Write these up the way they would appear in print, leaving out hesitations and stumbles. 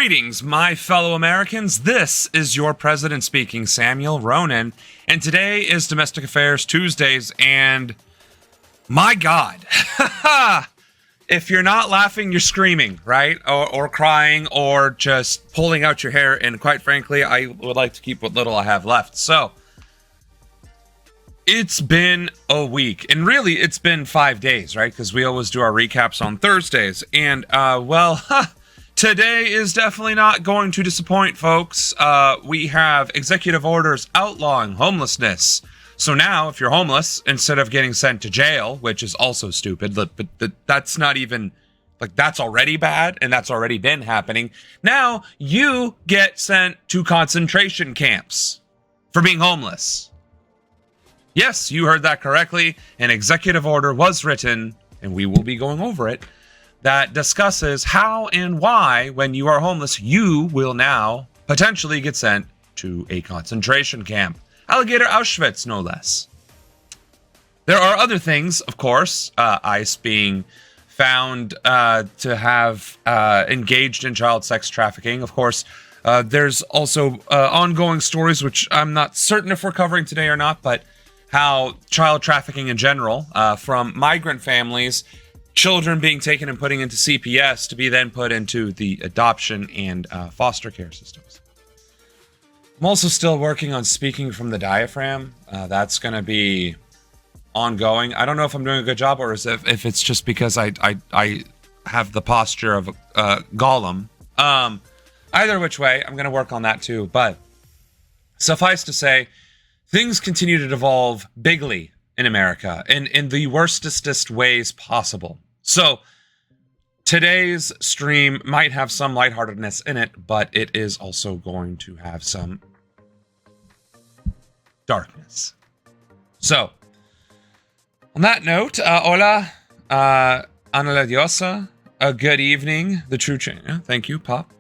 Greetings, my fellow Americans. This is your president speaking, Samuel Ronan, and today is Domestic Affairs Tuesdays, and my God, if you're not laughing, you're screaming, right? Or crying, or just pulling out your hair, and quite frankly, I would like to keep what little I have left. So, it's been a week, and really, it's been 5 days, right? Because we always do our recaps on Thursdays, and, today is definitely not going to disappoint, folks. We have executive orders outlawing homelessness. So now, if you're homeless, instead of getting sent to jail, which is also stupid, but that's not even, like, that's already bad, and that's already been happening. Now, you get sent to concentration camps for being homeless. Yes, you heard that correctly. An executive order was written, and we will be going over it, that discusses how and why, when you are homeless, you will now potentially get sent to a concentration camp. Alligator Auschwitz, no less. There are other things, of course, ICE being found to have engaged in child sex trafficking. Of course, there's also ongoing stories, which I'm not certain if we're covering today or not, but how child trafficking in general, from migrant families, children being taken and putting into CPS to be then put into the adoption and foster care systems. I'm also still working on speaking from the diaphragm. That's going to be ongoing. I don't know if I'm doing a good job or if it's just because I have the posture of a golem. Either which way, I'm going to work on that too. But suffice to say, things continue to devolve bigly in America, in the worstest ways possible. So, today's stream might have some lightheartedness in it, but it is also going to have some darkness. So, on that note, hola, Ana la Diosa, a good evening, the true chain. Thank you, Pop.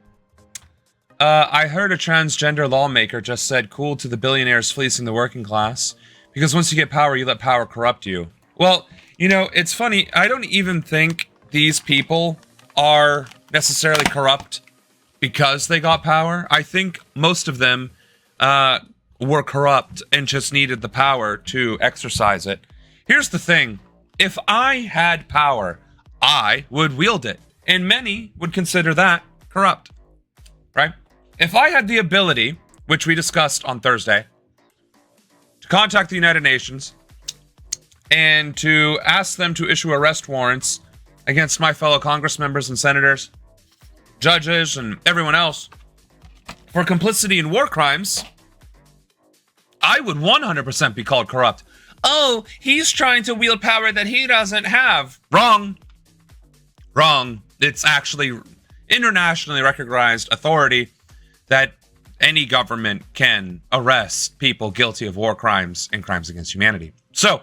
I heard a transgender lawmaker just said cool to the billionaires fleecing the working class. Because once you get power, you let power corrupt you. Well, you know, it's funny. I don't even think these people are necessarily corrupt because they got power. I think most of them were corrupt and just needed the power to exercise it. Here's the thing. If I had power, I would wield it. And many would consider that corrupt. Right? If I had the ability, which we discussed on Thursday, to contact the United Nations and to ask them to issue arrest warrants against my fellow Congress members and senators, judges, and everyone else for complicity in war crimes, I would 100% be called corrupt. Oh, he's trying to wield power that he doesn't have. Wrong. Wrong. It's actually internationally recognized authority that any government can arrest people guilty of war crimes and crimes against humanity. So,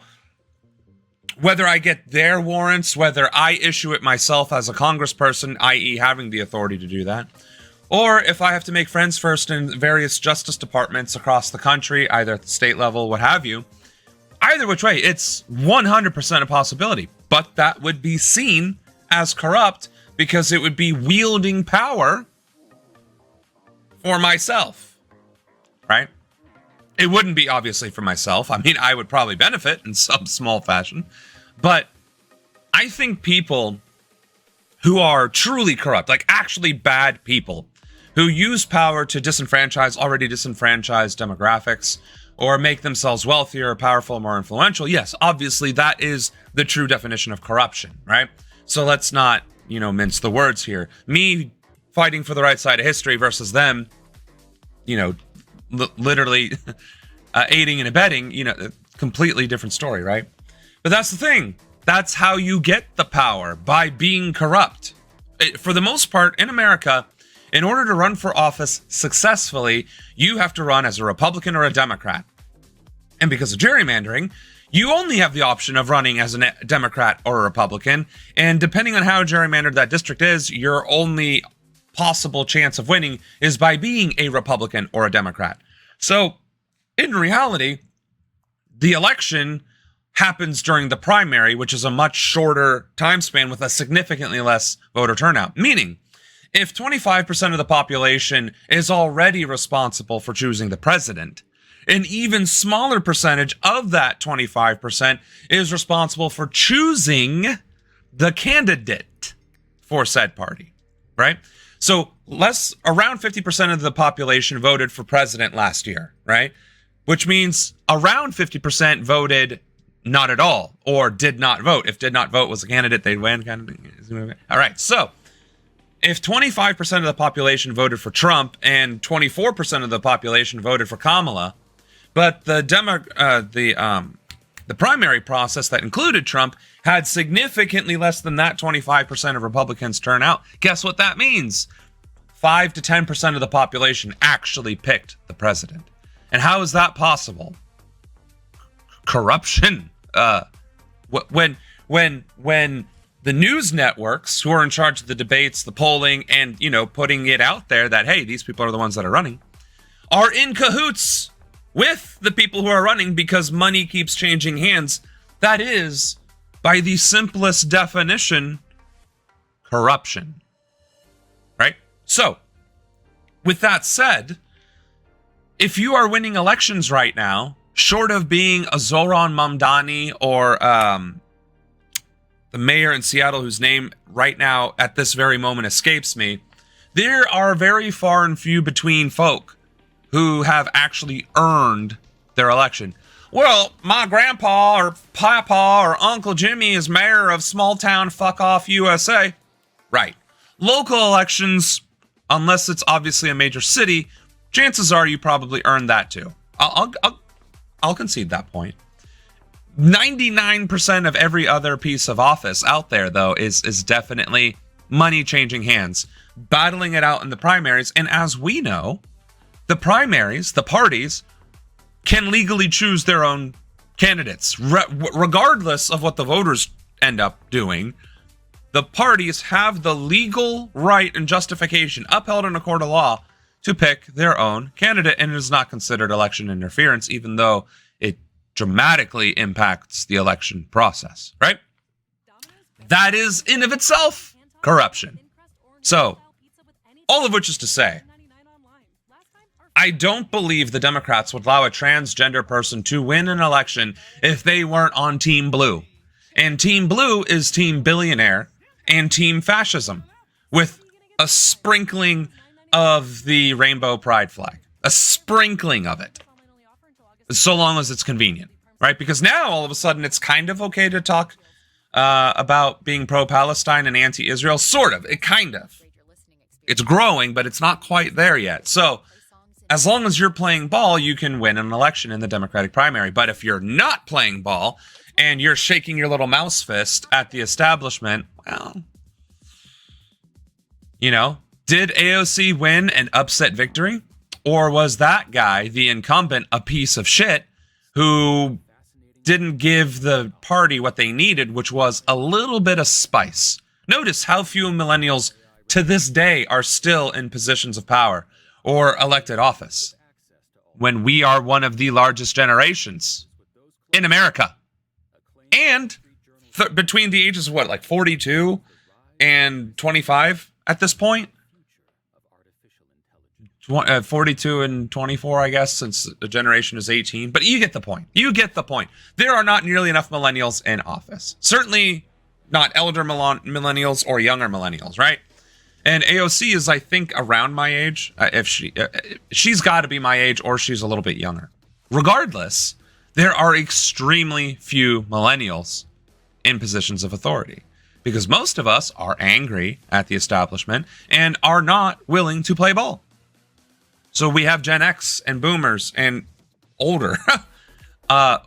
whether I get their warrants, whether I issue it myself as a congressperson, i.e. having the authority to do that, or if I have to make friends first in various justice departments across the country, either at the state level, what have you, either which way, it's 100% a possibility. But that would be seen as corrupt because it would be wielding power for myself, right? It wouldn't be obviously for myself. I mean, I would probably benefit in some small fashion, but I think people who are truly corrupt, like actually bad people, who use power to disenfranchise already disenfranchised demographics or make themselves wealthier, powerful, more influential, yes, obviously that is the true definition of corruption, right? So let's not, mince the words here. Me fighting for the right side of history versus them, literally aiding and abetting, completely different story, right? But that's the thing. That's how you get the power, by being corrupt. For the most part, in America, in order to run for office successfully, you have to run as a Republican or a Democrat. And because of gerrymandering, you only have the option of running as a Democrat or a Republican. And depending on how gerrymandered that district is, your only possible chance of winning is by being a Republican or a Democrat. So, in reality, the election happens during the primary, which is a much shorter time span with a significantly less voter turnout. Meaning, if 25% of the population is already responsible for choosing the president, an even smaller percentage of that 25% is responsible for choosing the candidate for said party, right? So around 50% of the population voted for president last year, right? Which means around 50% voted not at all or did not vote. If did not vote was a candidate, they'd win. All right, so if 25% of the population voted for Trump and 24% of the population voted for Kamala, but the primary process that included Trump had significantly less than that 25% of Republicans turn out, guess what that means? 5 to 10% of the population actually picked the president. And how is that possible? Corruption. When the news networks who are in charge of the debates, the polling, and, putting it out there that, hey, these people are the ones that are running, are in cahoots with the people who are running because money keeps changing hands, that is, by the simplest definition, corruption. Right? So, with that said, if you are winning elections right now, short of being a Zoran Mamdani or the mayor in Seattle, whose name right now at this very moment escapes me, there are very far and few between folk who have actually earned their election. Well, my grandpa or papa or Uncle Jimmy is mayor of small town fuck off USA. Right. Local elections, unless it's obviously a major city, chances are you probably earned that too. I'll concede that point. 99% of every other piece of office out there, though, is definitely money changing hands, battling it out in the primaries. And as we know, the primaries, the parties, can legally choose their own candidates, regardless of what the voters end up doing. The parties have the legal right and justification upheld in a court of law to pick their own candidate, and it is not considered election interference, even though it dramatically impacts the election process, right? That is, in of itself, corruption. So, all of which is to say, I don't believe the Democrats would allow a transgender person to win an election if they weren't on Team Blue. And Team Blue is Team Billionaire and Team Fascism, with a sprinkling of the rainbow pride flag. A sprinkling of it. So long as it's convenient, right? Because now, all of a sudden, it's kind of okay to talk about being pro-Palestine and anti-Israel. Sort of. It kind of. It's growing, but it's not quite there yet. So, as long as you're playing ball, you can win an election in the Democratic primary. But if you're not playing ball and you're shaking your little mouse fist at the establishment, well, did AOC win an upset victory? Or was that guy, the incumbent, a piece of shit who didn't give the party what they needed, which was a little bit of spice? Notice how few millennials to this day are still in positions of power or elected office, when we are one of the largest generations in America. And between the ages of 42 and 25 at this point? 42 and 24, I guess, since the generation is 18. But you get the point. You get the point. There are not nearly enough millennials in office. Certainly not elder millennials or younger millennials, right? And AOC is, I think, around my age. She's got to be my age, or she's a little bit younger. Regardless, there are extremely few millennials in positions of authority, because most of us are angry at the establishment and are not willing to play ball. So we have Gen X and boomers and older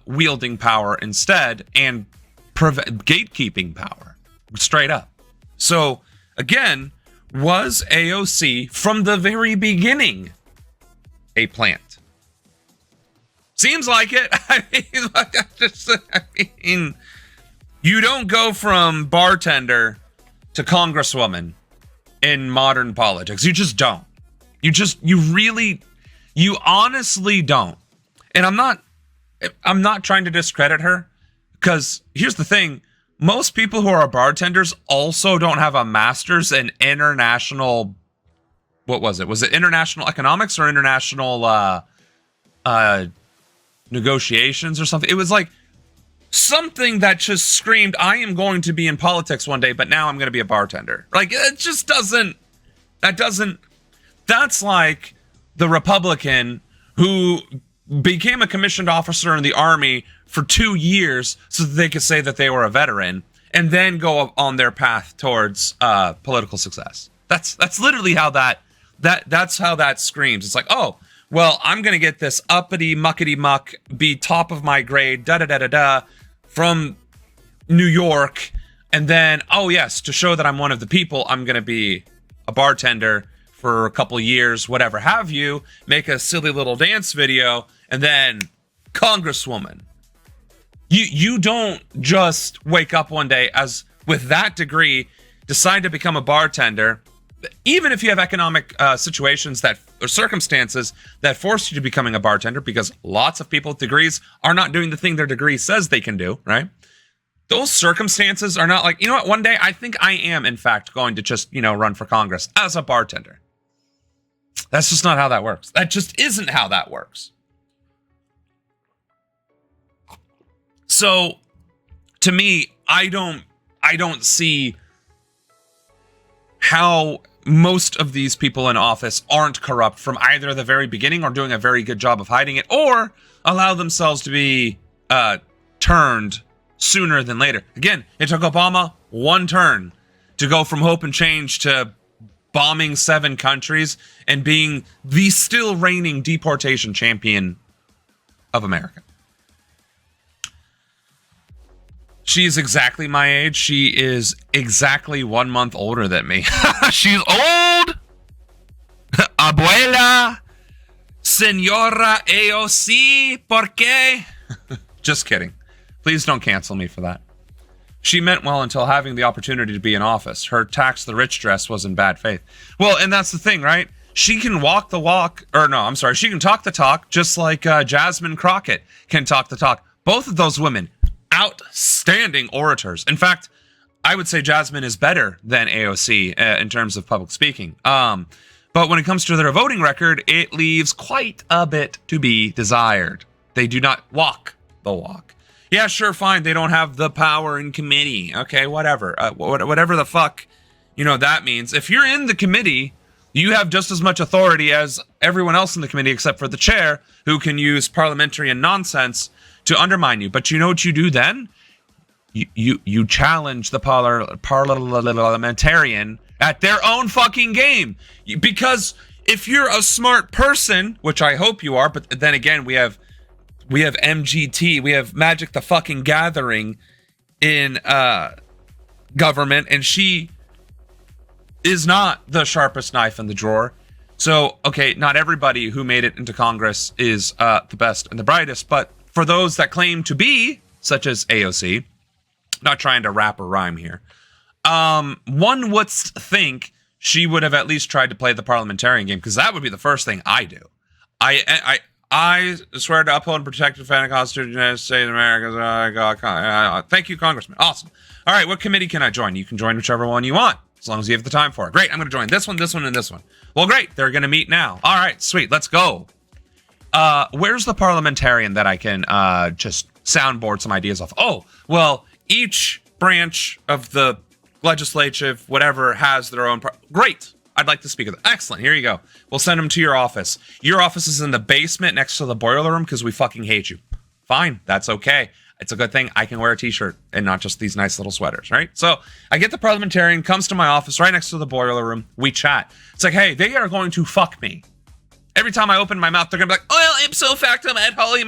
wielding power instead, and gatekeeping power straight up. So again, was AOC from the very beginning a plant? Seems like it. I mean, you don't go from bartender to congresswoman in modern politics. You just don't. You honestly don't. And I'm not trying to discredit her, because here's the thing. most people who are bartenders also don't have a master's in international, what was it? Was it international economics or international negotiations or something? It was like something that just screamed, I am going to be in politics one day, but now I'm going to be a bartender. Like, it just doesn't, that's like the Republican who became a commissioned officer in the army for 2 years so that they could say that they were a veteran and then go on their path towards political success. That's literally how that's how that screams. It's like, oh, well, I'm going to get this uppity muckety muck, be top of my grade, da-da-da-da-da, from New York. And then, oh, yes, to show that I'm one of the people, I'm going to be a bartender for a couple years, whatever have you, make a silly little dance video, and then Congresswoman. You don't just wake up one day as with that degree, decide to become a bartender, even if you have economic situations that or circumstances that force you to becoming a bartender, because lots of people with degrees are not doing the thing their degree says they can do, right? Those circumstances are not like, you know what, one day I think I am, in fact, going to just, run for Congress as a bartender. That's just not how that works. That just isn't how that works. So, to me, I don't see how most of these people in office aren't corrupt from either the very beginning or doing a very good job of hiding it, or allow themselves to be turned sooner than later. Again, it took Obama one turn to go from hope and change to bombing 7 countries and being the still reigning deportation champion of America. She's exactly my age. She is exactly 1 month older than me. She's old. Abuela. Senora AOC. ¿Por qué? Just kidding. Please don't cancel me for that. She meant well until having the opportunity to be in office. Her tax the rich dress was in bad faith. Well, and that's the thing, right? She can walk the walk, or no, I'm sorry. She can talk the talk just like Jasmine Crockett can talk the talk. Both of those women, outstanding orators. In fact, I would say Jasmine is better than AOC in terms of public speaking. But when it comes to their voting record, it leaves quite a bit to be desired. They do not walk the walk. Yeah, sure, fine. They don't have the power in committee. Okay, whatever. Whatever the fuck, that means. If you're in the committee, you have just as much authority as everyone else in the committee, except for the chair, who can use parliamentarian nonsense to undermine you. But you know what you do then? You challenge the parliamentarian at their own fucking game. Because if you're a smart person, which I hope you are, but then again, we have MGT, we have Magic the fucking Gathering in government, and she is not the sharpest knife in the drawer. So, okay, not everybody who made it into Congress is the best and the brightest, but for those that claim to be, such as AOC, not trying to rap or rhyme here, one would think she would have at least tried to play the parliamentarian game, because that would be the first thing I do. I swear to uphold and protect and defend the Constitution of the United States of America. Thank you, Congressman. Awesome. All right, what committee can I join? You can join whichever one you want, as long as you have the time for it. Great, I'm going to join this one, and this one. Well, great, they're going to meet now. All right, sweet, let's go. Where's the parliamentarian that I can just soundboard some ideas off? Oh, well, each branch of the legislative, whatever, has their own... Great. I'd like to speak of that. Excellent. Here you go. We'll send them to your office. Your office is in the basement next to the boiler room because we fucking hate you. Fine. That's okay. It's a good thing I can wear a t-shirt and not just these nice little sweaters, right? So I get the parliamentarian, comes to my office right next to the boiler room. We chat. It's like, hey, they are going to fuck me. Every time I open my mouth, they're going to be like, well, ipso facto et holy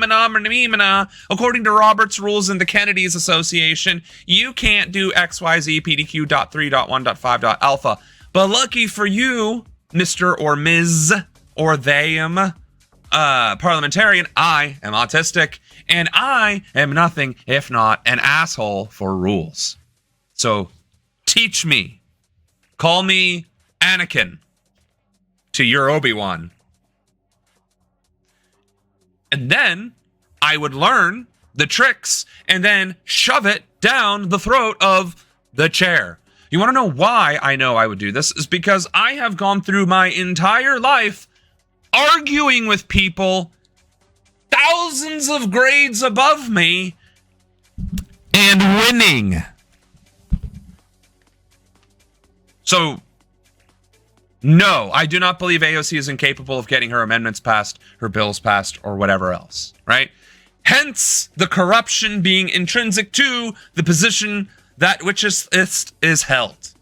according to Robert's rules and the Kennedy's Association, you can't do XYZ PDQ.3.1.5.alpha. But lucky for you, Mr. or Ms. or they-am parliamentarian, I am autistic, and I am nothing if not an asshole for rules. So teach me. Call me Anakin to your Obi-Wan. And then I would learn the tricks and then shove it down the throat of the chair. You want to know why I know I would do this? Is because I have gone through my entire life arguing with people thousands of grades above me and winning. So, no, I do not believe AOC is incapable of getting her amendments passed, her bills passed, or whatever else, right? Hence, the corruption being intrinsic to the position that which is held.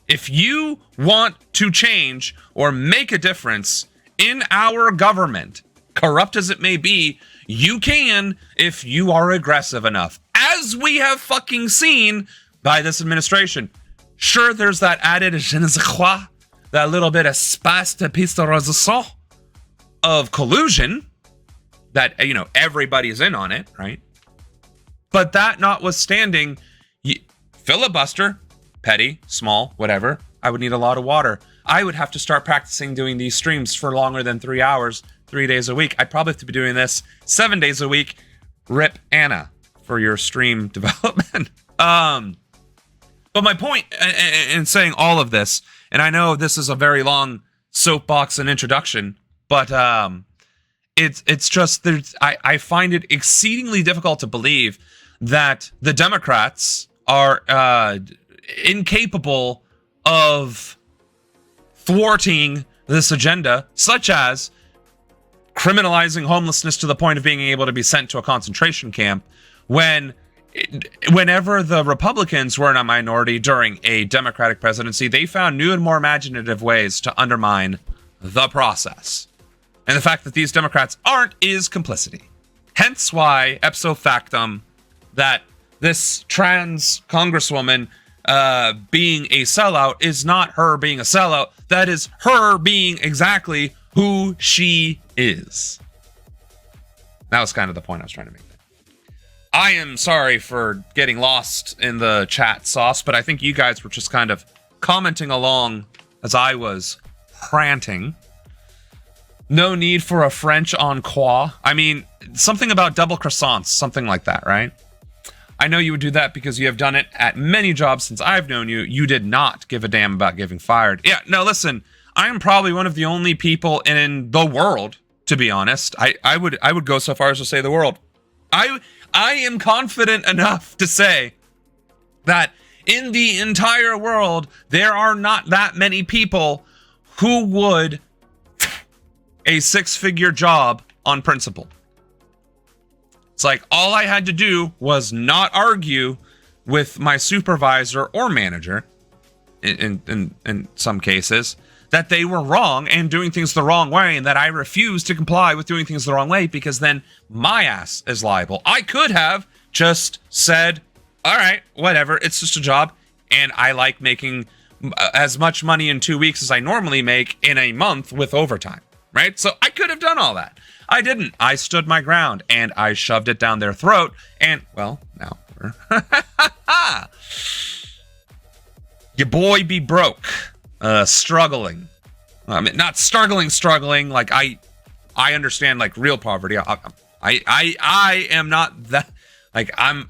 If you want to change or make a difference in our government, corrupt as it may be, you can if you are aggressive enough, as we have fucking seen by this administration. Sure, there's that added je ne sais quoi, that little bit of espace de piste de resistance of collusion that, you know, everybody's in on it, right? But that notwithstanding, filibuster, petty, small, whatever, I would need a lot of water. I would have to start practicing doing these streams for longer than 3 hours, 3 days a week. I'd probably have to be doing this 7 days a week. Rip Anna for your stream development. But my point in saying all of this, and I know this is a very long soapbox and introduction, but it's just I find it exceedingly difficult to believe that the Democrats are incapable of thwarting this agenda, such as criminalizing homelessness to the point of being able to be sent to a concentration camp, whenever the Republicans were in a minority during a Democratic presidency, they found new and more imaginative ways to undermine the process. And the fact that these Democrats aren't is complicity. Hence why, ipso factum, that this trans congresswoman being a sellout is not her being a sellout. That is her being exactly who she is. That was kind of the point I was trying to make. I am sorry for getting lost in the chat sauce, but I think you guys were just kind of commenting along as I was ranting. No need for a French en croix. I mean, something about double croissants, something like that, right? I know you would do that because you have done it at many jobs since I've known you. You did not give a damn about getting fired. Yeah, no, listen, I am probably one of the only people in the world, to be honest. I would go so far as to say the world. I am confident enough to say that in the entire world, there are not that many people who would a six-figure job on principle. It's like all I had to do was not argue with my supervisor or manager, in some cases, that they were wrong and doing things the wrong way, and that I refused to comply with doing things the wrong way, because then my ass is liable. I could have just said, all right, whatever, it's just a job, and I like making as much money in 2 weeks as I normally make in a month with overtime, right? So I could have done all that. I didn't. I stood my ground, and I shoved it down their throat, and, well, now we're... Your boy be broke. Struggling. I mean, not struggling. Like I understand like real poverty. I am not that. Like I'm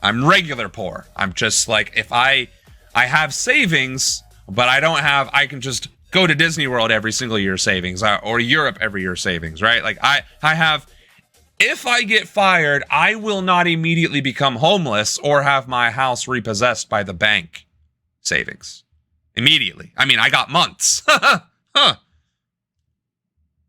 regular poor. I'm just like, if I have savings, but I don't have. I can just go to Disney World every single year savings, or Europe every year savings, right? Like I have. If I get fired, I will not immediately become homeless or have my house repossessed by the bank savings. Immediately. I mean, I got months.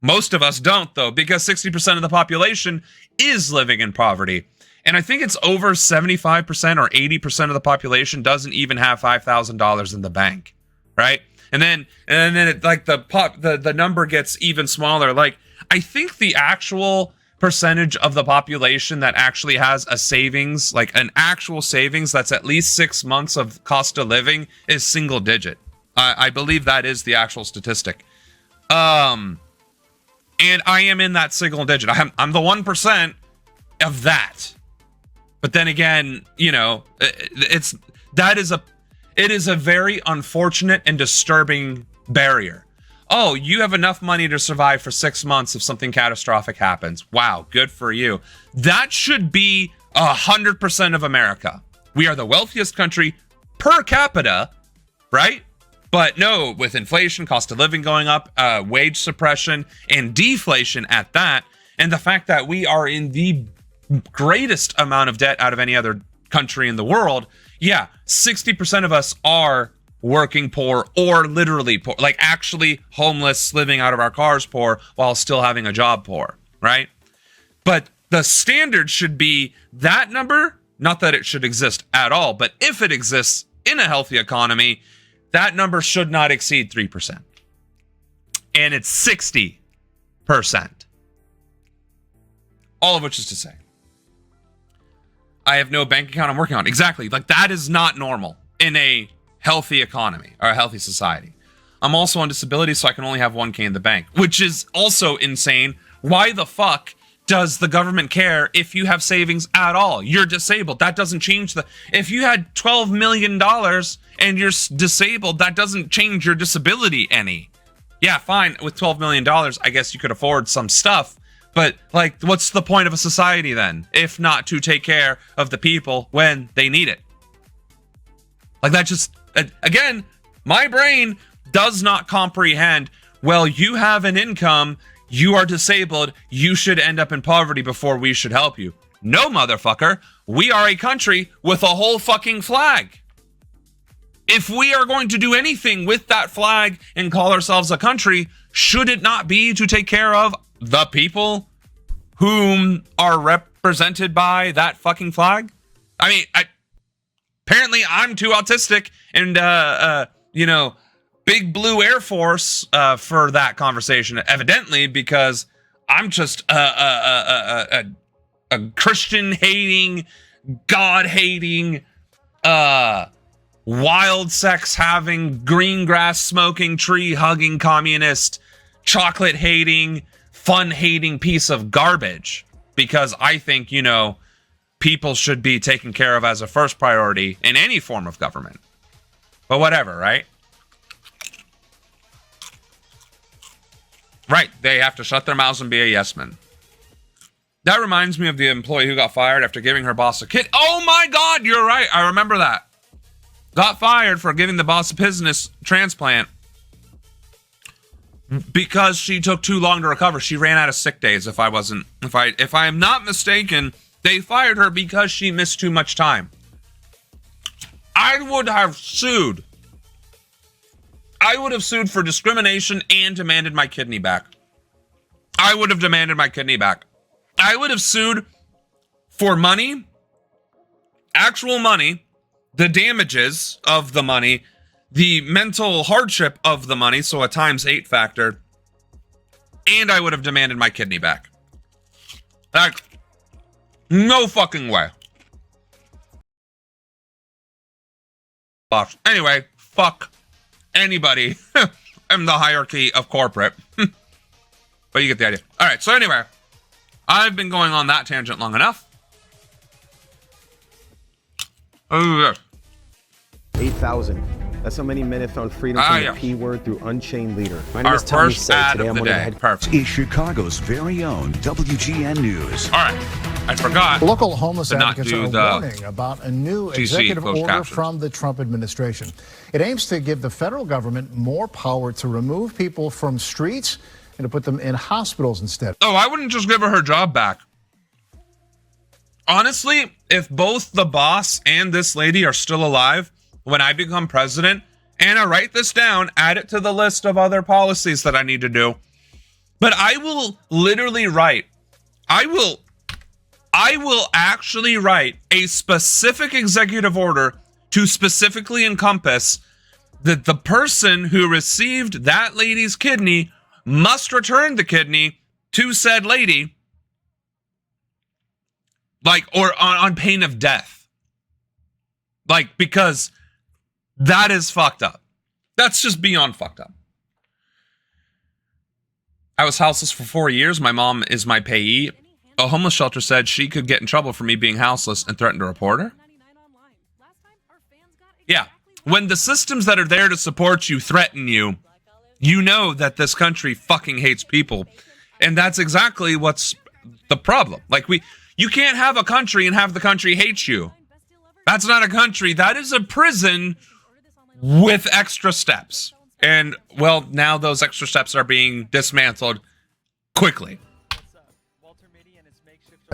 Most of us don't, though, because 60% of the population is living in poverty. And I think it's over 75% or 80% of the population doesn't even have $5,000 in the bank, right? And then it, like the number gets even smaller. Like, I think the actual percentage of the population that actually has a savings, like an actual savings that's at least 6 months of cost of living, is single digit. I believe that is the actual statistic. And I am in that single digit. I'm the 1% of that. But then again, you know, it is a very unfortunate and disturbing barrier Oh, you have enough money to survive for 6 months if something catastrophic happens. Wow, good for you. That should be 100% of America. We are the wealthiest country per capita, right? But no, with inflation, cost of living going up, wage suppression, and deflation at that, and the fact that we are in the greatest amount of debt out of any other country in the world, yeah, 60% of us are working poor or literally poor, like actually homeless, living out of our cars poor while still having a job poor, right? But the standard should be that number, not that it should exist at all, but if it exists in a healthy economy, that number should not exceed 3%. And it's 60%. All of which is to say, I have no bank account I'm working on. Exactly. Like, that is not normal in a healthy economy or a healthy society. I'm also on disability, so I can only have 1K in the bank, which is also insane. Why the fuck does the government care if you have savings at all? You're disabled. That doesn't change the... If you had $12 million and you're disabled, that doesn't change your disability any. Yeah, fine. With $12 million, I guess you could afford some stuff. But, like, what's the point of a society then, if not to take care of the people when they need it? Like, that just... Again, my brain does not comprehend, well, you have an income, you are disabled, you should end up in poverty before we should help you. No, motherfucker. We are a country with a whole fucking flag. If we are going to do anything with that flag and call ourselves a country, should it not be to take care of the people whom are represented by that fucking flag? I mean, apparently I'm too autistic and, Big Blue Air Force for that conversation, evidently, because I'm just a Christian-hating, God-hating, wild sex-having, green grass-smoking, tree-hugging communist, chocolate-hating, fun-hating piece of garbage. Because I think, people should be taken care of as a first priority in any form of government. But whatever, right? Right, they have to shut their mouths and be a yes man. That reminds me of the employee who got fired after giving her boss a kid. Oh my God, you're right. I remember that. Got fired for giving the boss a business transplant because she took too long to recover. She ran out of sick days. If I am not mistaken, they fired her because she missed too much time. I would have sued. I would have sued for discrimination and demanded my kidney back. I would have demanded my kidney back. I would have sued for money, actual money, the damages of the money, the mental hardship of the money, so a ×8 factor, and I would have demanded my kidney back. Like, no fucking way. Anyway, fuck anybody in the hierarchy of corporate. But you get the idea. All right, so anyway, I've been going on that tangent long enough. Oh, 8,000. That's how many men have found freedom from the P word through Unchained Leader. My name Our is Tommy first Say. ad Today of I'm the one of the day. head Perfect. Is Chicago's very own WGN News. All right, I forgot. Local homeless to not advocates do are the warning about a new GC executive closed order captions. from the Trump administration. It aims to give the federal government more power to remove people from streets and to put them in hospitals instead. Oh, I wouldn't just give her job back. Honestly, if both the boss and this lady are still alive when I become president, and I write this down, add it to the list of other policies that I need to do. But I will literally write, I will actually write a specific executive order to specifically encompass that the person who received that lady's kidney must return the kidney to said lady, like, or on pain of death. Like, because that is fucked up. That's just beyond fucked up. I was houseless for 4 years. My mom is my payee. A homeless shelter said she could get in trouble for me being houseless and threatened to report her. Yeah. When the systems that are there to support you threaten you, you know that this country fucking hates people. And that's exactly what's the problem. Like, you can't have a country and have the country hate you. That's not a country. That is a prison with extra steps. And, well, now those extra steps are being dismantled quickly.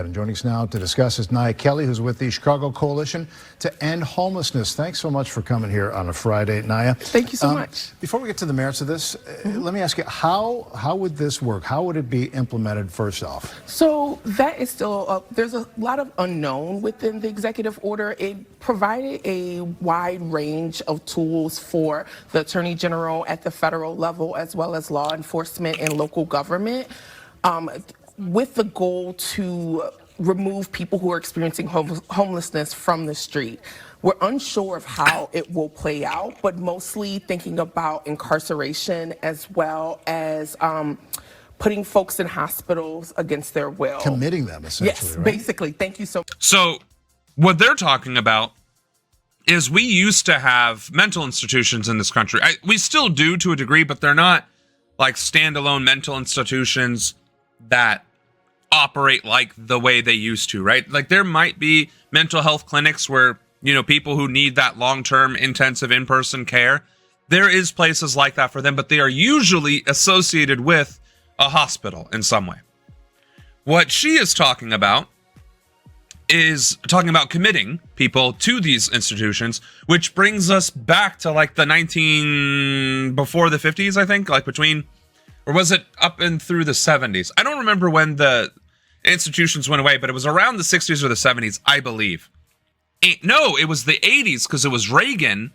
And joining us now to discuss is Nia Kelly, who's with the Chicago Coalition to End Homelessness. Thanks so much for coming here on a Friday, Nia. Thank you so much. Before we get to the merits of this, let me ask you, how would this work? How would it be implemented first off? So that is still, there's a lot of unknown within the executive order. It provided a wide range of tools for the Attorney General at the federal level, as well as law enforcement and local government, with the goal to remove people who are experiencing homelessness from the street. We're unsure of how it will play out, but mostly thinking about incarceration as well as putting folks in hospitals against their will. Committing them, essentially, yes, right? basically. Thank you so much. So what they're talking about is we used to have mental institutions in this country. We still do to a degree, but they're not like standalone mental institutions that operate like the way they used to, right? Like, there might be mental health clinics where, you know, people who need that long-term intensive in-person care, there is places like that for them, but they are usually associated with a hospital in some way. What she is talking about is talking about committing people to these institutions, which brings us back to like before the 50s, I think, like between, or was it up and through the 70s? I don't remember when the institutions went away, but it was around the 60s or the 70s, I believe. No, it was the 80s, because it was Reagan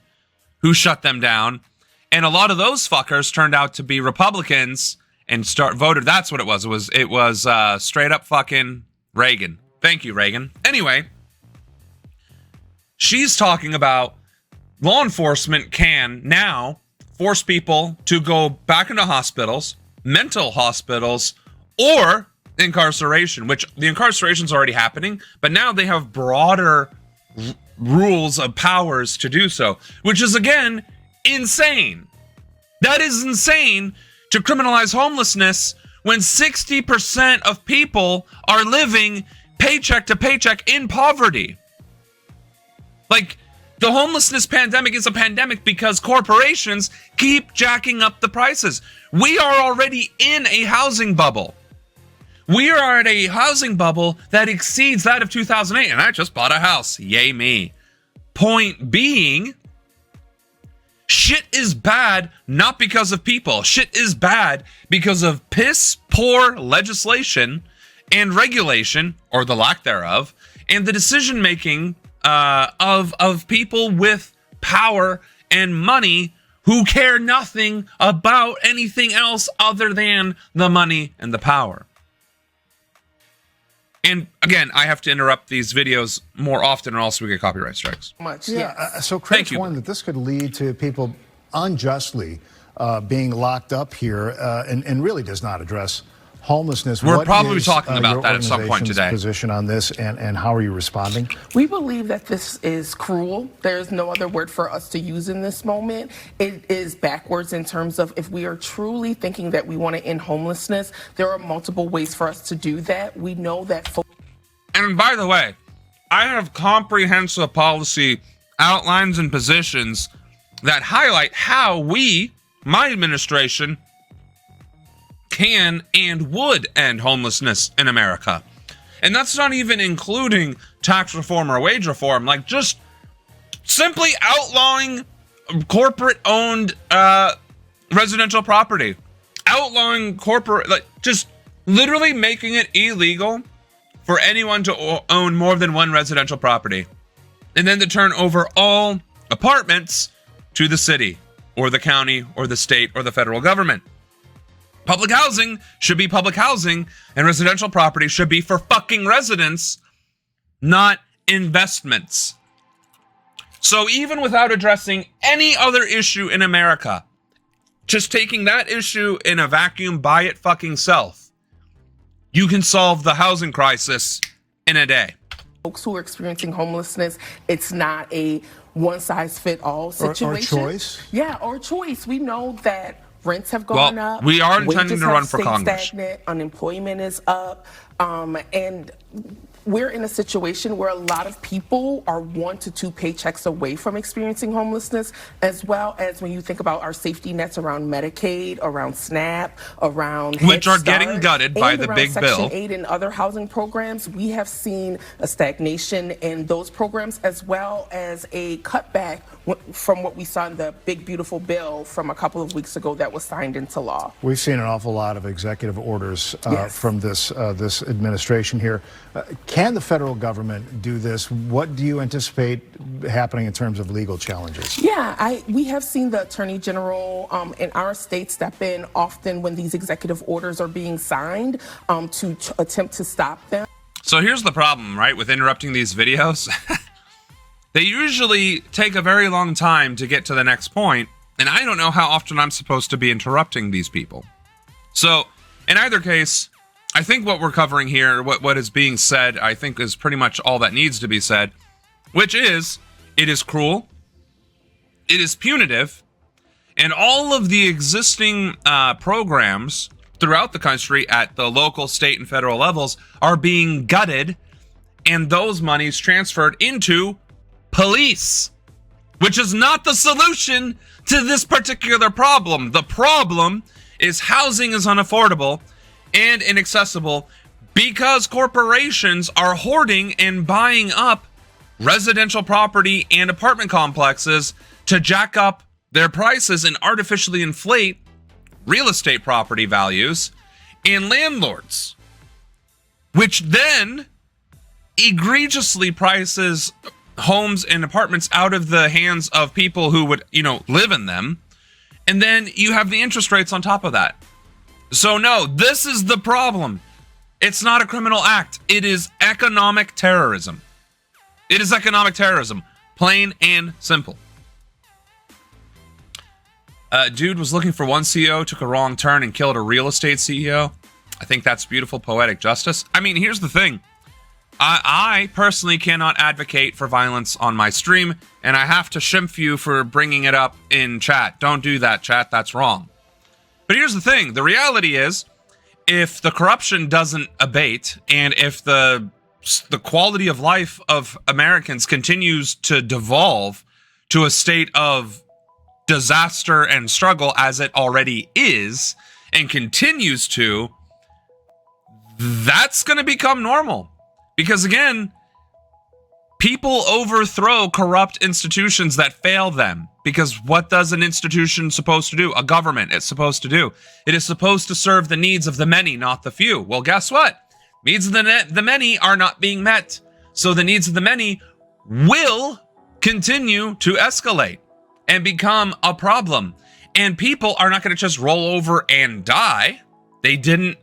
who shut them down. And a lot of those fuckers turned out to be Republicans and voted. That's what it was. It was straight up fucking Reagan. Thank you, Reagan. Anyway, she's talking about law enforcement can now force people to go back into hospitals, mental hospitals, or incarceration, which the incarceration is already happening, but now they have broader rules of powers to do so, which is, again, insane. That is insane to criminalize homelessness when 60% of people are living paycheck to paycheck in poverty. Like, the homelessness pandemic is a pandemic because corporations keep jacking up the prices. We are already in a housing bubble. We are at a housing bubble that exceeds that of 2008, and I just bought a house. Yay me. Point being, shit is bad not because of people. Shit is bad because of piss poor legislation and regulation, or the lack thereof, and the decision making of people with power and money who care nothing about anything else other than the money and the power. And again, I have to interrupt these videos more often or else we get copyright strikes. So critics warn that this could lead to people unjustly being locked up here and really does not address homelessness. We're probably talking about that at some point today. Position on this, and how are you responding? We believe that this is cruel. There's no other word for us to use in this moment. It is backwards in terms of if we are truly thinking that we want to end homelessness, there are multiple ways for us to do that. We know that. And by the way, I have comprehensive policy outlines and positions that highlight how we, my administration, can and would end homelessness in America. And that's not even including tax reform or wage reform, like just simply outlawing corporate-owned residential property. Outlawing corporate, like just literally making it illegal for anyone to own more than one residential property. And then to turn over all apartments to the city or the county or the state or the federal government. Public housing should be public housing, and residential property should be for fucking residents, not investments. So even without addressing any other issue in America, just taking that issue in a vacuum by it fucking self, you can solve the housing crisis in a day. Folks who are experiencing homelessness, it's not a one-size-fit-all situation. Or choice? Yeah, or choice. We know that Rents have gone up. We are intending wages to run have for stayed Congress. Stagnant, unemployment is up, and we're in a situation where a lot of people are 1 to 2 paychecks away from experiencing homelessness, as well as when you think about our safety nets around Medicaid, around SNAP, around which Head are getting Start, gutted by the around big Section bill. 8 and other housing programs. We have seen a stagnation in those programs, as well as a cutback from what we saw in the big, beautiful bill from a couple of weeks ago that was signed into law. We've seen an awful lot of executive orders Yes. from this administration here. Can the federal government do this? What do you anticipate happening in terms of legal challenges? Yeah, we have seen the Attorney General in our state step in often when these executive orders are being signed to attempt to stop them. So here's the problem, right, with interrupting these videos. They usually take a very long time to get to the next point, and I don't know how often I'm supposed to be interrupting these people. So, in either case, I think what we're covering here, what is being said, I think is pretty much all that needs to be said, which is, it is cruel, it is punitive, and all of the existing programs throughout the country at the local, state, and federal levels are being gutted, and those monies transferred into police, which is not the solution to this particular problem. The problem is housing is unaffordable and inaccessible because corporations are hoarding and buying up residential property and apartment complexes to jack up their prices and artificially inflate real estate property values and landlords, which then egregiously prices homes and apartments out of the hands of people who would, live in them. And then you have the interest rates on top of that. So no, this is the problem. It's not a criminal act. It is economic terrorism. It is economic terrorism, plain and simple. Dude was looking for one CEO, took a wrong turn and killed a real estate CEO. I think that's beautiful poetic justice. I mean, here's the thing. I personally cannot advocate for violence on my stream, and I have to shimph you for bringing it up in chat. Don't do that, chat. That's wrong. But here's the thing. The reality is, if the corruption doesn't abate, and if the quality of life of Americans continues to devolve to a state of disaster and struggle as it already is, and continues to, that's going to become normal. Because again, people overthrow corrupt institutions that fail them. Because what does an institution supposed to do? A government, it's supposed to do. It is supposed to serve the needs of the many, not the few. Well, guess what? Needs of the many are not being met. So the needs of the many will continue to escalate and become a problem. And people are not going to just roll over and die. They didn't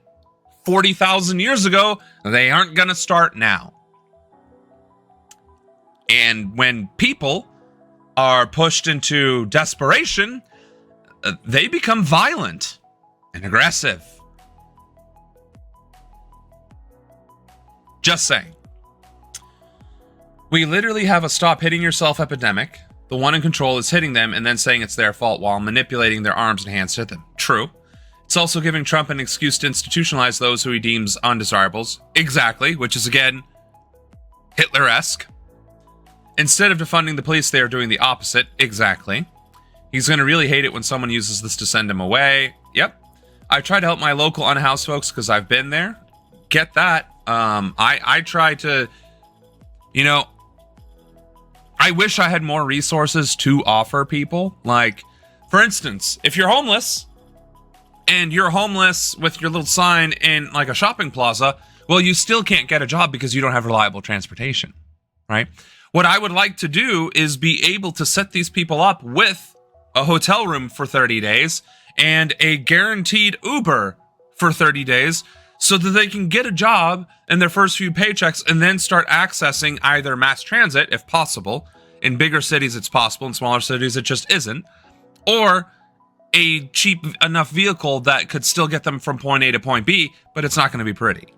40,000 years ago. They aren't going to start now. And when people are pushed into desperation, they become violent and aggressive. Just saying. We literally have a stop hitting yourself epidemic. The one in control is hitting them and then saying it's their fault while manipulating their arms and hands to hit them. True. It's also giving Trump an excuse to institutionalize those who he deems undesirables. Exactly, which is again Hitler-esque. Instead of defunding the police, they are doing the opposite. Exactly. He's going to really hate it when someone uses this to send him away. Yep. I try to help my local unhoused folks because I've been there. Get that. I try to, I wish I had more resources to offer people. Like, for instance, if you're homeless and you're homeless with your little sign in like a shopping plaza, well, you still can't get a job because you don't have reliable transportation, right? What I would like to do is be able to set these people up with a hotel room for 30 days and a guaranteed Uber for 30 days so that they can get a job in their first few paychecks and then start accessing either mass transit, if possible. In bigger cities, it's possible. In smaller cities, it just isn't. Or a cheap enough vehicle that could still get them from point A to point B, but it's not going to be pretty.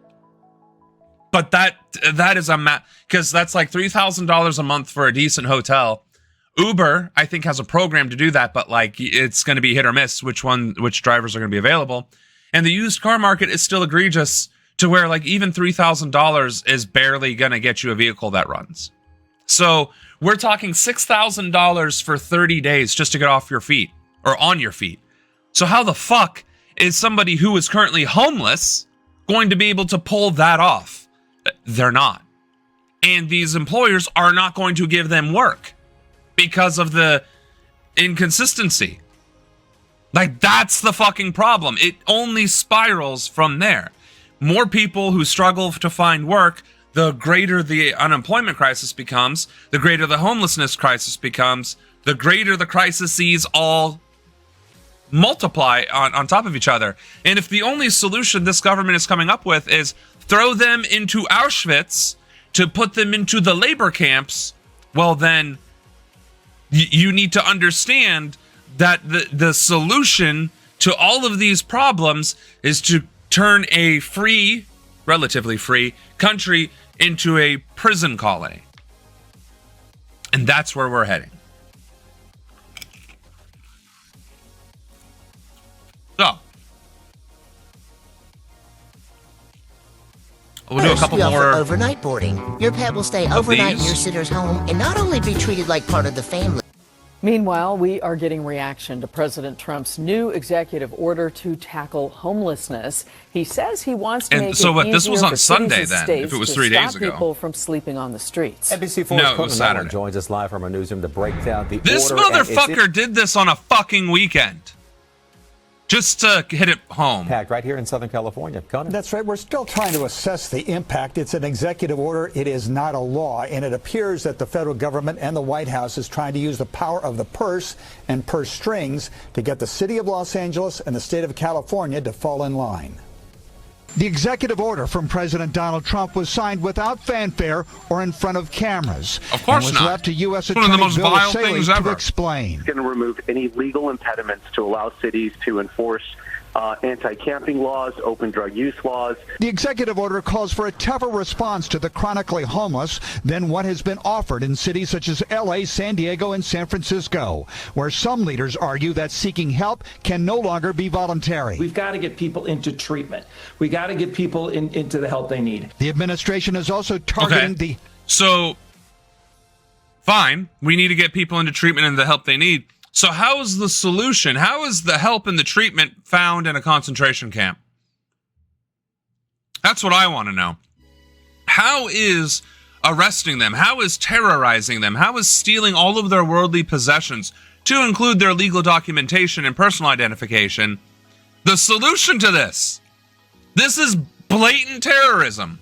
But that is because that's like $3,000 a month for a decent hotel, Uber, I think, has a program to do that, but like it's going to be hit or miss which drivers are going to be available. And the used car market is still egregious to where like even $3,000 is barely going to get you a vehicle that runs. So we're talking $6,000 for 30 days just to get off your feet or on your feet. So how the fuck is somebody who is currently homeless going to be able to pull that off? They're not. And these employers are not going to give them work because of the inconsistency. Like, that's the fucking problem. It only spirals from there. More people who struggle to find work, the greater the unemployment crisis becomes, the greater the homelessness crisis becomes, the greater the crises all multiply on top of each other. And if the only solution this government is coming up with is throw them into Auschwitz to put them into the labor camps, well then you need to understand that the solution to all of these problems is to turn a free, relatively free, country into a prison colony. And that's where we're heading. So, we'll do a couple more. Overnight boarding. Your pet will stay overnight in your sitter's home and not only be treated like part of the family. Meanwhile, we are getting reaction to President Trump's new executive order to tackle homelessness. He says he wants to make it easier this was on for Sunday cities then, and states if it was to 3 days stop ago. people from sleeping on the streets. NBC4's Conan Saturday joins us live from our newsroom to break down the This order. motherfucker did this on a fucking weekend. Just to hit it home. Packed right here in Southern California. Conan. That's right. We're still trying to assess the impact. It's an executive order. It is not a law. And it appears that the federal government and the White House is trying to use the power of the purse and purse strings to get the city of Los Angeles and the state of California to fall in line. The executive order from President Donald Trump was signed without fanfare or in front of cameras. Of course and was not. left to U.S. It's one of the Attorney most Bill vile Saley things to ever. explain. It's going to remove any legal impediments to allow cities to enforce anti-camping laws, open drug use laws. The executive order calls for a tougher response to the chronically homeless than what has been offered in cities such as L.A., San Diego, and San Francisco, where some leaders argue that seeking help can no longer be voluntary. We've got to get people into treatment. We got to get people into the help they need. The administration is also targeting the... So, fine, we need to get people into treatment and the help they need. So how is the solution? How is the help and the treatment found in a concentration camp? That's what I want to know. How is arresting them? How is terrorizing them? How is stealing all of their worldly possessions, to include their legal documentation and personal identification, the solution to this? This is blatant terrorism.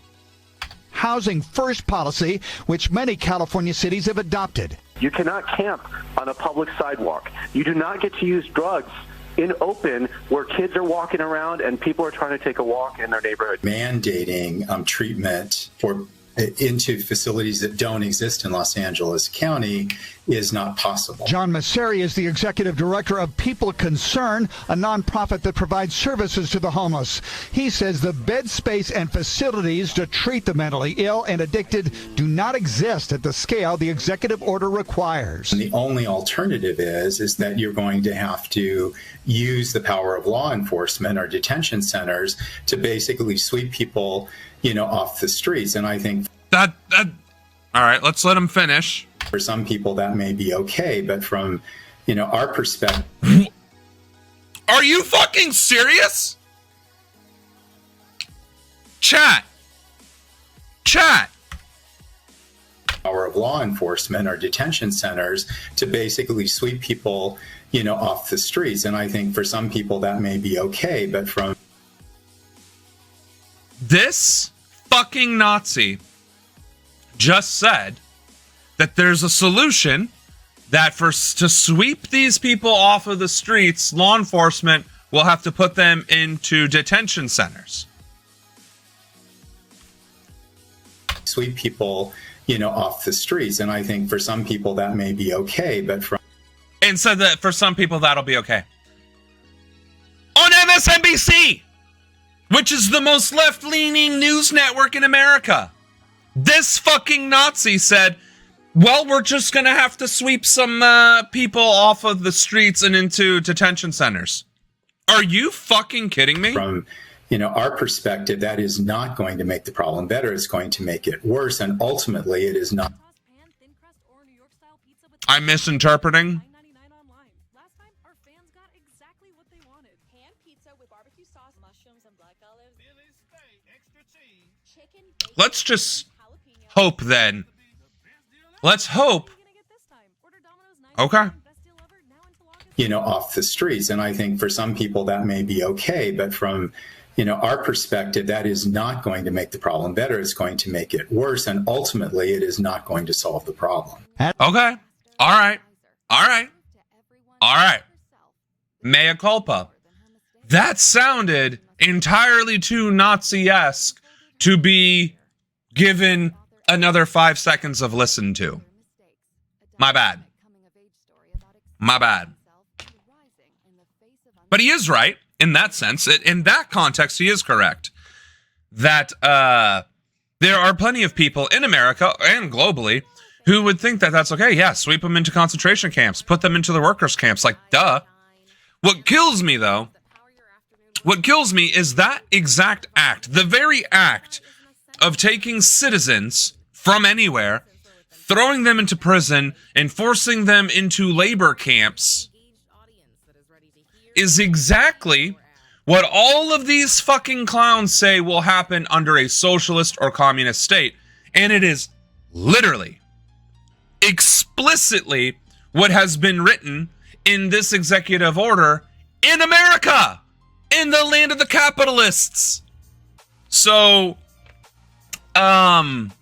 Housing first policy, which many California cities have adopted. You cannot camp on a public sidewalk. You do not get to use drugs in open where kids are walking around and people are trying to take a walk in their neighborhood. Mandating treatment into facilities that don't exist in Los Angeles County is not possible. John Masseri is the executive director of People Concern, a nonprofit that provides services to the homeless. He says the bed space and facilities to treat the mentally ill and addicted do not exist at the scale the executive order requires. And the only alternative is that you're going to have to use the power of law enforcement or detention centers to basically sweep people, off the streets. And I think that all right, let's let him finish. For some people that may be okay, but from, our perspective. Are you fucking serious? Chat. Power of law enforcement or detention centers to basically sweep people, off the streets. And I think for some people that may be okay, but from this fucking Nazi just said that there's a solution that to sweep these people off of the streets, law enforcement will have to put them into detention centers. Sweep people, off the streets. And I think for some people that may be okay, but and said that for some people that'll be okay. On MSNBC! Which is the most left-leaning news network in America. This fucking Nazi said Well, we're just gonna have to sweep some people off of the streets and into detention centers. Are you fucking kidding me? From our perspective, that is not going to make the problem better. It's going to make it worse, and ultimately, it is not. I'm misinterpreting. Let's just hope then. Let's hope. Okay. Off the streets. And I think for some people that may be okay, but from, our perspective, that is not going to make the problem better. It's going to make it worse. And ultimately, it is not going to solve the problem. Okay. All right. All right. All right. Mea culpa. That sounded entirely too Nazi-esque to be given another 5 seconds of listen to. My bad. My bad. But he is right in that sense. In that context, he is correct. That there are plenty of people in America and globally who would think that that's okay. Yeah, sweep them into concentration camps. Put them into the workers' camps. Like, duh. What kills me, though, is that exact act. The very act of taking citizens from anywhere, throwing them into prison, and forcing them into labor camps is exactly what all of these fucking clowns say will happen under a socialist or communist state. And it is literally, explicitly what has been written in this executive order in America, in the land of the capitalists. So, no.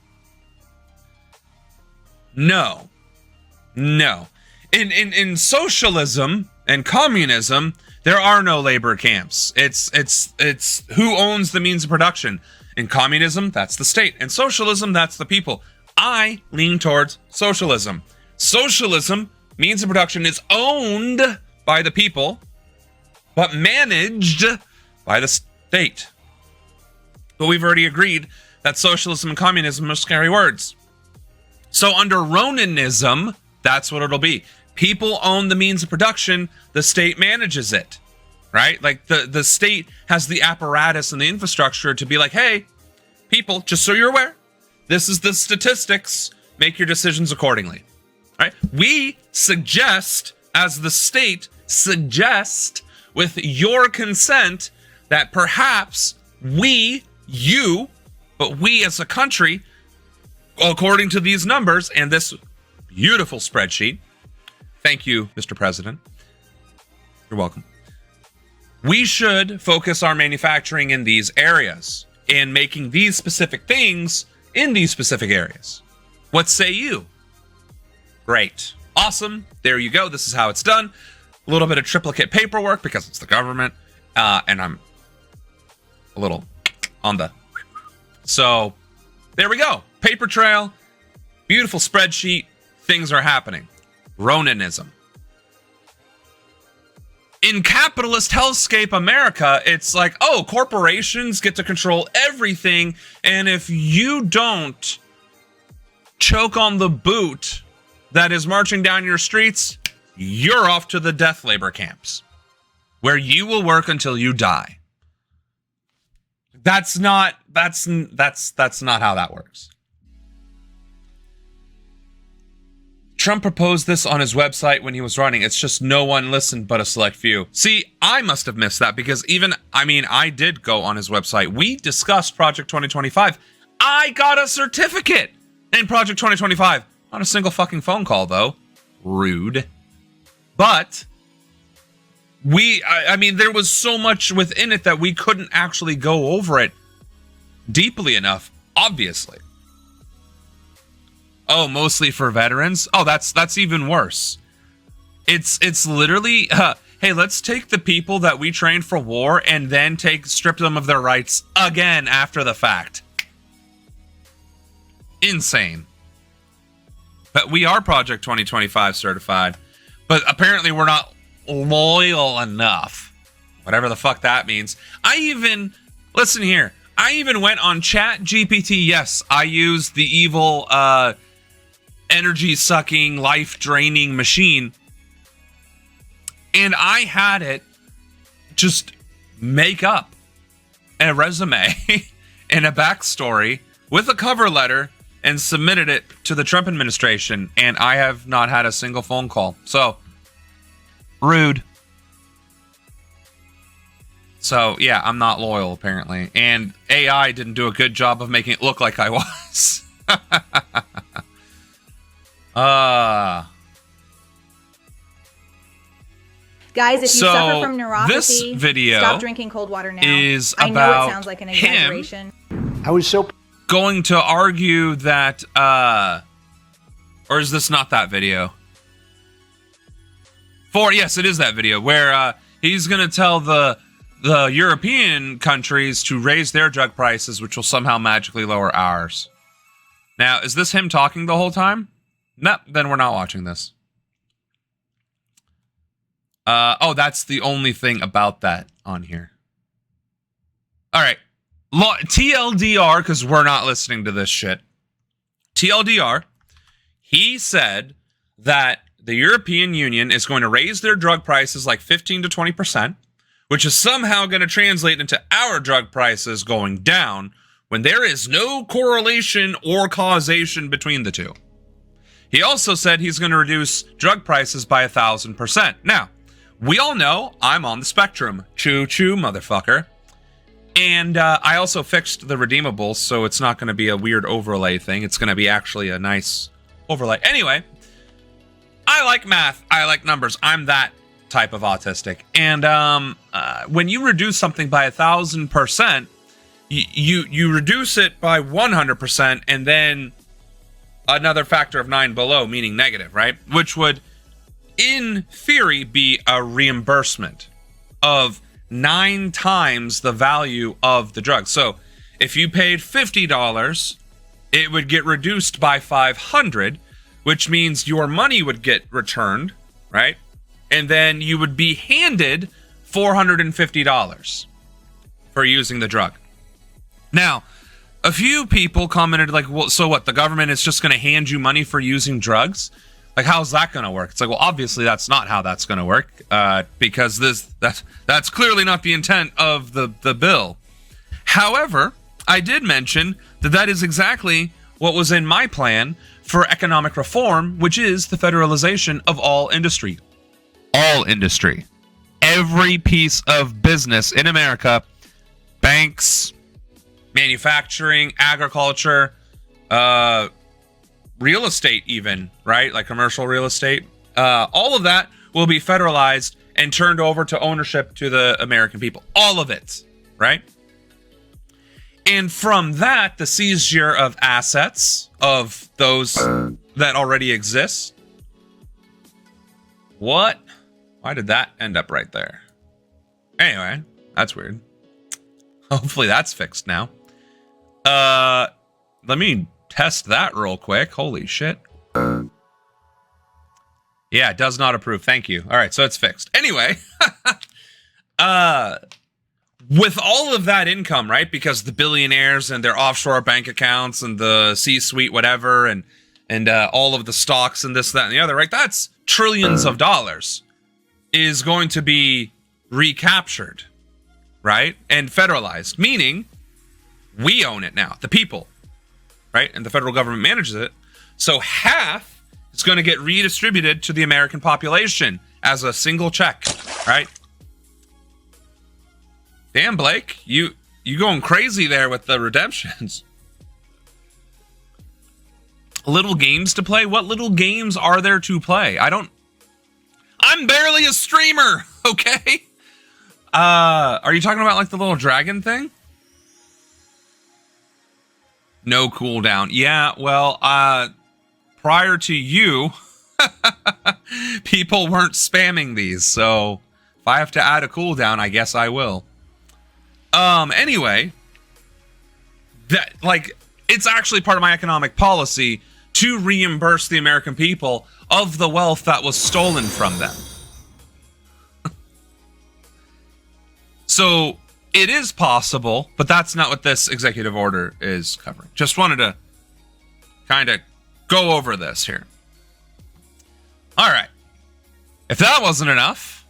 In socialism and communism, there are no labor camps. It's who owns the means of production. In communism, that's the state. In socialism, that's the people. I lean towards socialism. Socialism, means of production, is owned by the people, but managed by the state. But we've already agreed that socialism and communism are scary words. So under Ronanism, that's what it'll be. People own the means of production, the state manages it, right? Like the state has the apparatus and the infrastructure to be like, hey, people, just so you're aware, this is the statistics, make your decisions accordingly, right? We suggest, as the state, suggest with your consent that perhaps you, but we as a country, according to these numbers and this beautiful spreadsheet, thank you, Mr. President. You're welcome. We should focus our manufacturing in these areas and making these specific things in these specific areas. What say you? Great. Awesome. There you go. This is how it's done. A little bit of triplicate paperwork because it's the government. And I'm a little on the... So, there we go. Paper trail. Beautiful spreadsheet. Things are happening. Ronanism. In capitalist hellscape America, it's like, oh, corporations get to control everything, and if you don't choke on the boot that is marching down your streets, you're off to the death labor camps, where you will work until you die. That's not how that works. Trump proposed this on his website when he was running. It's just no one listened but a select few. See, I must have missed that because I did go on his website. We discussed Project 2025. I got a certificate in Project 2025. Not a single fucking phone call, though. Rude. But there was so much within it that we couldn't actually go over it deeply enough, obviously. Oh, mostly for veterans? Oh, that's even worse. It's literally, hey, let's take the people that we trained for war and then strip them of their rights again after the fact. Insane. But we are Project 2025 certified. But apparently we're not loyal enough. Whatever the fuck that means. Listen here. I even went on Chat GPT. Yes, I used the evil, energy-sucking, life-draining machine. And I had it just make up a resume and a backstory with a cover letter and submitted it to the Trump administration. And I have not had a single phone call. So, rude. So, yeah, I'm not loyal, apparently. And AI didn't do a good job of making it look like I was. Guys, if you so suffer from neuropathy, this video stop drinking cold water now. Is I know about it sounds like an exaggeration. I was so going to argue that, or is this not that video? Yes, it is that video where he's going to tell the European countries to raise their drug prices, which will somehow magically lower ours. Now, is this him talking the whole time? No, then we're not watching this. Oh, that's the only thing about that on here. All right. TLDR, because we're not listening to this shit. TLDR, he said that the European Union is going to raise their drug prices like 15 to 20%, which is somehow going to translate into our drug prices going down when there is no correlation or causation between the two. He also said he's going to reduce drug prices by 1,000%. Now, we all know I'm on the spectrum. Choo-choo, motherfucker. And I also fixed the redeemables, so it's not going to be a weird overlay thing. It's going to be actually a nice overlay. Anyway, I like math. I like numbers. I'm that type of autistic. And when you reduce something by 1,000%, you reduce it by 100%, and then another factor of 9 below, meaning negative, right? Which would, in theory, be a reimbursement of 9 times the value of the drug. So if you paid $50, it would get reduced by $500, which means your money would get returned, right? And then you would be handed $450 for using the drug. Now, a few people commented like, well, so what? The government is just going to hand you money for using drugs? Like, how's that going to work? It's like, well, obviously that's not how that's going to work, because that's clearly not the intent of the bill. However, I did mention that is exactly what was in my plan for economic reform, which is the federalization of all industry. All industry. Every piece of business in America, banks, manufacturing, agriculture, real estate even, right? Like commercial real estate. All of that will be federalized and turned over to ownership to the American people. All of it, right? And from that, the seizure of assets of those that already exist. What? Why did that end up right there? Anyway, that's weird. Hopefully that's fixed now. Let me test that real quick. Holy shit. Yeah, does not approve. Thank you. All right, so it's fixed. Anyway, with all of that income, right? Because the billionaires and their offshore bank accounts and the C-suite, whatever, and all of the stocks and this, that, and the other, right? That's trillions of dollars is going to be recaptured, right? And federalized, meaning we own it now, the people, right? And the federal government manages it. So half is going to get redistributed to the American population as a single check, right? Damn, Blake, you going crazy there with the redemptions. Little games to play? What little games are there to play? I'm barely a streamer, okay? Are you talking about like the little dragon thing? No cooldown. Yeah, well, prior to you, people weren't spamming these, so if I have to add a cooldown, I guess I will. Anyway, that, like, it's actually part of my economic policy to reimburse the American people of the wealth that was stolen from them. So it is possible, but that's not what this executive order is covering. Just wanted to kind of go over this here. All right. If that wasn't enough,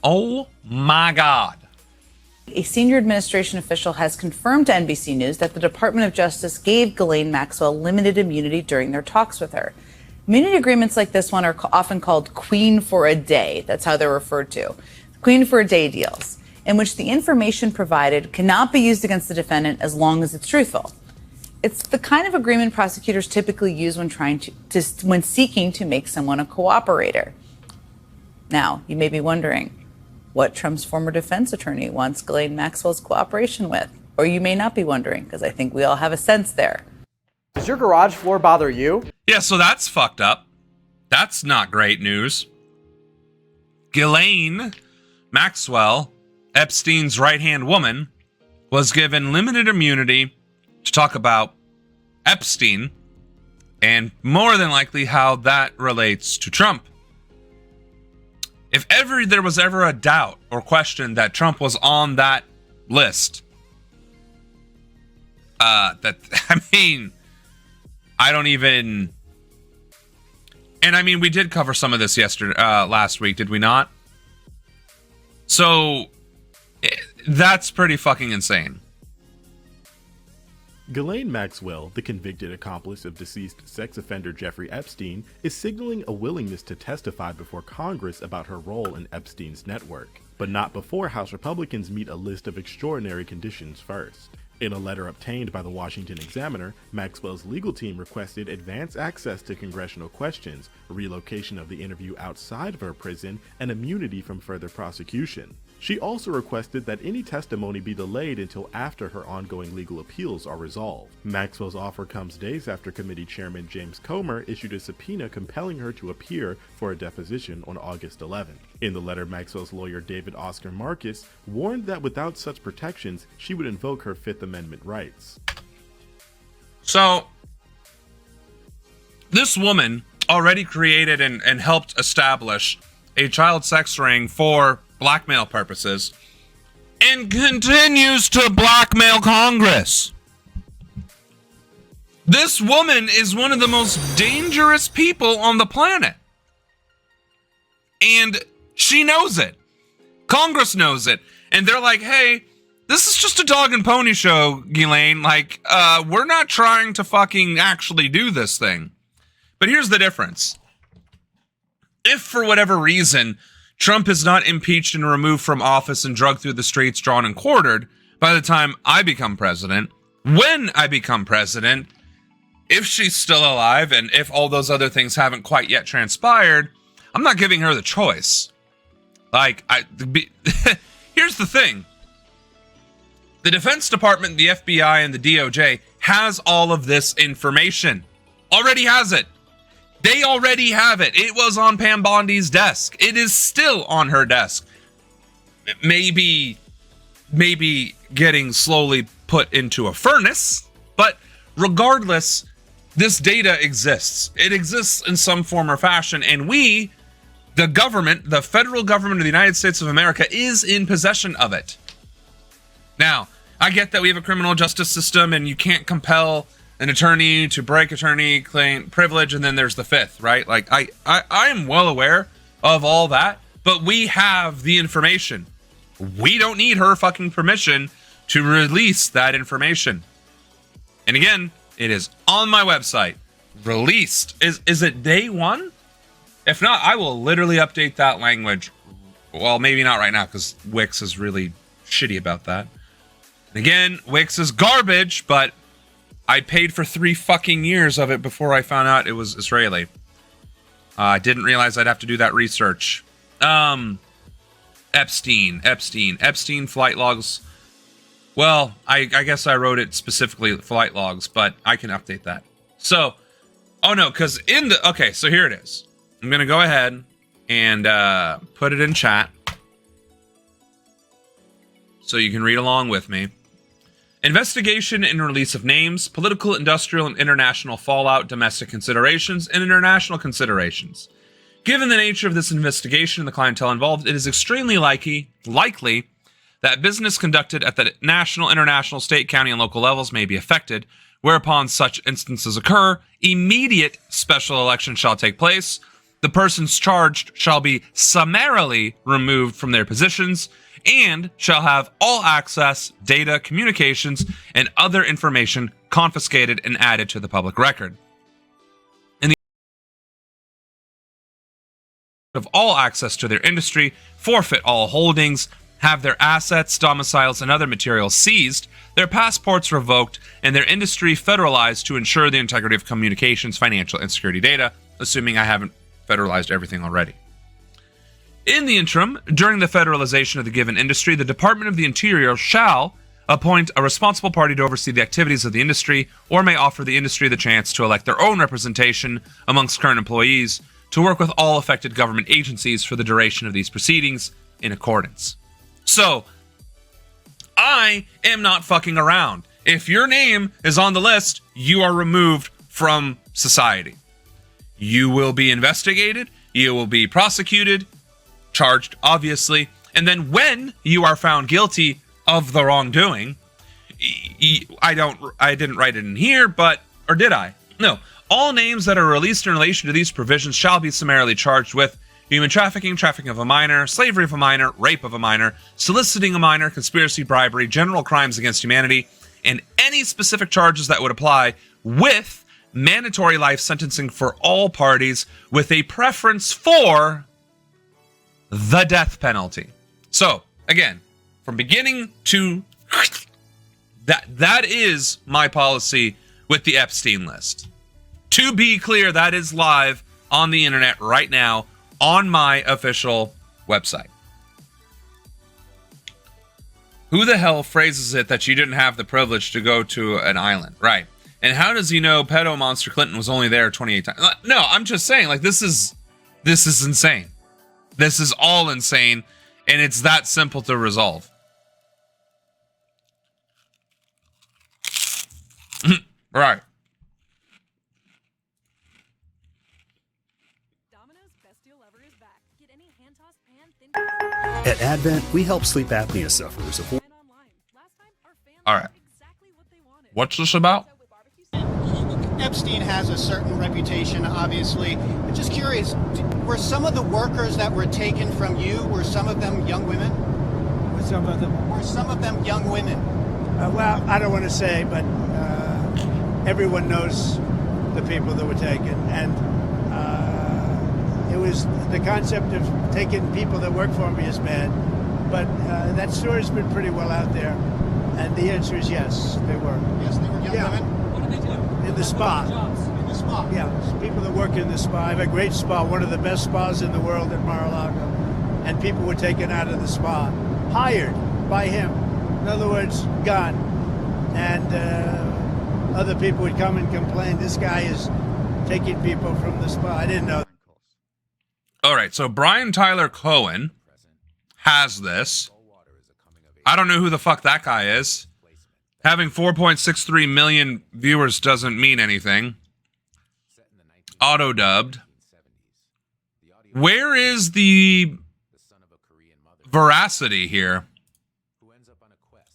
oh my God. A senior administration official has confirmed to NBC News that the Department of Justice gave Ghislaine Maxwell limited immunity during their talks with her. Immunity agreements like this one are often called Queen for a Day. That's how they're referred to. Queen for a Day deals, in which the information provided cannot be used against the defendant as long as it's truthful. It's the kind of agreement prosecutors typically use when when seeking to make someone a cooperator. Now, you may be wondering what Trump's former defense attorney wants Ghislaine Maxwell's cooperation with. Or you may not be wondering, because I think we all have a sense there. Does your garage floor bother you? Yeah, so that's fucked up. That's not great news. Ghislaine Maxwell, Epstein's right-hand woman, was given limited immunity to talk about Epstein and more than likely how that relates to Trump. If ever there was ever a doubt or question that Trump was on that list, I don't even. And I mean, we did cover some of this last week, did we not? So that's pretty fucking insane. Ghislaine Maxwell, the convicted accomplice of deceased sex offender Jeffrey Epstein, is signaling a willingness to testify before Congress about her role in Epstein's network, but not before House Republicans meet a list of extraordinary conditions first. In a letter obtained by the Washington Examiner, Maxwell's legal team requested advance access to congressional questions, relocation of the interview outside of her prison, and immunity from further prosecution. She also requested that any testimony be delayed until after her ongoing legal appeals are resolved. Maxwell's offer comes days after committee chairman James Comer issued a subpoena compelling her to appear for a deposition on August 11th. In the letter, Maxwell's lawyer David Oscar Marcus warned that without such protections, she would invoke her Fifth Amendment rights. So, this woman already created and helped establish a child sex ring for blackmail purposes and continues to blackmail Congress. This woman is one of the most dangerous people on the planet. And she knows it. Congress knows it. And they're like, hey, this is just a dog and pony show, Ghislaine. Like, we're not trying to fucking actually do this thing. But here's the difference. If for whatever reason Trump is not impeached and removed from office and dragged through the streets, drawn and quartered by the time I become president, when I become president, if she's still alive and if all those other things haven't quite yet transpired, I'm not giving her the choice. Like, here's the thing. The Defense Department, the FBI, and the DOJ has all of this information. Already has it. They already have it. It was on Pam Bondi's desk. It is still on her desk. Maybe getting slowly put into a furnace, but regardless, this data exists. It exists in some form or fashion, and we, the government, the federal government of the United States of America, is in possession of it. Now, I get that we have a criminal justice system and you can't compel an attorney to break attorney-client privilege, and then there's the fifth, right? Like, I am well aware of all that, but we have the information. We don't need her fucking permission to release that information. And again, it is on my website. Released. Is it day one? If not, I will literally update that language. Well, maybe not right now, because Wix is really shitty about that. And again, Wix is garbage, but I paid for 3 fucking years of it before I found out it was Israeli. I didn't realize I'd have to do that research. Epstein flight logs. Well, I guess I wrote it specifically flight logs, but I can update that. So, oh no, because okay, so here it is. I'm going to go ahead and put it in chat so you can read along with me. Investigation and release of names, political, industrial, and international fallout, domestic considerations, and international considerations. Given the nature of this investigation and the clientele involved, it is extremely likely that business conducted at the national, international, state, county, and local levels may be affected, whereupon such instances occur, immediate special election shall take place. The persons charged shall be summarily removed from their positions and shall have all access, data, communications, and other information confiscated and added to the public record. Of all access to their industry, forfeit all holdings, have their assets, domiciles, and other materials seized, their passports revoked, and their industry federalized to ensure the integrity of communications, financial, and security data, assuming I haven't federalized everything already. In the interim, during the federalization of the given industry, the Department of the Interior shall appoint a responsible party to oversee the activities of the industry, or may offer the industry the chance to elect their own representation amongst current employees to work with all affected government agencies for the duration of these proceedings in accordance. So, I am not fucking around. If your name is on the list, you are removed from society. You will be investigated, you will be prosecuted, charged, obviously, and then when you are found guilty of the wrongdoing, I didn't write it in here, or did I? No. All names that are released in relation to these provisions shall be summarily charged with human trafficking, trafficking of a minor, slavery of a minor, rape of a minor, soliciting a minor, conspiracy, bribery, general crimes against humanity, and any specific charges that would apply, with mandatory life sentencing for all parties, with a preference for the death penalty. So, again, from beginning to that is my policy with the Epstein list. To be clear, that is live on the internet right now on my official website. Who the hell phrases it that you didn't have the privilege to go to an island? Right. And how does he know pedo monster Clinton was only there 28 times? No, I'm just saying, like, this is insane. This is all insane, and it's that simple to resolve. Right. At Advent, we help sleep apnea sufferers avoid. All right. What's this about? Epstein has a certain reputation, obviously. I'm just curious, were some of the workers that were taken from you, were some of them young women? Were some of them young women? Well, I don't want to say, but everyone knows the people that were taken. And it was the concept of taking people that work for me is bad. But that story's been pretty well out there. And the answer is yes, they were. Yes, they were young women? What did they do? In the spa. In the spa? Yeah, people that work in the spa. I have a great spa, one of the best spas in the world at Mar-a-Lago. And people were taken out of the spa, hired by him. In other words, gone. And other people would come and complain, this guy is taking people from the spa. I didn't know. All right, so Brian Tyler Cohen has this. I don't know who the fuck that guy is. Having 4.63 million viewers doesn't mean anything. Auto-dubbed. Where is the veracity here?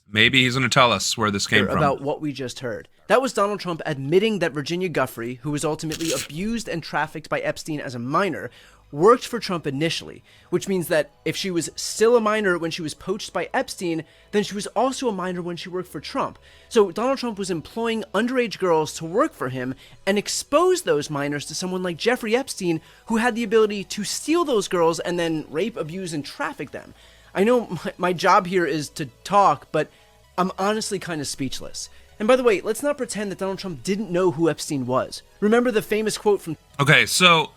Maybe he's going to tell us where this came from. About what we just heard. That was Donald Trump admitting that Virginia Giuffre, who was ultimately abused and trafficked by Epstein as a minor, worked for Trump initially, which means that if she was still a minor when she was poached by Epstein, then she was also a minor when she worked for Trump. So Donald Trump was employing underage girls to work for him and expose those minors to someone like Jeffrey Epstein, who had the ability to steal those girls and then rape, abuse, and traffic them. I know my job here is to talk, but I'm honestly kind of speechless. And by the way, let's not pretend that Donald Trump didn't know who Epstein was. Remember the famous quote from... Okay, so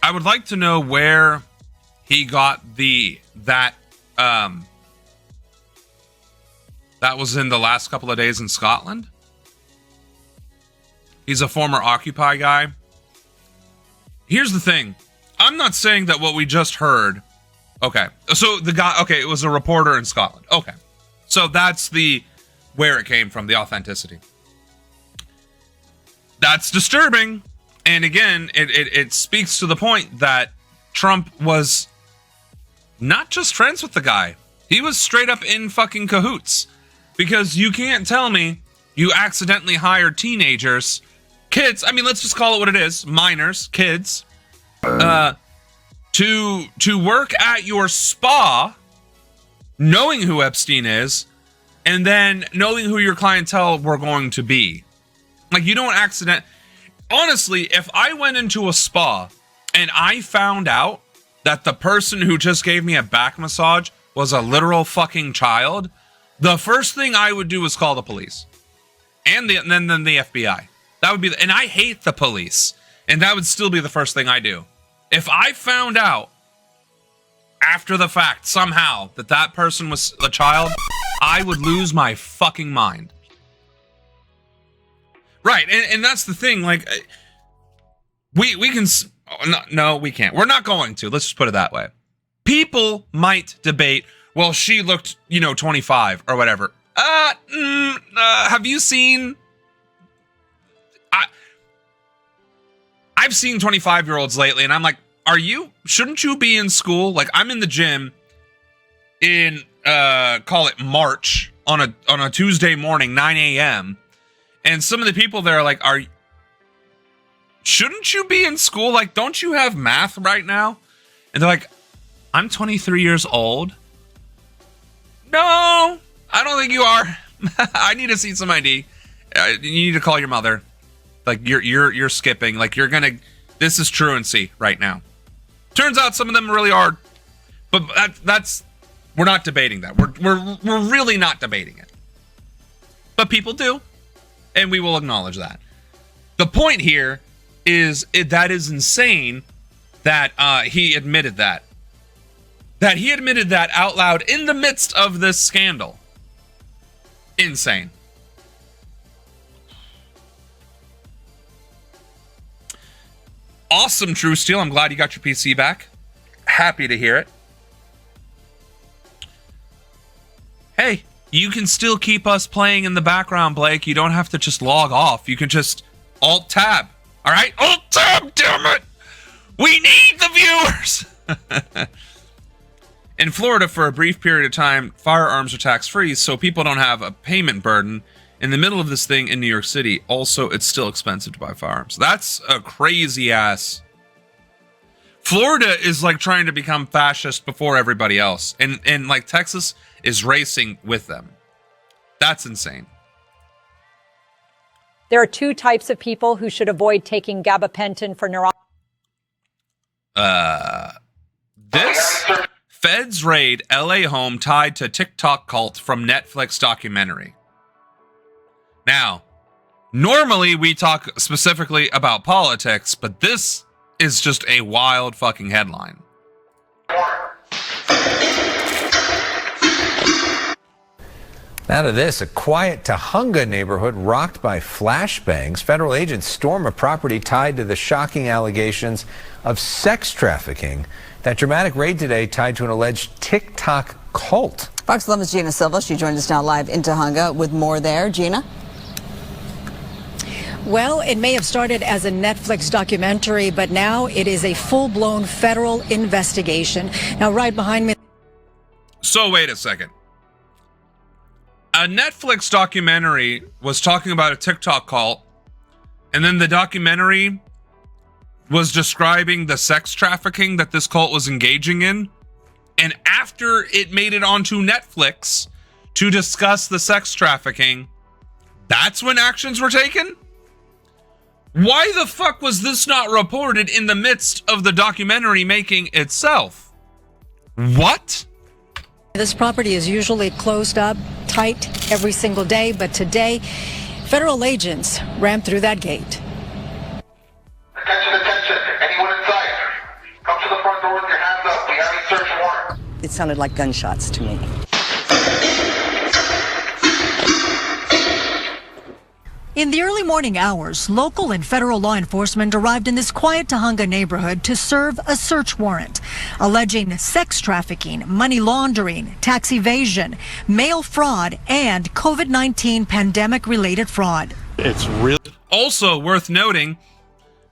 I would like to know where he got that was in the last couple of days in Scotland. He's a former Occupy guy. Here's the thing. I'm not saying that what we just heard... Okay, so the guy... Okay, it was a reporter in Scotland. Okay, so that's where it came from, the authenticity. That's disturbing. And again, it speaks to the point that Trump was not just friends with the guy. He was straight up in fucking cahoots. Because you can't tell me you accidentally hired teenagers, kids, I mean, let's just call it what it is, minors, kids, to work at your spa, knowing who Epstein is, and then knowing who your clientele were going to be. Like, you don't honestly, if I went into a spa and I found out that the person who just gave me a back massage was a literal fucking child, the first thing I would do is call the police. And then the FBI. That would be, and I hate the police. And that would still be the first thing I do. If I found out after the fact somehow that person was a child, I would lose my fucking mind. Right, and that's the thing, like, we can, no, we can't. We're not going to, let's just put it that way. People might debate, well, she looked, 25 or whatever. Have you seen, I've seen 25-year-olds lately, and I'm like, shouldn't you be in school? Like, I'm in the gym in, call it March, on a Tuesday morning, 9 a.m., and some of the people there are like, shouldn't you be in school? Like, don't you have math right now? And they're like, I'm 23 years old. No, I don't think you are. I need to see some ID. You need to call your mother. Like, you're skipping. Like, this is truancy right now. Turns out some of them really are. But we're not debating that. We're really not debating it. But people do. And we will acknowledge that. The point here is that is insane that he admitted that. That he admitted that out loud in the midst of this scandal. Insane. Awesome, True Steel. I'm glad you got your PC back. Happy to hear it. Hey, you can still keep us playing in the background, Blake. You don't have to just log off. You can just Alt-Tab. All right? Alt-Tab, damn it! We need the viewers! In Florida, for a brief period of time, firearms are tax-free, so people don't have a payment burden. In the middle of this thing in New York City, also, it's still expensive to buy firearms. That's a crazy-ass... Florida is like trying to become fascist before everybody else. And like Texas is racing with them. That's insane. There are two types of people who should avoid taking gabapentin for This feds raid LA home tied to TikTok cult from Netflix documentary. Now, normally we talk specifically about politics, but this is just a wild fucking headline. Now to this, a quiet Tahunga neighborhood rocked by flashbangs. Federal agents storm a property tied to the shocking allegations of sex trafficking. That dramatic raid today tied to an alleged TikTok cult. Fox 11's Gina Silva. She joins us now live in Tahunga with more there. Gina? Well, it may have started as a Netflix documentary, but now it is a full-blown federal investigation. Now, right behind me. So wait a second. A Netflix documentary was talking about a TikTok cult, and then the documentary was describing the sex trafficking that this cult was engaging in. And after it made it onto Netflix to discuss the sex trafficking, that's when actions were taken? Why the fuck was this not reported in the midst of the documentary making itself? What? This property is usually closed up tight every single day, but today, federal agents ran through that gate. Attention, anyone inside? Come to the front door with your hands up. We have a search warrant. It sounded like gunshots to me. In the early morning hours, local and federal law enforcement arrived in this quiet Tahunga neighborhood to serve a search warrant, alleging sex trafficking, money laundering, tax evasion, mail fraud, and COVID-19 pandemic-related fraud. It's really also worth noting,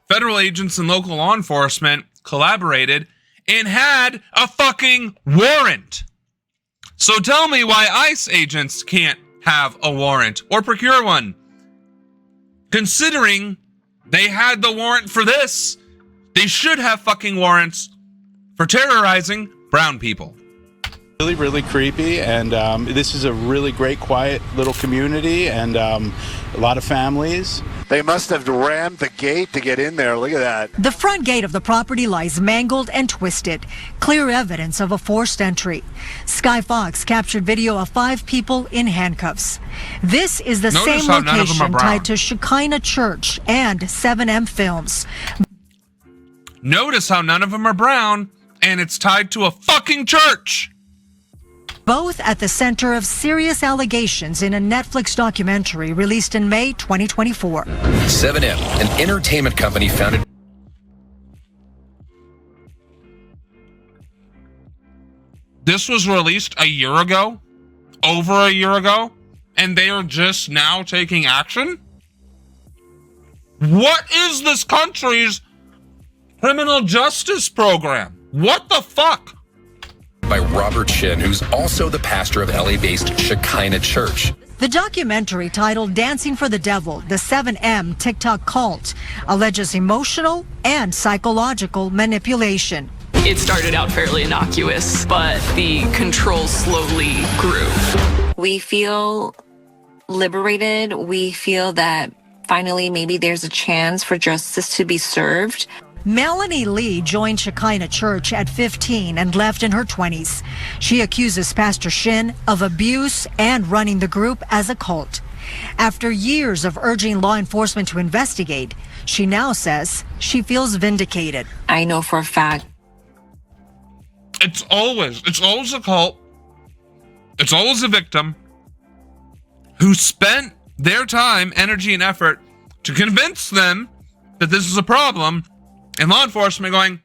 federal agents and local law enforcement collaborated and had a fucking warrant. So tell me why ICE agents can't have a warrant or procure one. Considering they had the warrant for this, they should have fucking warrants for terrorizing brown people. Really, really creepy, and this is a really great, quiet little community, and a lot of families. They must have rammed the gate to get in there. Look at that. The front gate of the property lies mangled and twisted. Clear evidence of a forced entry. Sky Fox captured video of 5 people in handcuffs. This is the same location tied to Shekinah Church and 7M Films. Notice how none of them are brown, and it's tied to a fucking church. Both at the center of serious allegations in a Netflix documentary released in May 2024. 7M, an entertainment company founded. This was released a year ago, over a year ago, and they are just now taking action? What is this country's criminal justice program? What the fuck? By Robert Shin, who's also the pastor of LA-based Shekinah Church. The documentary, titled Dancing for the Devil, the 7M TikTok cult, alleges emotional and psychological manipulation. It started out fairly innocuous, but the control slowly grew. We feel liberated. We feel that finally maybe there's a chance for justice to be served. Melanie Lee joined Shekinah Church at 15 and left in her 20s. She accuses Pastor Shin of abuse and running the group as a cult. After years of urging law enforcement to investigate, she now says she feels vindicated. I know for a fact. It's always a cult. It's always a victim who spent their time, energy, and effort to convince them that this is a problem. And law enforcement going,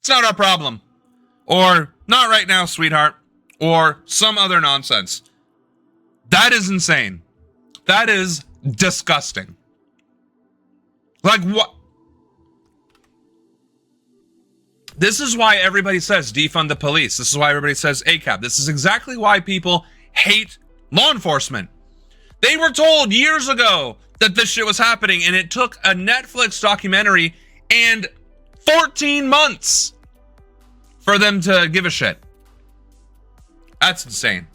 it's not our problem. Or, not right now, sweetheart. Or some other nonsense. That is insane. That is disgusting. Like, what? This is why everybody says defund the police. This is why everybody says ACAB. This is exactly why people hate law enforcement. They were told years ago that this shit was happening, and it took a Netflix documentary and 14 months for them to give a shit. That's insane.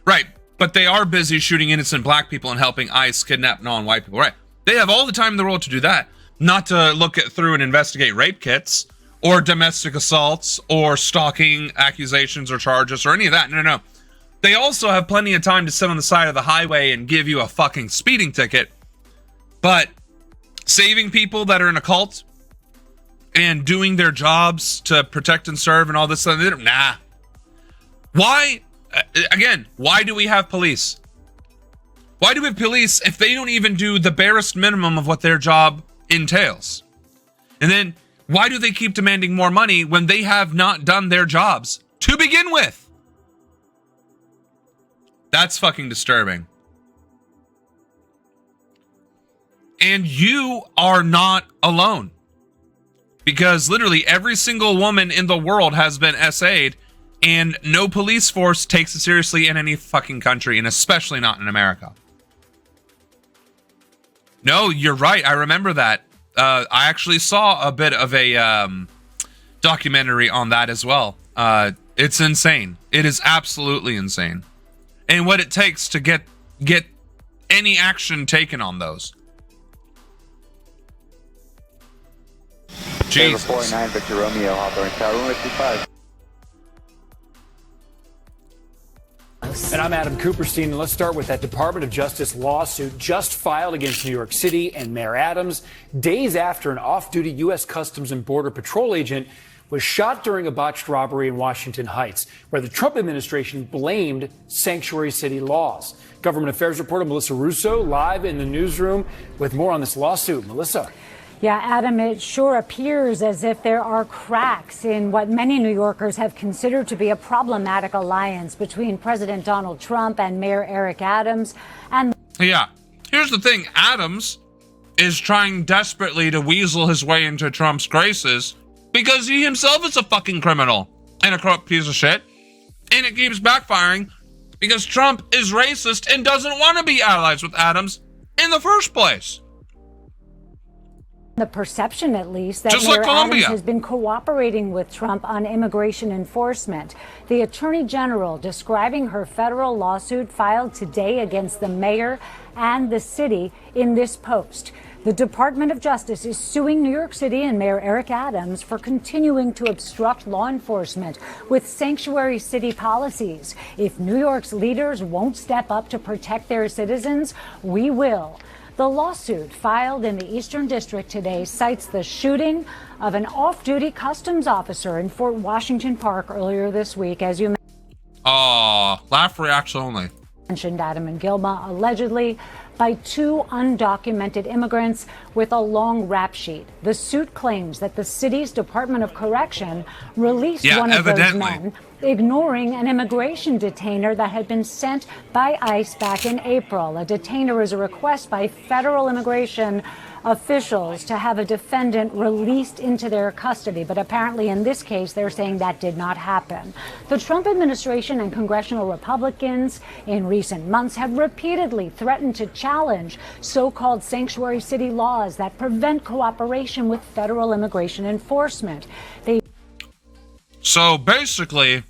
Right, but they are busy shooting innocent black people and helping ICE kidnap non-white people. Right, they have all the time in the world to do that, not to look through and investigate rape kits or domestic assaults or stalking accusations or charges or any of that. No. They also have plenty of time to sit on the side of the highway and give you a fucking speeding ticket. But saving people that are in a cult and doing their jobs to protect and serve and all this stuff, nah. Why? Again, why do we have police? Why do we have police if they don't even do the barest minimum of what their job entails? And then why do they keep demanding more money when they have not done their jobs to begin with? That's fucking disturbing. And you are not alone. Because literally every single woman in the world has been SA'd, and no police force takes it seriously in any fucking country, and especially not in America. No, you're right. I remember that. I actually saw a bit of a documentary on that as well. It's insane. It is absolutely insane. And what it takes to get any action taken on those. Jesus. 49 Victor Romeo, Hawthorne Tower, 155. And I'm Adam Cooperstein, and let's start with that Department of Justice lawsuit just filed against New York City and Mayor Adams, days after an off-duty U.S. Customs and Border Patrol agent was shot during a botched robbery in Washington Heights, where the Trump administration blamed sanctuary city laws. Government Affairs reporter Melissa Russo live in the newsroom with more on this lawsuit. Melissa. Yeah, Adam, it sure appears as if there are cracks in what many New Yorkers have considered to be a problematic alliance between President Donald Trump and Mayor Eric Adams. And yeah, here's the thing. Adams is trying desperately to weasel his way into Trump's graces because he himself is a fucking criminal and a corrupt piece of shit. And it keeps backfiring because Trump is racist and doesn't want to be allies with Adams in the first place. The perception, at least, that Just Mayor like Colombia Adams has been cooperating with Trump on immigration enforcement. The Attorney General describing her federal lawsuit filed today against the mayor and the city in this post. The Department of Justice is suing New York City and Mayor Eric Adams for continuing to obstruct law enforcement with sanctuary city policies. If New York's leaders won't step up to protect their citizens, we will. The lawsuit filed in the Eastern District today cites the shooting of an off-duty customs officer in Fort Washington Park earlier this week, as you laugh reacts only. mentioned, Adam and Gilma, allegedly by two undocumented immigrants with a long rap sheet. The suit claims that the city's Department of Correction released one of those men, ignoring an immigration detainer that had been sent by ICE back in April. A detainer is a request by federal immigration officials to have a defendant released into their custody. But apparently in this case, they're saying that did not happen. The Trump administration and congressional Republicans in recent months have repeatedly threatened to challenge so-called sanctuary city laws that prevent cooperation with federal immigration enforcement. So basically,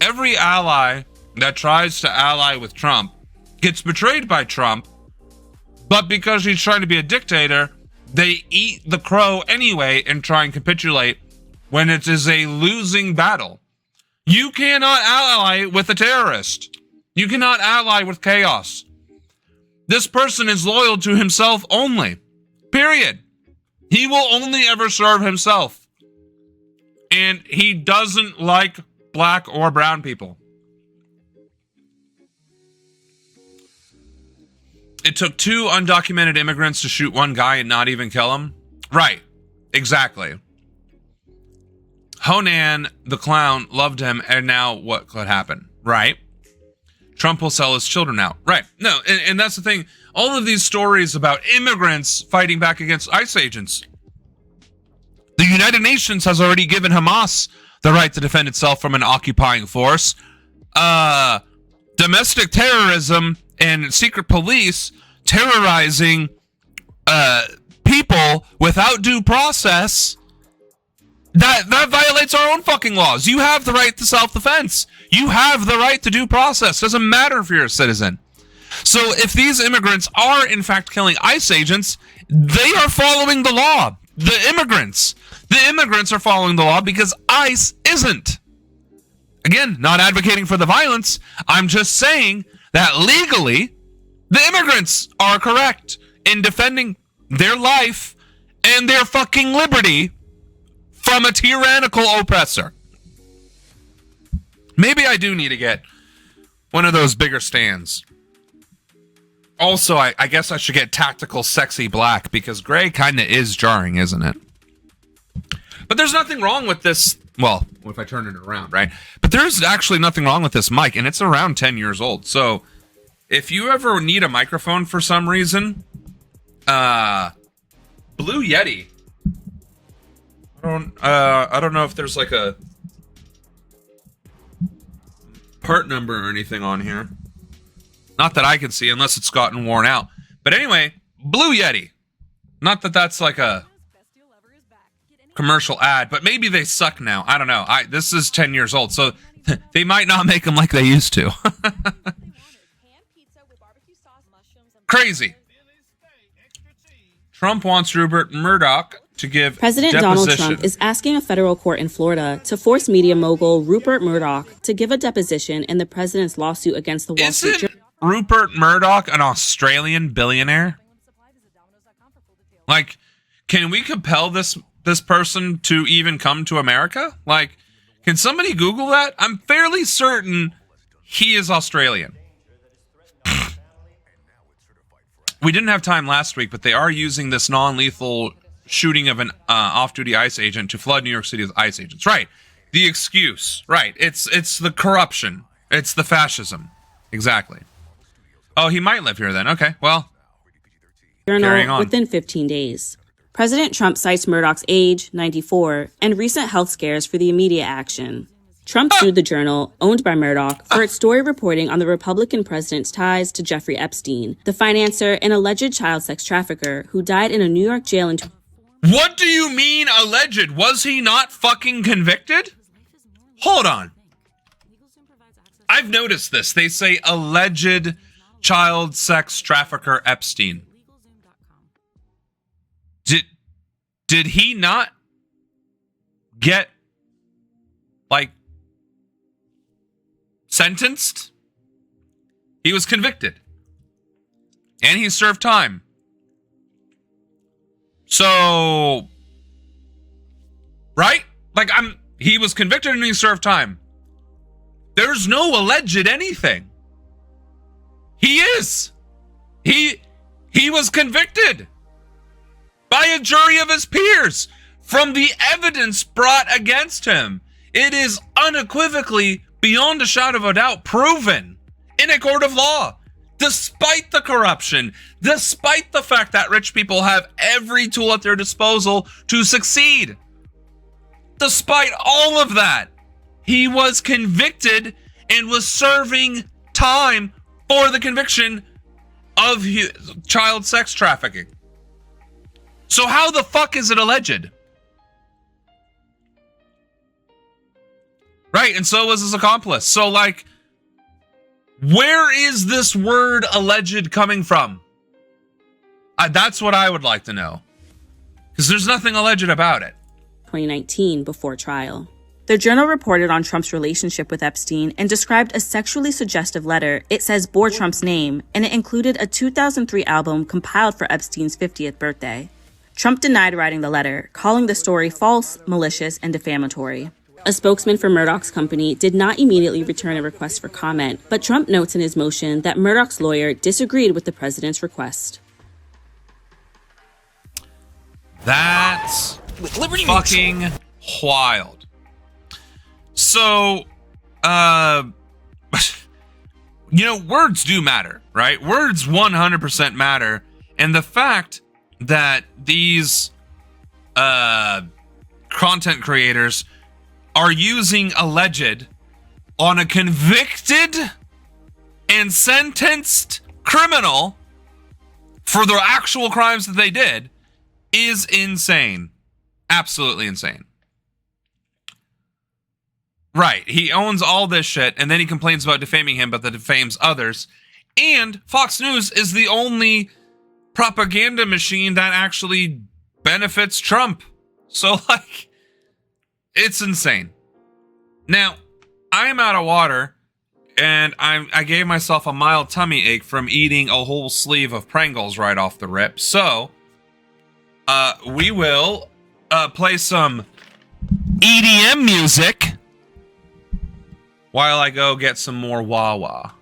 every ally that tries to ally with Trump gets betrayed by Trump, but because he's trying to be a dictator, they eat the crow anyway and try and capitulate when it is a losing battle. You cannot ally with a terrorist. You cannot ally with chaos. This person is loyal to himself only. Period. He will only ever serve himself. And he doesn't like black or brown people. It took two undocumented immigrants to shoot one guy and not even kill him? Right. Exactly. Ronan, the clown, loved him, and now what could happen? Right. Trump will sell his children out. Right. No, and that's the thing. All of these stories about immigrants fighting back against ICE agents. The United Nations has already given Hamas the right to defend itself from an occupying force. Domestic terrorism and secret police terrorizing people without due process, that violates our own fucking laws. You have the right to self-defense. You have the right to due process. Doesn't matter if you're a citizen. So if these immigrants are in fact killing ICE agents, they are following the law. The immigrants are following the law because ICE isn't. Again, not advocating for the violence. I'm just saying that legally, the immigrants are correct in defending their life and their fucking liberty from a tyrannical oppressor. Maybe I do need to get one of those bigger stands. Also, I guess I should get tactical sexy black because gray kind of is jarring, isn't it? But there's nothing wrong with this. Well, if I turn it around, right? But there's actually nothing wrong with this mic, and it's around 10 years old. So if you ever need a microphone for some reason, Blue Yeti. I don't know if there's like a part number or anything on here. Not that I can see, unless it's gotten worn out. But anyway, Blue Yeti. Not that that's like a commercial ad, but maybe they suck now. I don't know. This is 10 years old, so they might not make them like they used to. Crazy. Trump wants Rupert Murdoch to give President Donald Trump is asking a federal court in Florida to force media mogul Rupert Murdoch to give a deposition in the president's lawsuit against the Wall Street Journal. Rupert Murdoch an Australian billionaire? Like, can we compel this person to even come to America? Like, can somebody Google that? I'm fairly certain he is Australian. We didn't have time last week, but they are using this non-lethal shooting of an off-duty ICE agent to flood New York City with ICE agents. Right. The excuse. Right. It's the corruption. It's the fascism. Exactly. Oh, he might live here then. Okay, well, carrying on. Within 15 days. President Trump cites Murdoch's age, 94, and recent health scares for the immediate action. Trump sued the Journal, owned by Murdoch, for its story reporting on the Republican president's ties to Jeffrey Epstein, the financier and alleged child sex trafficker who died in a New York jail in... What do you mean alleged? Was he not fucking convicted? Hold on. I've noticed this. They say alleged child sex trafficker Epstein. Did he not get, like, sentenced? He was convicted. And he served time. So, right? Like, he was convicted and he served time. There's no alleged anything. He is. He was convicted by a jury of his peers from the evidence brought against him. It is unequivocally, beyond a shadow of a doubt, proven in a court of law. Despite the corruption, despite the fact that rich people have every tool at their disposal to succeed. Despite all of that, he was convicted and was serving time for the conviction of child sex trafficking. So how the fuck is it alleged? Right, and so was his accomplice. So, like, where is this word alleged coming from? That's what I would like to know. Because there's nothing alleged about it. 2019 before trial. The Journal reported on Trump's relationship with Epstein and described a sexually suggestive letter. It says bore Trump's name, and it included a 2003 album compiled for Epstein's 50th birthday. Trump denied writing the letter, calling the story false, malicious, and defamatory. A spokesman for Murdoch's company did not immediately return a request for comment, but Trump notes in his motion that Murdoch's lawyer disagreed with the president's request. That's fucking wild. So, words do matter, right? Words 100% matter. And the fact that these content creators are using alleged on a convicted and sentenced criminal for the actual crimes that they did is insane. Absolutely insane. Right. He owns all this shit, and then he complains about defaming him, but that defames others. And Fox News is the only propaganda machine that actually benefits Trump. So, like, it's insane. Now, I am out of water, and I gave myself a mild tummy ache from eating a whole sleeve of Pringles right off the rip. So, we will play some EDM music while I go get some more Wawa.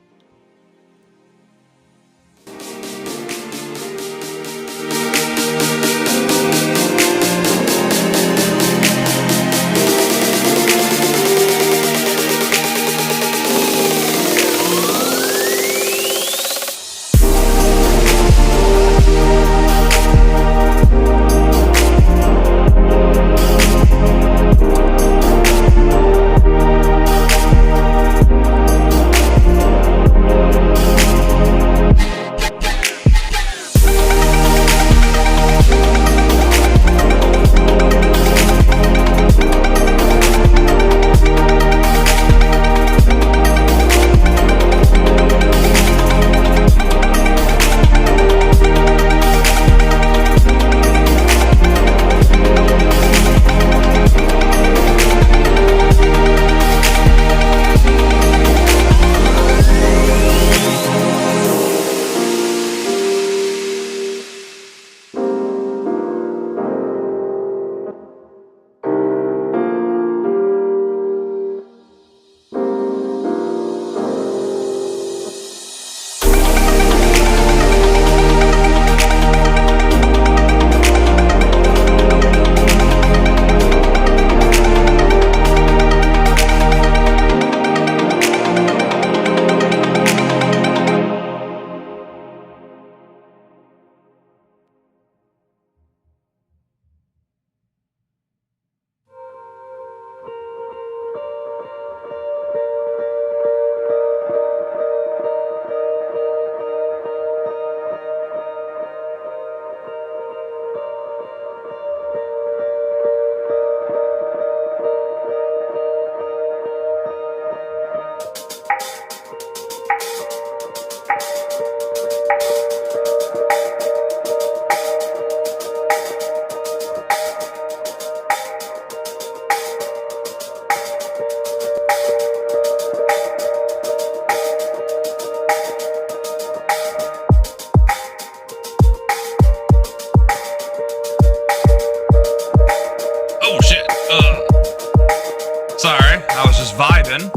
vibing,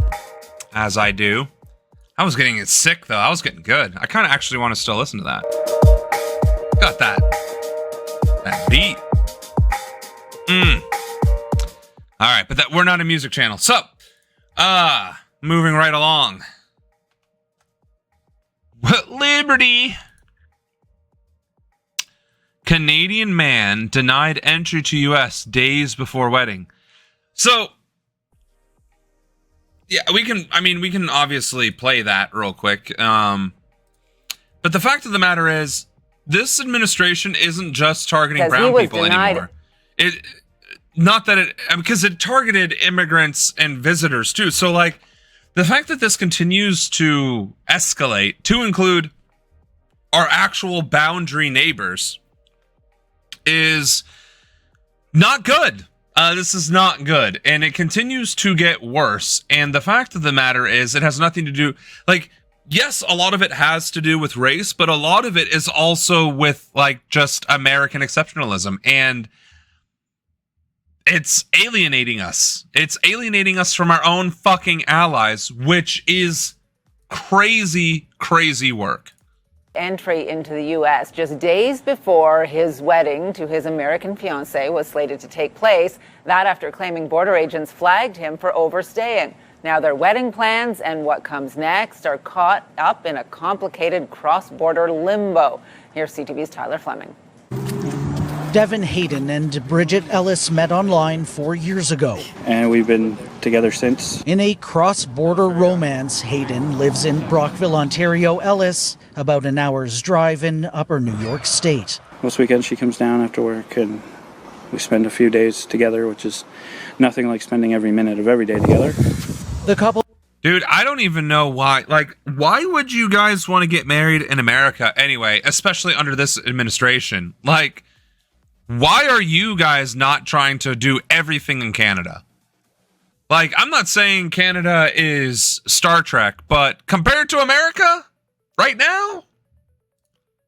as I do. I was getting sick, though. I was getting good. I kind of actually want to still listen to that. Got that beat. All right, but we're not a music channel. So, moving right along. Liberty. Canadian man denied entry to U.S. days before wedding. So, yeah, we can obviously play that real quick. But the fact of the matter is, this administration isn't just targeting brown people anymore. Because it targeted immigrants and visitors too. So, like, the fact that this continues to escalate to include our actual boundary neighbors is not good. This is not good. And it continues to get worse. And the fact of the matter is, it has nothing to do, like, yes, a lot of it has to do with race, but a lot of it is also with, like, just American exceptionalism. And it's alienating us. It's alienating us from our own fucking allies, which is crazy, crazy work. Entry into the U.S. just days before his wedding to his American fiancée was slated to take place. That after claiming border agents flagged him for overstaying. Now their wedding plans and what comes next are caught up in a complicated cross-border limbo. Here's CTV's Tyler Fleming. Devin Hayden and Bridget Ellis met online 4 years ago. And we've been together since. In a cross-border romance, Hayden lives in Brockville, Ontario. Ellis, about an hour's drive in Upper New York State. Most weekends she comes down after work and we spend a few days together, which is nothing like spending every minute of every day together. The couple... Dude, I don't even know why. Like, why would you guys want to get married in America anyway, especially under this administration? Like, why are you guys not trying to do everything in Canada? Like, I'm not saying Canada is Star Trek, but compared to America right now?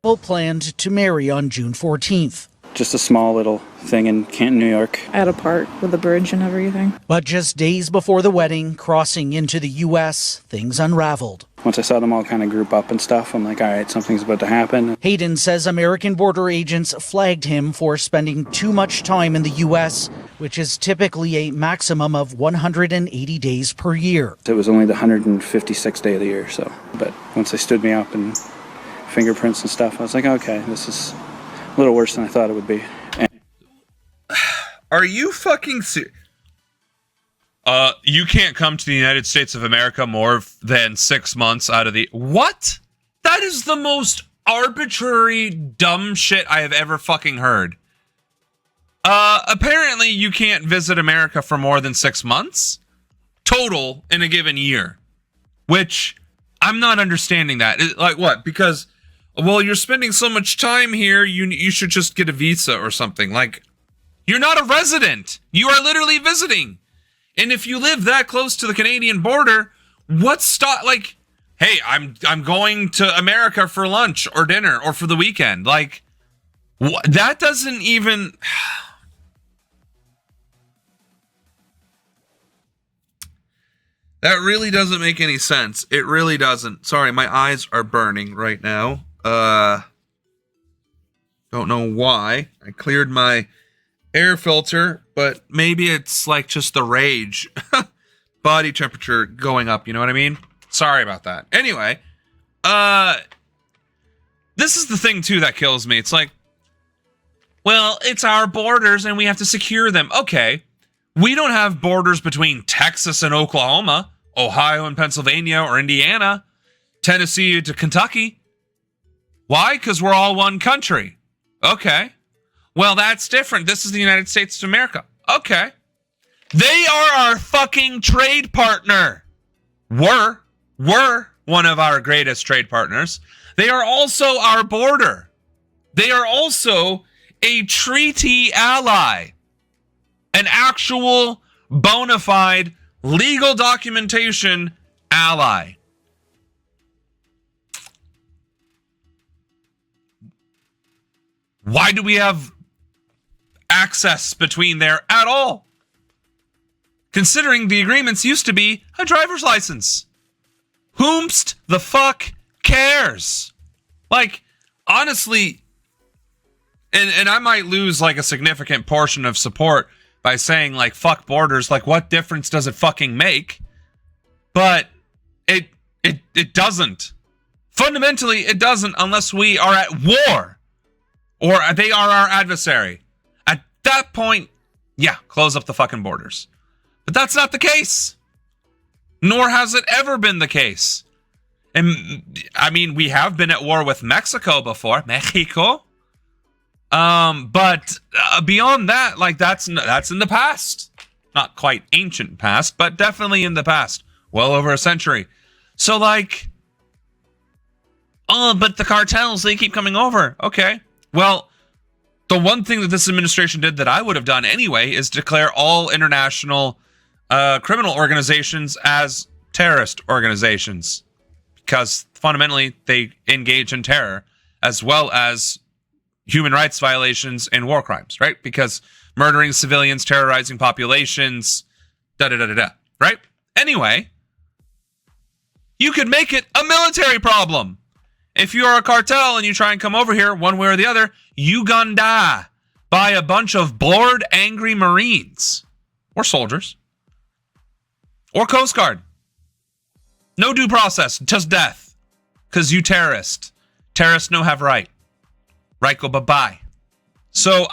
Planned to marry on June 14th. Just a small little thing in Canton, New York. At a park with a bridge and everything. But just days before the wedding, crossing into the U.S., things unraveled. Once I saw them all kind of group up and stuff, I'm like, all right, something's about to happen. Hayden says American border agents flagged him for spending too much time in the U.S., which is typically a maximum of 180 days per year. It was only the 156th day of the year, so. But once they stood me up and fingerprints and stuff, I was like, okay, this is a little worse than I thought it would be. Are you fucking serious? You can't come to the United States of America more than 6 months out of the... What? That is the most arbitrary, dumb shit I have ever fucking heard. Apparently you can't visit America for more than 6 months total in a given year, which I'm not understanding that. Like, what? Because, well, you're spending so much time here, you should just get a visa or something. Like, you're not a resident. You are literally visiting. And if you live that close to the Canadian border, like, hey, I'm going to America for lunch or dinner or for the weekend. Like, that doesn't even... That really doesn't make any sense. It really doesn't. Sorry, my eyes are burning right now. Don't know why. I cleared my air filter, but maybe it's like just the rage. Body temperature going up, you know what I mean? Sorry about that. Anyway, this is the thing too that kills me. It's like, well, it's our borders and we have to secure them. Okay. We don't have borders between Texas and Oklahoma, Ohio and Pennsylvania, or Indiana, Tennessee to Kentucky. Why? Because we're all one country. Okay. Well, that's different. This is the United States of America. Okay. They are our fucking trade partner. Were one of our greatest trade partners. They are also our border. They are also a treaty ally. An actual, bona fide, legal documentation ally. Why do we have access between there at all? considering the agreements used to be a driver's license. Whomst the fuck cares? Like, honestly, and I might lose like a significant portion of support by saying like fuck borders, like what difference does it fucking make? But it doesn't. Fundamentally, it doesn't unless we are at war or they are our adversary. At that point, yeah, close up the fucking borders. But that's not the case. Nor has it ever been the case. And I mean, we have been at war with Mexico before, Mexico. But beyond that, like that's in the past. Not quite ancient past, but definitely in the past. Well over a century. So like, oh, but the cartels, they keep coming over. Okay. Well, the one thing that this administration did that I would have done anyway is declare all international criminal organizations as terrorist organizations. Because fundamentally, they engage in terror as well as human rights violations and war crimes, right? Because murdering civilians, terrorizing populations, da-da-da-da-da, right? Anyway, you could make it a military problem. If you're a cartel and you try and come over here one way or the other, you gonna die by a bunch of bored, angry Marines or soldiers or Coast Guard. No due process, just death. Because you terrorist. Terrorists no have right. Right go bye-bye. So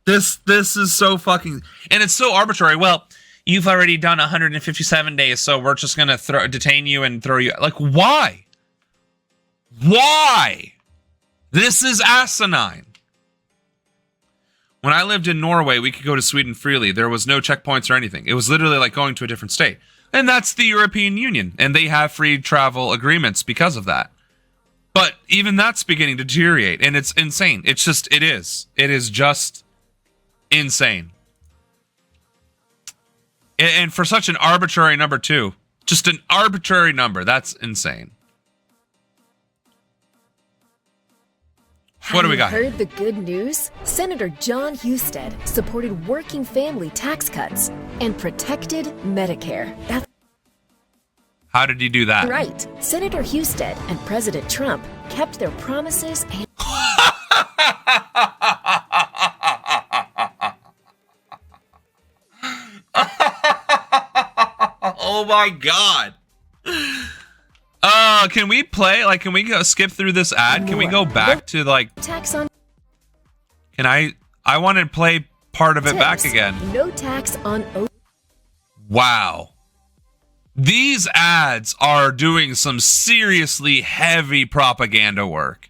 this is so fucking, and it's so arbitrary. Well, you've already done 157 days, so we're just going to detain you and throw you. Like, why? Why? This is asinine. When I lived in Norway, we could go to Sweden freely. There was no checkpoints or anything. It was literally like going to a different state. And that's the European Union. And they have free travel agreements because of that. But even that's beginning to deteriorate. And it's insane. It is. It is just insane. And for such an arbitrary number, too. Just an arbitrary number. That's insane. What do we got? Have you heard the good news? Senator John Husted supported working family tax cuts and protected Medicare. That's how did he do that? right. Senator Husted and President Trump kept their promises and oh my God. Can we play, like, can we go skip through this ad? Can we go back to, like, tax on can I want to play part of it tips, back again. No tax on Wow. These ads are doing some seriously heavy propaganda work.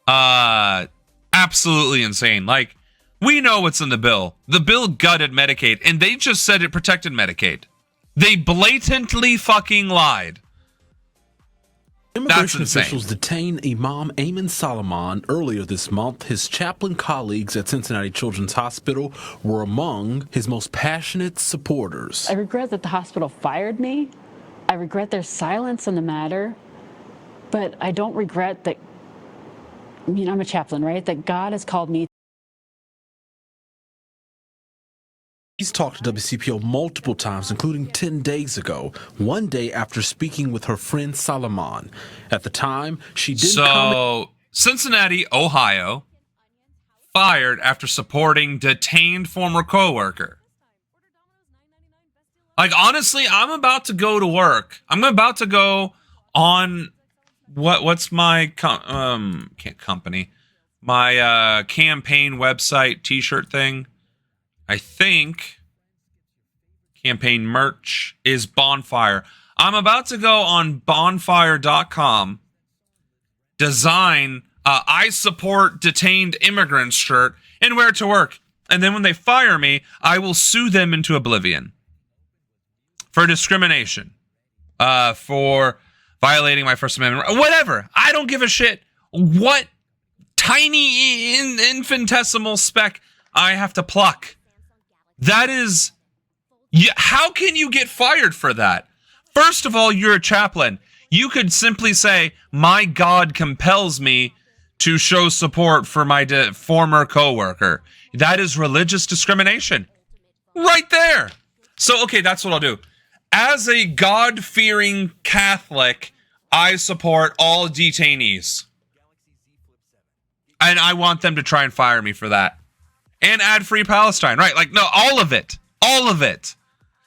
Absolutely insane. Like, we know what's in the bill. The bill gutted Medicaid, and they just said it protected Medicaid. They blatantly fucking lied. Immigration officials detained Imam Ayman Solomon earlier this month. His chaplain colleagues at Cincinnati Children's Hospital were among his most passionate supporters. I regret that the hospital fired me. I regret their silence on the matter. But I don't regret that, I mean, I'm a chaplain, right? That God has called me. He's talked to WCPO multiple times, including 10 days ago, one day after speaking with her friend Solomon. At the time, she didn't comment. Cincinnati, Ohio, fired after supporting detained former coworker. Like, honestly, I'm about to go to work. I'm about to go on what's my company? My campaign website t-shirt thing. I think campaign merch is Bonfire. I'm about to go on bonfire.com, design I support detained immigrants shirt, and wear it to work. And then when they fire me, I will sue them into oblivion for discrimination, for violating my First Amendment, whatever. I don't give a shit what tiny infinitesimal speck I have to pluck. That is, how can you get fired for that? First of all, you're a chaplain. You could simply say, my God compels me to show support for my former coworker. That is religious discrimination. Right there. So, okay, that's what I'll do. As a God-fearing Catholic, I support all detainees. And I want them to try and fire me for that. And add Free Palestine. Right, like, no, all of it. All of it.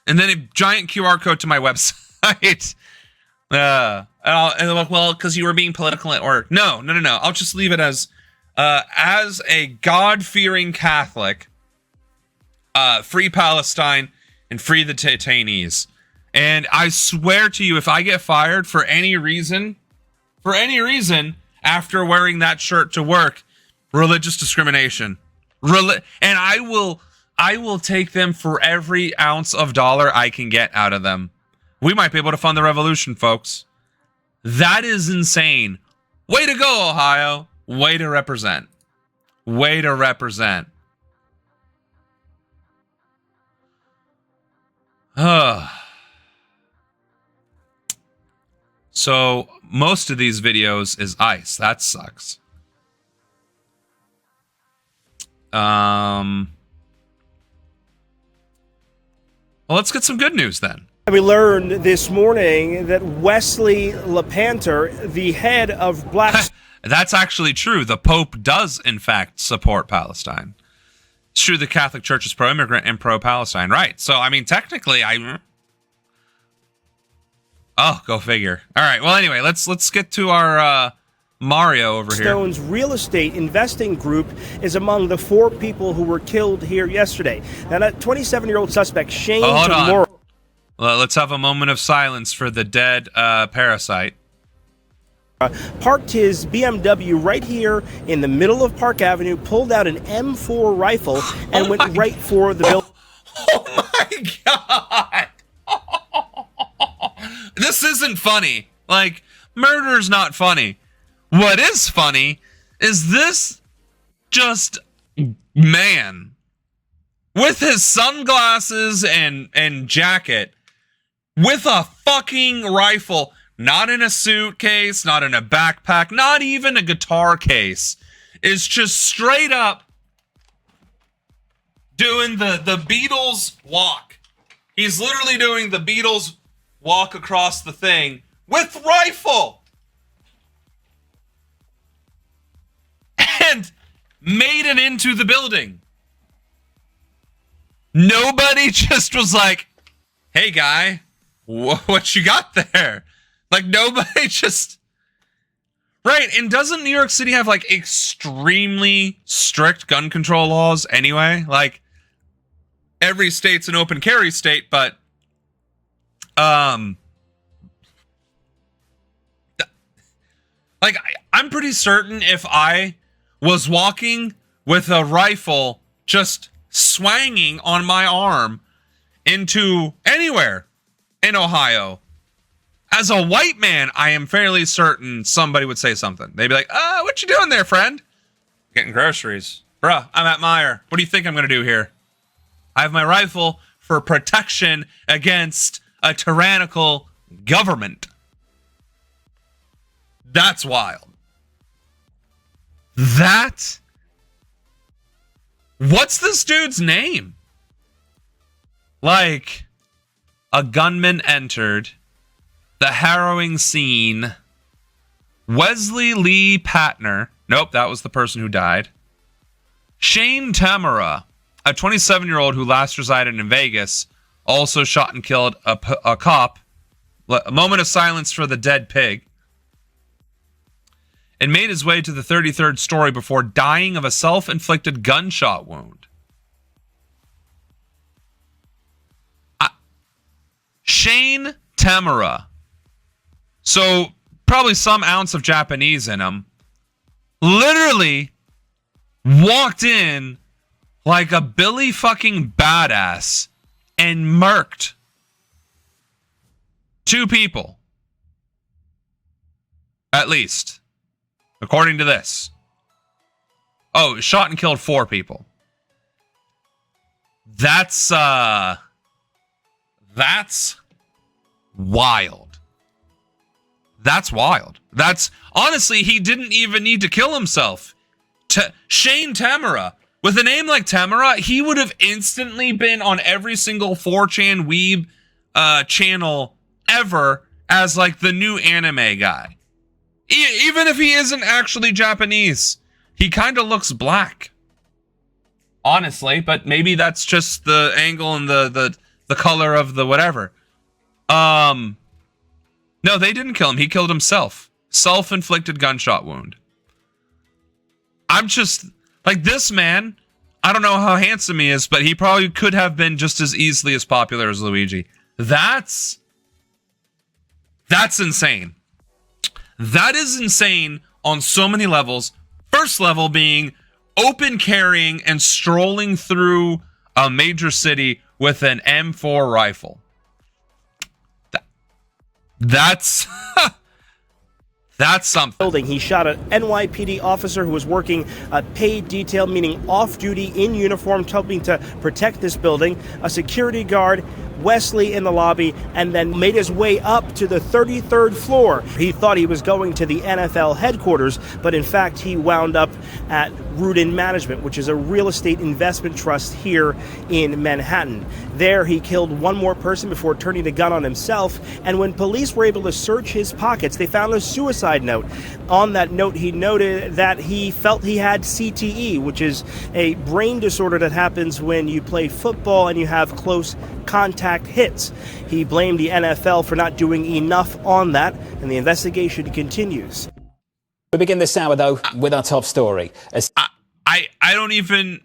And then a giant QR code to my website. And they're like, well, because you were being political at work. No. I'll just leave it as a God-fearing Catholic, Free Palestine and free the detainees. And I swear to you, if I get fired for any reason, after wearing that shirt to work, religious discrimination. And I will take them for every ounce of dollar I can get out of them. We might be able to fund the revolution, folks. That is insane. Way to go, Ohio. Way to represent. Way to represent. So most of these videos is ICE. That sucks. Well, let's get some good news then. We learned this morning that Wesley LePanter, the head of Black... That's actually true. The Pope does, in fact, support Palestine. It's true the Catholic Church is pro-immigrant and pro-Palestine. Right. So, I mean, technically, Oh, go figure. All right. Well, anyway, let's get to our Mario over here. Stone's real estate investing group is among the 4 people who were killed here yesterday. Now, that 27-year-old suspect, Shane Tamora... Well, let's have a moment of silence for the dead parasite. Parked his BMW right here in the middle of Park Avenue, pulled out an M4 rifle, and went right for the building. Oh my God! This isn't funny. Like, murder's not funny. What is funny is this just man with his sunglasses and jacket with a fucking rifle, not in a suitcase, not in a backpack, not even a guitar case, is just straight up doing the Beatles walk. He's literally doing the Beatles walk across the thing with rifle. And made it into the building. Nobody just was like, hey guy, what you got there? Like, nobody just... Right, and doesn't New York City have, like, extremely strict gun control laws anyway? Like, every state's an open carry state, but... Like, I'm pretty certain if I was walking with a rifle just swanging on my arm into anywhere in Ohio, as a white man, I am fairly certain somebody would say something. They'd be like, what you doing there, friend? Getting groceries. Bruh, I'm at Meijer. What do you think I'm going to do here? I have my rifle for protection against a tyrannical government. That's wild. What's this dude's name? Like, a gunman entered. The harrowing scene. Wesley Lee Patner. Nope, that was the person who died. Shane Tamara, a 27-year-old who last resided in Vegas, also shot and killed a cop. A moment of silence for the dead pig. And made his way to the 33rd story before dying of a self-inflicted gunshot wound. Shane Tamara. So, probably some ounce of Japanese in him. Literally walked in like a Billy fucking badass and murked 2 people. At least. According to this. Oh, shot and killed 4 people. That's wild. That's wild. That's honestly, he didn't even need to kill himself. Shane Tamara, with a name like Tamara, he would have instantly been on every single 4chan weeb channel ever as like the new anime guy. Even if he isn't actually Japanese, he kind of looks black. Honestly, but maybe that's just the angle and the color of the whatever. No, they didn't kill him. He killed himself. Self-inflicted gunshot wound. I'm just like, this man, I don't know how handsome he is, but he probably could have been just as easily as popular as Luigi. That's insane. That is insane on so many levels. First level being open carrying and strolling through a major city with an M4 rifle. That's something. Building. He shot an NYPD officer who was working paid detail, meaning off-duty in uniform, helping to protect this building. A security guard, Wesley, in the lobby, and then made his way up to the 33rd floor. He thought he was going to the NFL headquarters, but in fact he wound up at Ronan Management, which is a real estate investment trust here in Manhattan. There he killed one more person before turning the gun on himself, and when police were able to search his pockets, they found a suicide note. On that note, he noted that he felt he had CTE, which is a brain disorder that happens when you play football and you have close contact hits. He blamed the NFL for not doing enough on that, and the investigation continues. We begin this hour, though, with our top story. I don't even...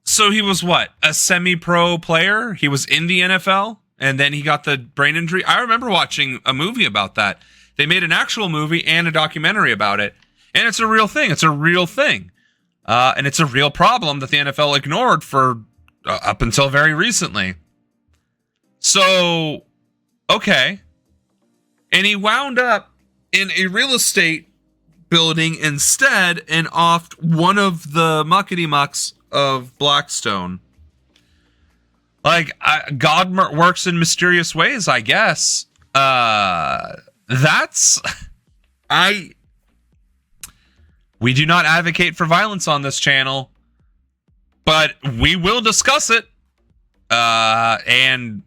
So he was what? A semi-pro player? He was in the NFL, and then he got the brain injury? I remember watching a movie about that. They made an actual movie and a documentary about it. And it's a real thing. It's a real thing. And it's a real problem that the NFL ignored for up until very recently. So, okay. And he wound up in a real estate building instead and off one of the muckety-mucks of Blackstone. Like, God works in mysterious ways, I guess. We do not advocate for violence on this channel, but we will discuss it. And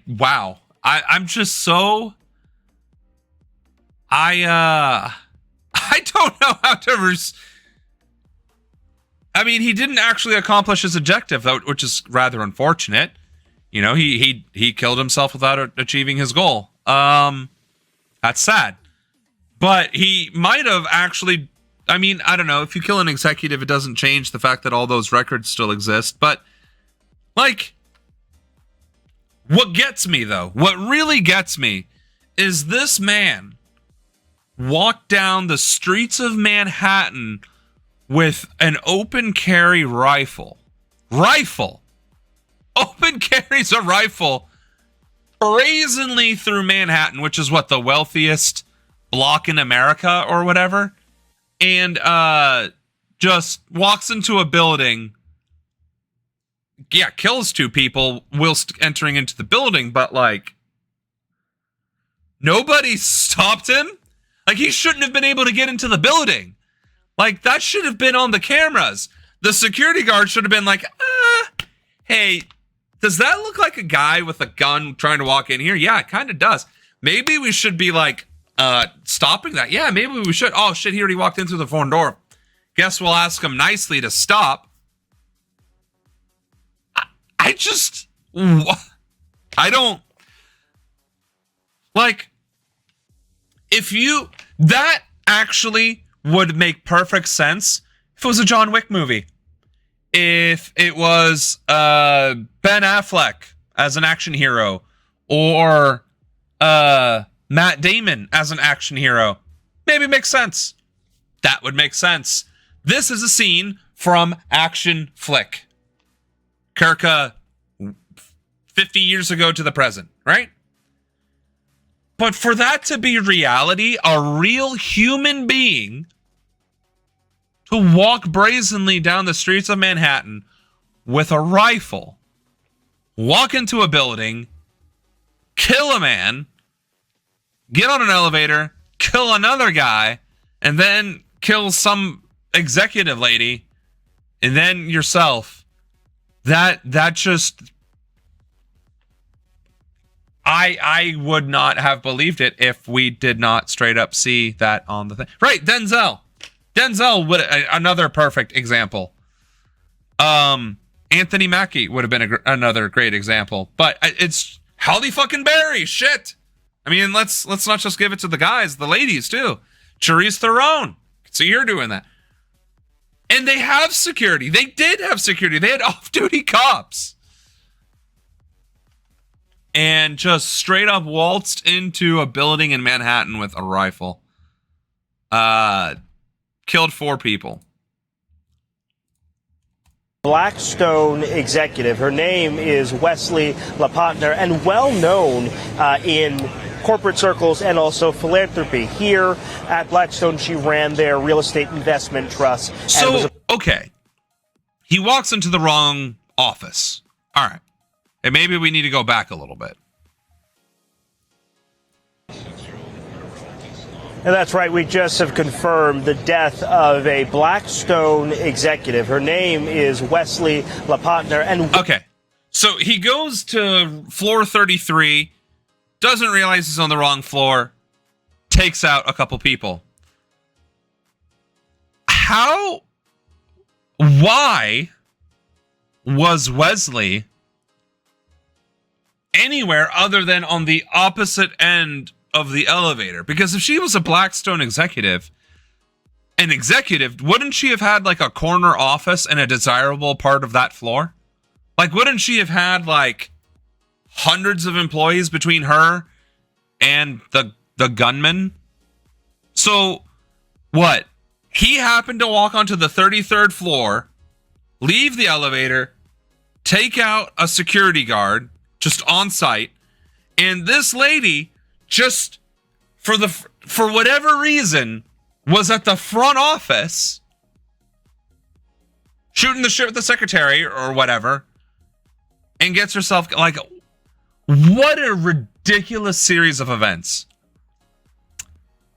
wow. I'm just so... I don't know how to... I mean, he didn't actually accomplish his objective, though, which is rather unfortunate. You know, he killed himself without achieving his goal. That's sad. But he might have actually... I mean, I don't know. If you kill an executive, it doesn't change the fact that all those records still exist. But, like... What gets me, though, what really gets me, is this man walked down the streets of Manhattan with an open carry rifle. Open carries a rifle brazenly through Manhattan, which is what, the wealthiest block in America or whatever, and just walks into a building. Yeah, kills two people whilst entering into the building, but like, nobody stopped him. Like, he shouldn't have been able to get into the building. Like, that should have been on the cameras. The security guard should have been like, hey, does that look like a guy with a gun trying to walk in here? Yeah, it kind of does. Maybe we should be like, stopping that. Yeah, maybe we should. Oh shit, he already walked in through the front door. Guess we'll ask him nicely to stop. I don't, like, that actually would make perfect sense if it was a John Wick movie. If it was Ben Affleck as an action hero, or Matt Damon as an action hero, maybe it makes sense. That would make sense. This is a scene from action flick. Kirka 50 years ago to the present, right? But for that to be reality, a real human being to walk brazenly down the streets of Manhattan with a rifle, walk into a building, kill a man, get on an elevator, kill another guy, and then kill some executive lady, and then yourself. That just... I would not have believed it if we did not straight up see that on the thing. Right, Denzel would... another perfect example. Anthony Mackie would have been another great example. But it's Halle fucking Berry. Shit. I mean, let's not just give it to the guys, the ladies too. Charlize Theron. So you're doing that. And they have security. They did have security. They had off-duty cops. And just straight up waltzed into a building in Manhattan with a rifle. Killed 4 people. Blackstone executive. Her name is Wesley LaPotner, and well known in corporate circles and also philanthropy. Here at Blackstone, she ran their real estate investment trust. Okay. He walks into the wrong office. All right. And maybe we need to go back a little bit. And that's right. We just have confirmed the death of a Blackstone executive. Her name is Wesley LaPotner. And okay. So he goes to floor 33, doesn't realize he's on the wrong floor, takes out a couple people. Why was Wesley anywhere other than on the opposite end of the elevator? Because if she was a Blackstone executive, wouldn't she have had like a corner office in a desirable part of that floor? Like, wouldn't she have had like hundreds of employees between her and the gunman? So what? He happened to walk onto the 33rd floor, leave the elevator, take out a security guard just on site, and this lady just for whatever reason was at the front office shooting the shit with the secretary or whatever, and gets herself like, what a ridiculous series of events.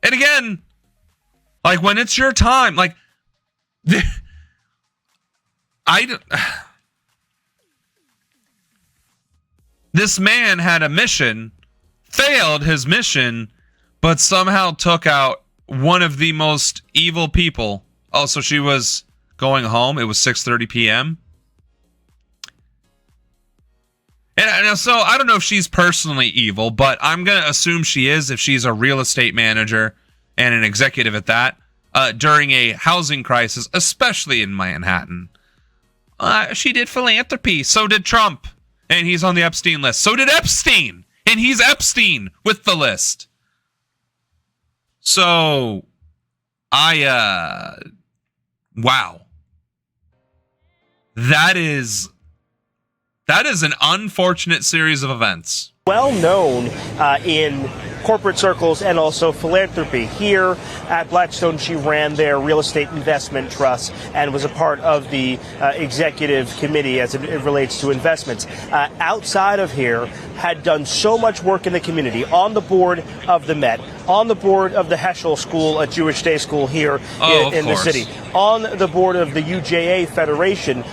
And again, like, when it's your time, like, this man had a mission, failed his mission, but somehow took out one of the most evil people. Oh, so she was going home. It was 6:30 p.m. And so I don't know if she's personally evil, but I'm going to assume she is if she's a real estate manager and an executive at that, during a housing crisis, especially in Manhattan. She did philanthropy. So did Trump. And he's on the Epstein list. So did Epstein. And he's Epstein with the list. So, wow. That is an unfortunate series of events. Well known in corporate circles and also philanthropy. Here at Blackstone, she ran their real estate investment trust and was a part of the executive committee as it relates to investments. Outside of here, had done so much work in the community, on the board of the Met, on the board of the Heschel School, a Jewish day school here in the city, on the board of the UJA Federation,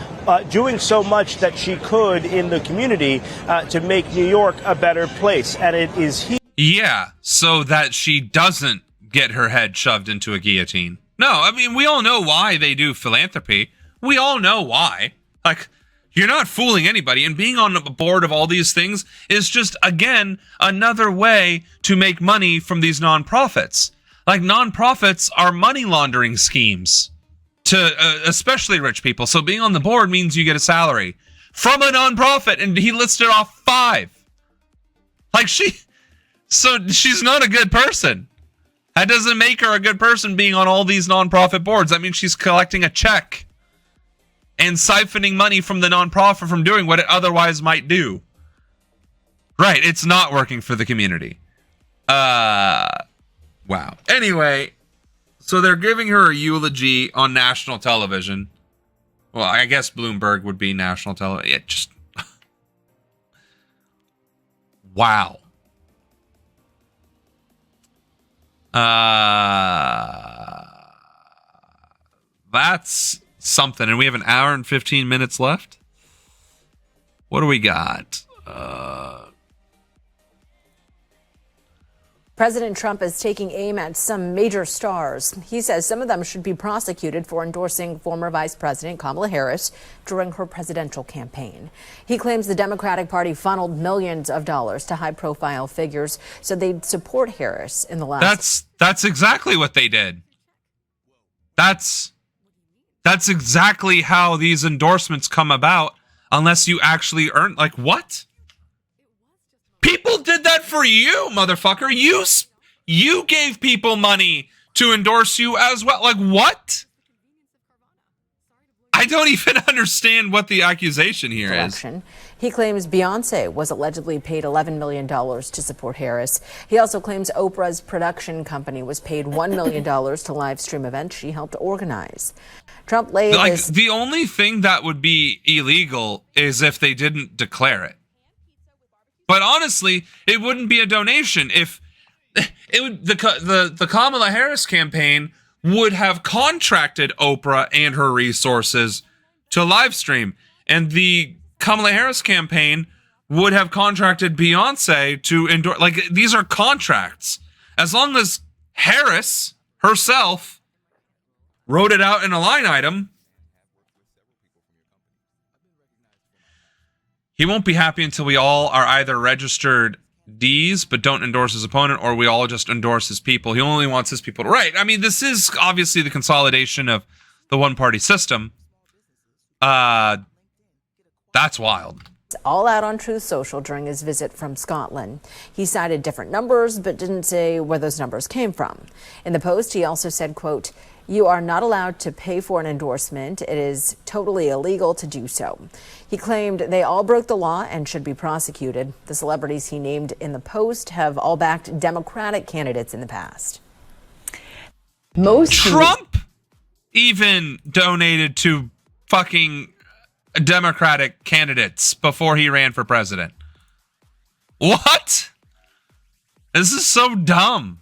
doing so much that she could in the community to make New York a better place. And it is here. Yeah, so that she doesn't get her head shoved into a guillotine. No, I mean, we all know why they do philanthropy. We all know why. Like, you're not fooling anybody. And being on the board of all these things is just, again, another way to make money from these nonprofits. Like, nonprofits are money laundering schemes to especially rich people. So being on the board means you get a salary from a nonprofit, and he listed off 5. Like, so she's not a good person. That doesn't make her a good person being on all these nonprofit boards. That means she's collecting a check and siphoning money from the nonprofit from doing what it otherwise might do. Right, it's not working for the community. Wow. Anyway, So they're giving her a eulogy on national television. Well, I guess Bloomberg would be national television. It just... Wow. That's something. And we have an hour and 15 minutes left. What do we got? President Trump is taking aim at some major stars. He says some of them should be prosecuted for endorsing former Vice President Kamala Harris during her presidential campaign. He claims the Democratic Party funneled millions of dollars to high-profile figures so they'd support Harris in the last... That's exactly what they did. That's exactly how these endorsements come about, unless you actually earn... Like, what? People did that for you, motherfucker. You gave people money to endorse you as well. Like, what? I don't even understand what the accusation here is. He claims Beyonce was allegedly paid $11 million to support Harris. He also claims Oprah's production company was paid $1 million to live stream events she helped organize. Trump laid the only thing that would be illegal is if they didn't declare it. But honestly, it wouldn't be a donation if it would. The Kamala Harris campaign would have contracted Oprah and her resources to live stream, and the Kamala Harris campaign would have contracted Beyonce to endorse. Like, these are contracts. As long as Harris herself wrote it out in a line item, he won't be happy until we all are either registered Ds but don't endorse his opponent, or we all just endorse his people. He only wants his people to... Right. I mean, this is obviously the consolidation of the one-party system. That's wild. All out on Truth Social during his visit from Scotland. He cited different numbers, but didn't say where those numbers came from. In the post, he also said, quote, "You are not allowed to pay for an endorsement. It is totally illegal to do so." He claimed they all broke the law and should be prosecuted. The celebrities he named in the post have all backed Democratic candidates in the past. Trump even donated to fucking Democratic candidates before he ran for president. What? This is so dumb.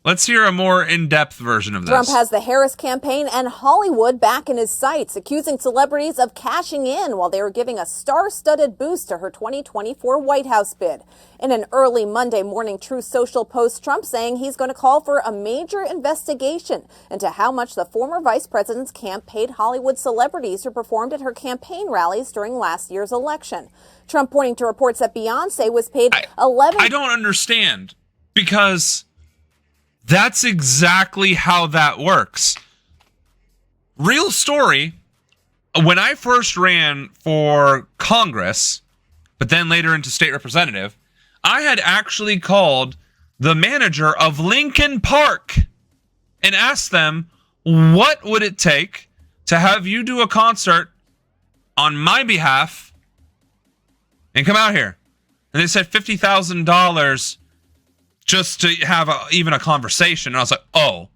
Let's hear a more in-depth version of this. Trump has the Harris campaign and Hollywood back in his sights, accusing celebrities of cashing in while they were giving a star-studded boost to her 2024 White House bid. In an early Monday morning Truth Social post, Trump saying he's going to call for a major investigation into how much the former vice president's camp paid Hollywood celebrities who performed at her campaign rallies during last year's election. Trump pointing to reports that Beyonce was paid I don't understand, because that's exactly how that works. Real story. When I first ran for Congress, but then later into state representative, I had actually called the manager of Lincoln Park and asked them, what would it take to have you do a concert on my behalf and come out here? And they said $50,000 just to have even a conversation. And I was like, oh,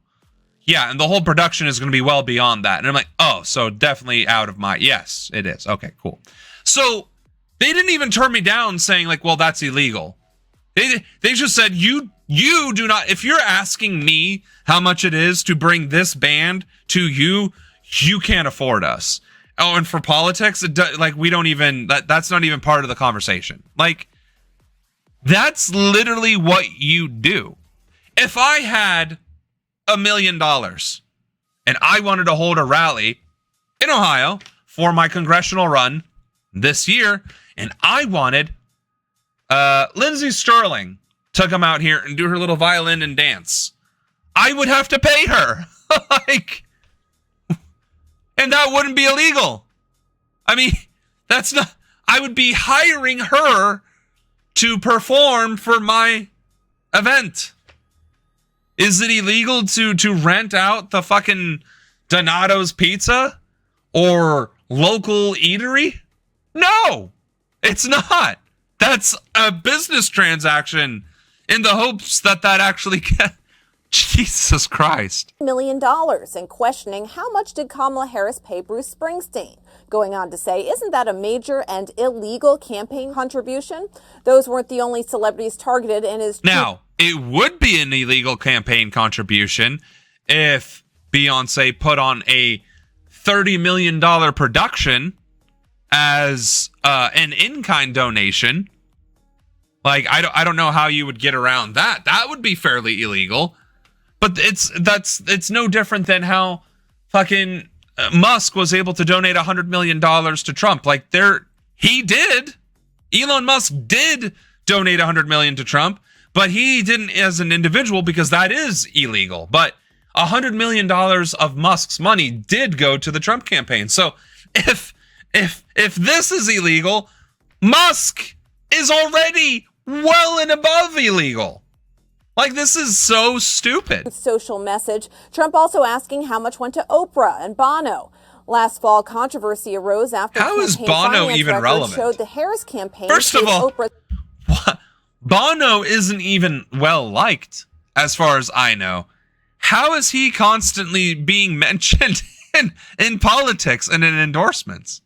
yeah. And the whole production is going to be well beyond that. And I'm like, oh, so definitely out of my... Yes, it is. Okay, cool. So they didn't even turn me down saying like, well, that's illegal. They just said, you do not... If you're asking me how much it is to bring this band to you, you can't afford us. Oh, and for politics, like, we don't even... That's not even part of the conversation. Like... That's literally what you do. If I had $1 million and I wanted to hold a rally in Ohio for my congressional run this year, and I wanted Lindsey Sterling to come out here and do her little violin and dance, I would have to pay her. And that wouldn't be illegal. I mean, that's not... I would be hiring her to perform for my event. Is it illegal to rent out the fucking Donato's Pizza or local eatery? No, it's not. That's a business transaction in the hopes that actually Jesus Christ. $1 million and questioning how much did Kamala Harris pay Bruce Springsteen, going on to say, isn't that a major and illegal campaign contribution? Those weren't the only celebrities targeted in his... Now, it would be an illegal campaign contribution if Beyonce put on a $30 million production as an in-kind donation. Like, I don't know how you would get around that. That would be fairly illegal. But it's no different than how fucking Musk was able to donate $100 million to Trump. Like, he did. Elon Musk did donate $100 million to Trump, but he didn't as an individual because that is illegal. But $100 million of Musk's money did go to the Trump campaign. So if this is illegal, Musk is already well and above illegal. Like, this is so stupid. Social message. Trump also asking how much went to Oprah and Bono. Last fall, controversy arose after how is Bono even relevant? Showed the Harris campaign. First of all, Bono isn't even well liked, as far as I know. How is he constantly being mentioned in politics and in endorsements?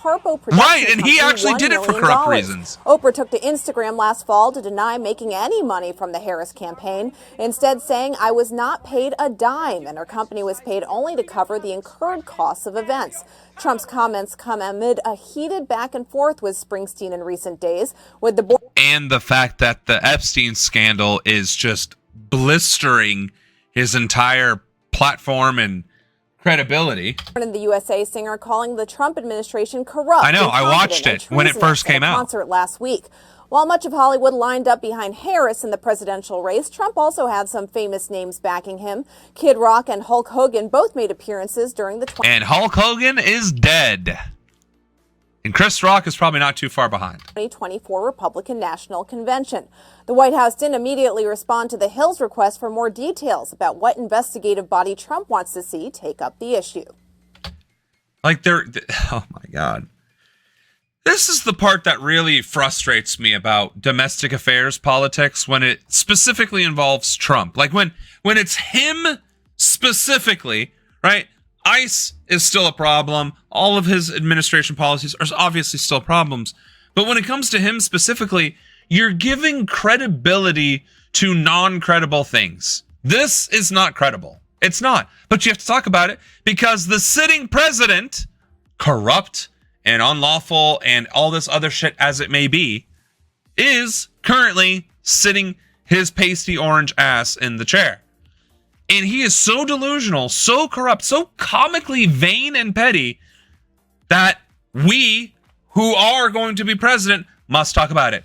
Right, and he actually did it for corrupt reasons. Oprah took to Instagram last fall to deny making any money from the Harris campaign, instead saying, I was not paid a dime, and her company was paid only to cover the incurred costs of events. Trump's comments come amid a heated back and forth with Springsteen in recent days, with the board and the fact that the Epstein scandal is just blistering his entire platform and credibility. In the USA singer calling the Trump administration corrupt. I know, I watched it when it first came out. Concert last week. While much of Hollywood lined up behind Harris in the presidential race, Trump also had some famous names backing him. Kid Rock and Hulk Hogan both made appearances during the... And Hulk Hogan is dead. And Chris Rock is probably not too far behind. 2024 Republican National Convention. The White House didn't immediately respond to the Hill's request for more details about what investigative body Trump wants to see take up the issue. Like, oh my God. This is the part that really frustrates me about domestic affairs politics when it specifically involves Trump. Like, when it's him specifically, right? ICE is still a problem. All of his administration policies are obviously still problems. But when it comes to him specifically, you're giving credibility to non-credible things. This is not credible. It's not. But you have to talk about it because the sitting president, corrupt and unlawful and all this other shit as it may be, is currently sitting his pasty orange ass in the chair. And he is so delusional, so corrupt, so comically vain and petty that we, who are going to be president, must talk about it.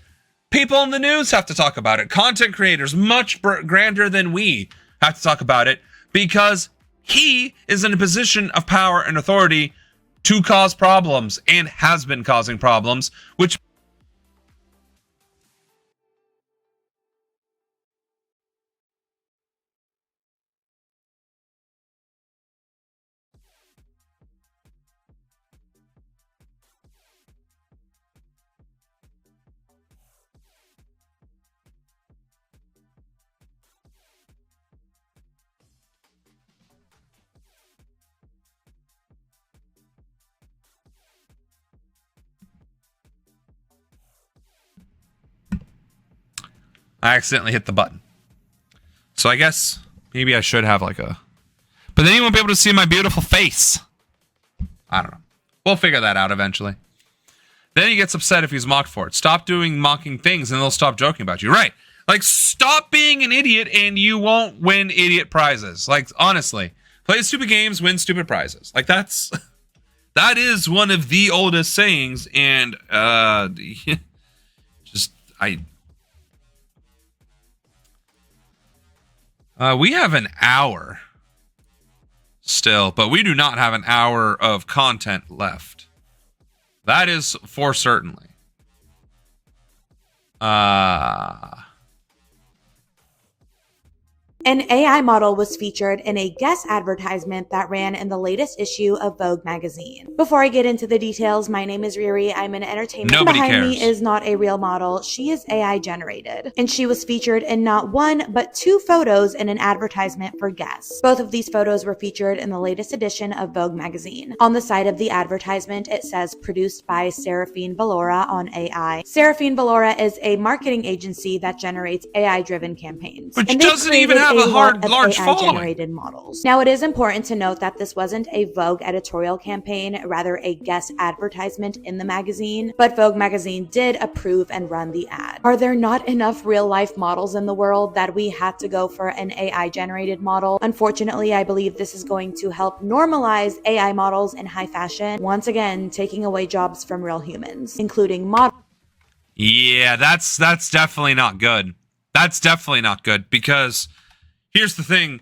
People in the news have to talk about it. Content creators, much grander than we, have to talk about it because he is in a position of power and authority to cause problems and has been causing problems, which... I accidentally hit the button. So I guess maybe I should have like a... But then you won't be able to see my beautiful face. I don't know. We'll figure that out eventually. Then he gets upset if he's mocked for it. Stop doing mocking things and they'll stop joking about you. Right. Like, stop being an idiot and you won't win idiot prizes. Like, honestly. Play stupid games, win stupid prizes. Like, that's... That is one of the oldest sayings, and we have an hour still, but we do not have an hour of content left. That is for certainly. An AI model was featured in a Guess advertisement that ran in the latest issue of Vogue magazine. Before I get into the details, my name is Riri. I'm an entertainment. Nobody Behind cares. me is not a real model. She is AI generated. And she was featured in not one, but 2 photos in an advertisement for Guess. Both of these photos were featured in the latest edition of Vogue magazine. On the side of the advertisement, it says produced by Seraphine Valora on AI. Seraphine Valora is a marketing agency that generates AI-driven campaigns. Which And they doesn't even created have a lot of large following. AI-generated models. Now, it is important to note that this wasn't a Vogue editorial campaign, rather a Guess advertisement in the magazine, but Vogue magazine did approve and run the ad. Are there not enough real-life models in the world that we had to go for an AI-generated model? Unfortunately, I believe this is going to help normalize AI models in high fashion, once again taking away jobs from real humans, including models. Yeah, that's definitely not good. That's definitely not good, because here's the thing.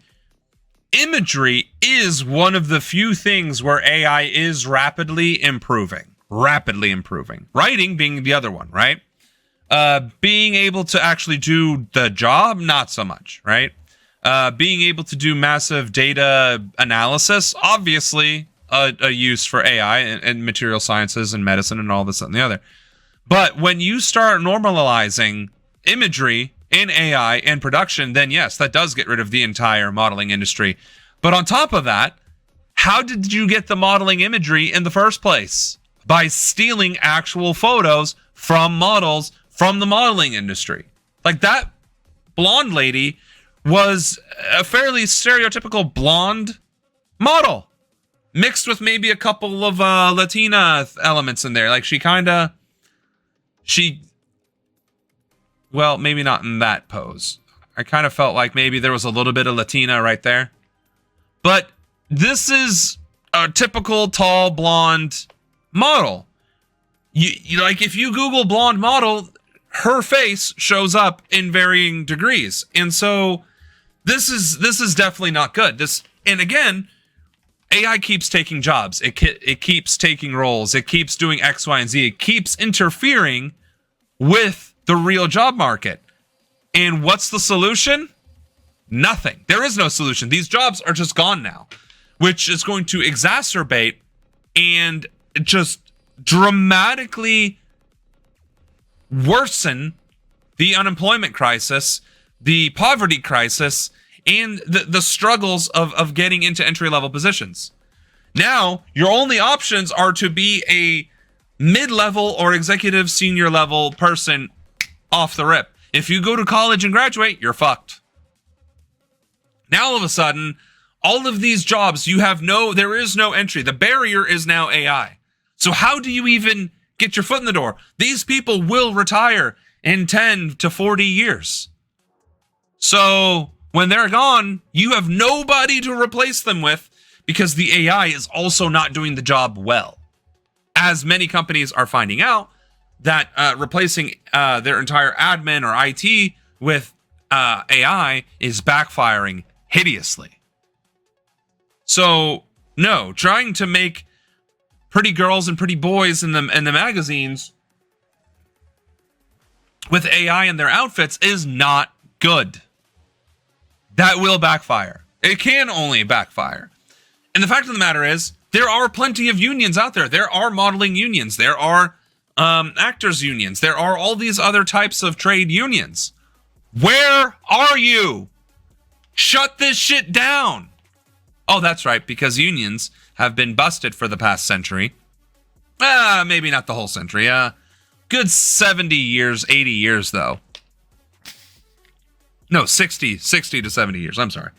Imagery is one of the few things where AI is rapidly improving. Rapidly improving. Writing being the other one, right? Being able to actually do the job, not so much, right? Being able to do massive data analysis, obviously a use for AI and material sciences and medicine and all this and the other. But when you start normalizing imagery in AI and production, then yes, that does get rid of the entire modeling industry. But on top of that, how did you get the modeling imagery in the first place? By stealing actual photos from models from the modeling industry. Like, that blonde lady was a fairly stereotypical blonde model, mixed with maybe a couple of Latina elements in there. Like, well, maybe not in that pose. I kind of felt like maybe there was a little bit of Latina right there. But this is a typical tall blonde model. You like, if you Google blonde model, her face shows up in varying degrees. And so this is definitely not good. And again, AI keeps taking jobs. It keeps taking roles. It keeps doing X, Y, and Z. It keeps interfering with the real job market. And what's the solution? Nothing. There is no solution. These jobs are just gone now, which is going to exacerbate and just dramatically worsen the unemployment crisis, the poverty crisis, and the struggles of getting into entry-level positions. Now, your only options are to be a mid-level or executive senior level person off the rip. If you go to college and graduate, you're fucked. Now all of a sudden, all of these jobs, there is no entry. The barrier is now AI. So how do you even get your foot in the door? These people will retire in 10 to 40 years. So when they're gone, you have nobody to replace them with, because the AI is also not doing the job well. As many companies are finding out that replacing their entire admin or IT with AI is backfiring hideously. So, no, trying to make pretty girls and pretty boys in the magazines with AI in their outfits is not good. That will backfire. It can only backfire. And the fact of the matter is, there are plenty of unions out there. There are modeling unions. There are actors unions. There are all these other types of trade unions. Where are you? Shut this shit down. Oh, that's right, because unions have been busted for the past century. Maybe not the whole century. Good 70 years, 80 years, though. No, 60 to 70 years. I'm sorry.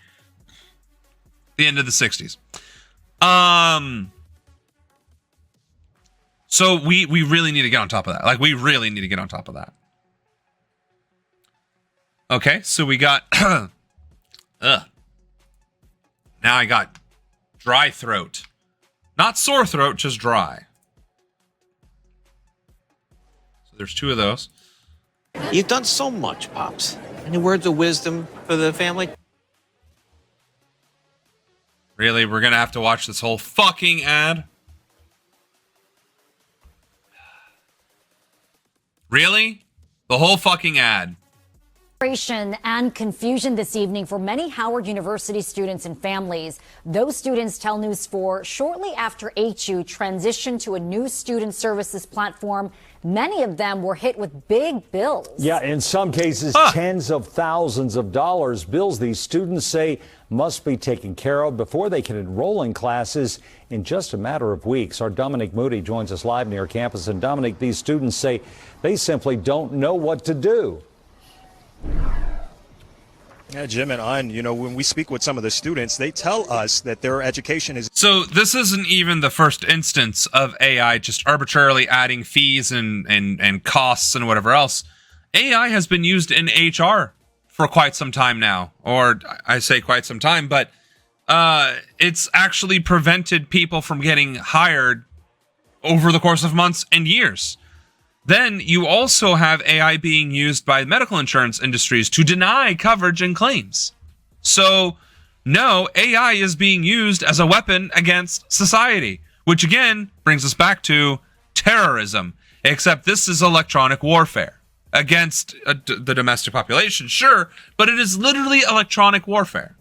The end of the 60s. So we really need to get on top of that. Like, we really need to get on top of that. Okay, so we got... Now I got dry throat. Not sore throat, just dry. So there's 2 of those. You've done so much, Pops. Any words of wisdom for the family? Really? We're going to have to watch this whole fucking ad? Really? The whole fucking ad. Frustration and confusion this evening for many Howard University students and families. Those students tell News 4 shortly after HU transitioned to a new student services platform, many of them were hit with big bills. Yeah, in some cases, tens of thousands of dollars, bills these students say must be taken care of before they can enroll in classes in just a matter of weeks. Our Dominic Moody joins us live near campus. And Dominic, these students say they simply don't know what to do. Yeah, Jim and An, when we speak with some of the students, they tell us that their education is... So this isn't even the first instance of AI just arbitrarily adding fees and costs and whatever else. AI has been used in HR for quite some time now, or I say quite some time, but it's actually prevented people from getting hired over the course of months and years. Then you also have AI being used by medical insurance industries to deny coverage and claims. So, no, AI is being used as a weapon against society, which again brings us back to terrorism, except this is electronic warfare against the domestic population, sure, but it is literally electronic warfare.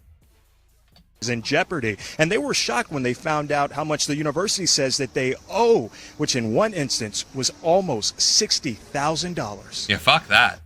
In jeopardy, and they were shocked when they found out how much the university says that they owe, which in one instance was almost $60,000. Yeah, fuck that.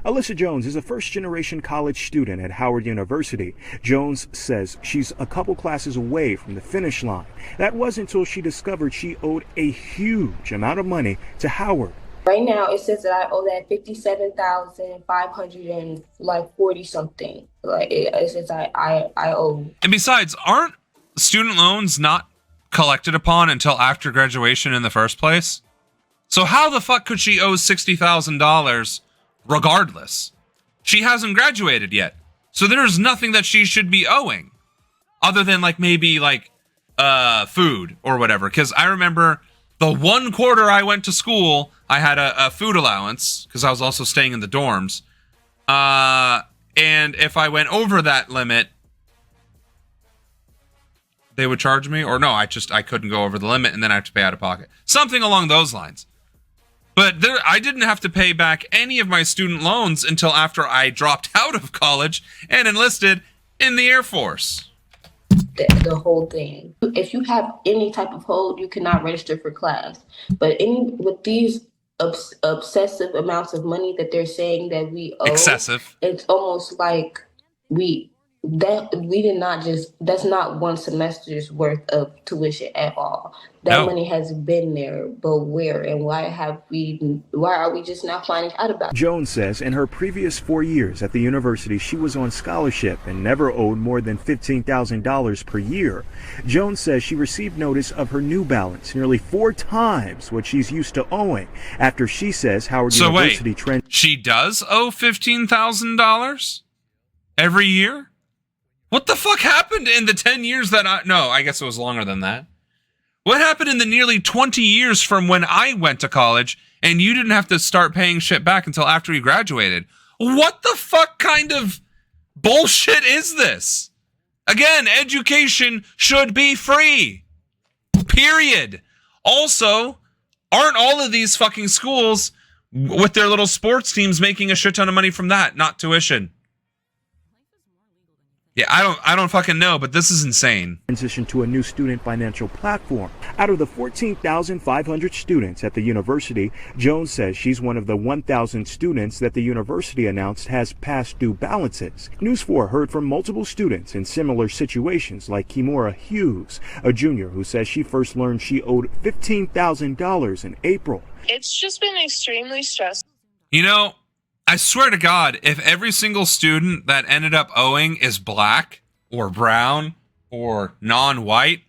Alyssa Jones is a first-generation college student at Howard University. Jones says she's a couple classes away from the finish line. That wasn't until she discovered she owed a huge amount of money to Howard. Right now, it says that I owe that $57,540 something. It says I owe. And besides, aren't student loans not collected upon until after graduation in the first place? So how the fuck could she owe $60,000 regardless? She hasn't graduated yet, so there's nothing that she should be owing, other than maybe food or whatever. Because I remember the one quarter I went to school, I had a food allowance because I was also staying in the dorms. And if I went over that limit, they would charge me, or no, I couldn't go over the limit and then I have to pay out of pocket. Something along those lines. But I didn't have to pay back any of my student loans until after I dropped out of college and enlisted in the Air Force. The whole thing. If you have any type of hold, you cannot register for class. But with these obsessive amounts of money that they're saying that we owe, excessive. It's almost like that's not one semester's worth of tuition at all. That money has been there, but where and why are we just now finding out about it? Jones says in her previous 4 years at the university, she was on scholarship and never owed more than $15,000 per year. Jones says she received notice of her new balance, nearly 4 times what she's used to owing, after she says Howard University... Wait, she does owe $15,000 every year? What the fuck happened in the 10 years that I guess it was longer than that. What happened in the nearly 20 years from when I went to college and you didn't have to start paying shit back until after you graduated? What the fuck kind of bullshit is this? Again, education should be free. Period. Also, aren't all of these fucking schools with their little sports teams making a shit ton of money from that, not tuition? Yeah, I don't fucking know, but this is insane. Transition to a new student financial platform. Out of the 14,500 students at the university, Jones says she's one of the 1,000 students that the university announced has past due balances. News 4 heard from multiple students in similar situations, like Kimura Hughes, a junior who says she first learned she owed $15,000 in April. It's just been extremely stressful. I swear to God, if every single student that ended up owing is black or brown or non-white,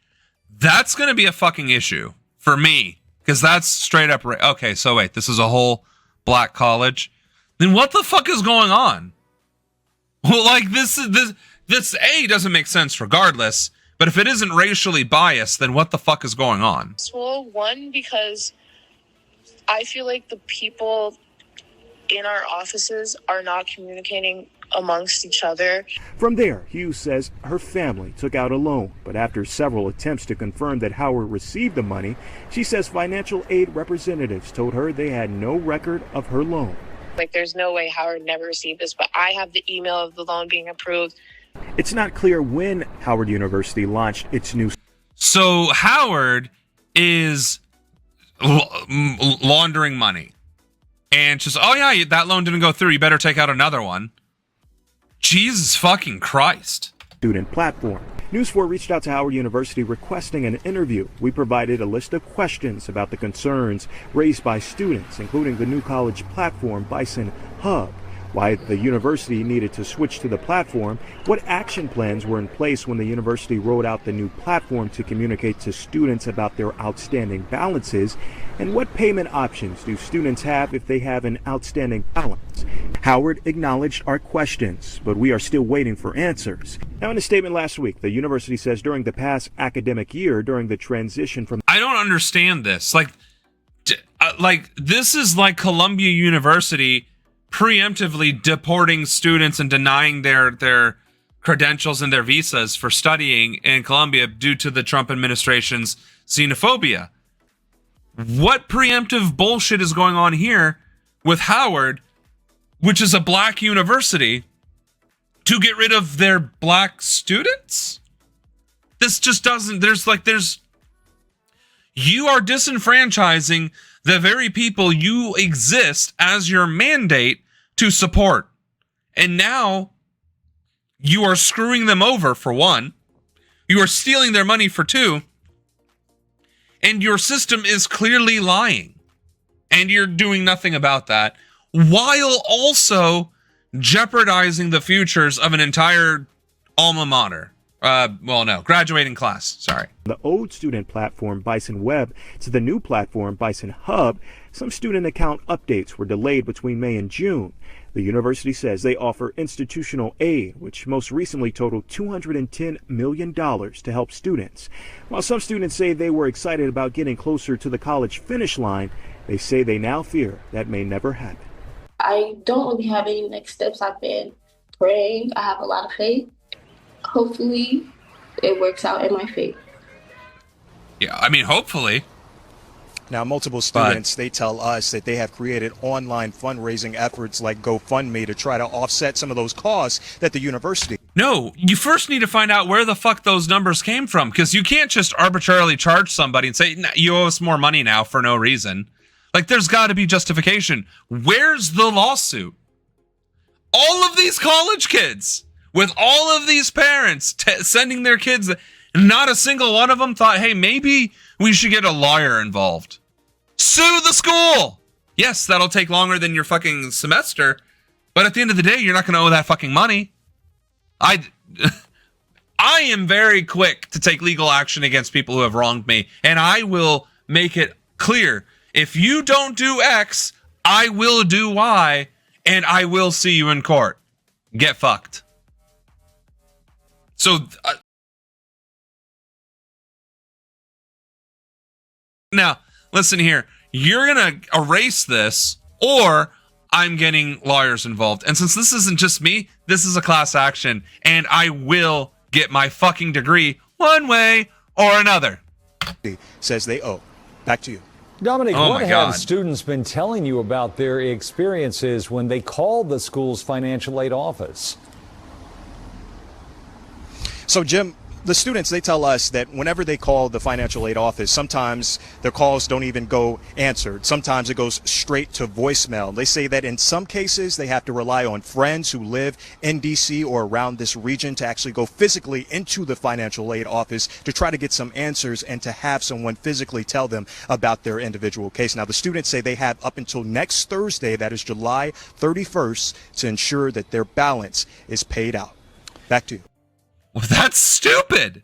that's going to be a fucking issue for me. Because that's straight up... Okay, so wait, this is a whole black college? Then what the fuck is going on? Well, this A, doesn't make sense regardless, but if it isn't racially biased, then what the fuck is going on? Well, one, because I feel like the people in our offices are not communicating amongst each other. From there, Hughes says her family took out a loan, but after several attempts to confirm that Howard received the money, she says financial aid representatives told her they had no record of her loan. Like, there's no way Howard never received this, but I have the email of the loan being approved. It's not clear when Howard University launched its new. So Howard is laundering money. And just, oh yeah, that loan didn't go through. You better take out another one. Jesus fucking Christ. Student platform. News 4 reached out to Howard University requesting an interview. We provided a list of questions about the concerns raised by students, including the new college platform, Bison Hub, why the university needed to switch to the platform, what action plans were in place when the university rolled out the new platform to communicate to students about their outstanding balances, and what payment options do students have if they have an outstanding balance. Howard acknowledged our questions, but we are still waiting for answers. Now, in a statement last week, the university says during the past academic year, during the transition from... I don't understand this. Like this is like Columbia University preemptively deporting students and denying their credentials and their visas for studying in Columbia due to the Trump administration's xenophobia. What preemptive bullshit is going on here with Howard, which is a black university, to get rid of their black students? This just doesn't, you are disenfranchising the very people you exist as your mandate to support. And now you are screwing them over, for one. You are stealing their money, for two. And your system is clearly lying. And you're doing nothing about that, while also jeopardizing the futures of an entire alma mater. Graduating class. Sorry. The old student platform, Bison Web, to the new platform, Bison Hub, some student account updates were delayed between May and June. The university says they offer institutional aid, which most recently totaled $210 million to help students. While some students say they were excited about getting closer to the college finish line, they say they now fear that may never happen. I don't really have any next steps. I've been praying. I have a lot of faith. Hopefully it works out in my favor. Yeah, I mean, hopefully. Now, multiple students, they tell us that they have created online fundraising efforts like GoFundMe to try to offset some of those costs that the university... No, you first need to find out where the fuck those numbers came from, because you can't just arbitrarily charge somebody and say, you owe us more money now for no reason. Like, there's got to be justification. Where's the lawsuit? All of these college kids, with all of these parents sending their kids, not a single one of them thought, hey, maybe we should get a lawyer involved. Sue the school! Yes, that'll take longer than your fucking semester, but at the end of the day, you're not going to owe that fucking money. I am very quick to take legal action against people who have wronged me, and I will make it clear. If you don't do X, I will do Y, and I will see you in court. Get fucked. So, now, listen here. You're going to erase this, or I'm getting lawyers involved. And since this isn't just me, this is a class action, and I will get my fucking degree one way or another. Says they owe. Back to you. Dominic, what have students been telling you about their experiences when they called the school's financial aid office? So, Jim, the students, they tell us that whenever they call the financial aid office, sometimes their calls don't even go answered. Sometimes it goes straight to voicemail. They say that in some cases, they have to rely on friends who live in D.C. or around this region to actually go physically into the financial aid office to try to get some answers and to have someone physically tell them about their individual case. Now, the students say they have up until next Thursday, that is July 31st, to ensure that their balance is paid out. Back to you. Well, that's stupid.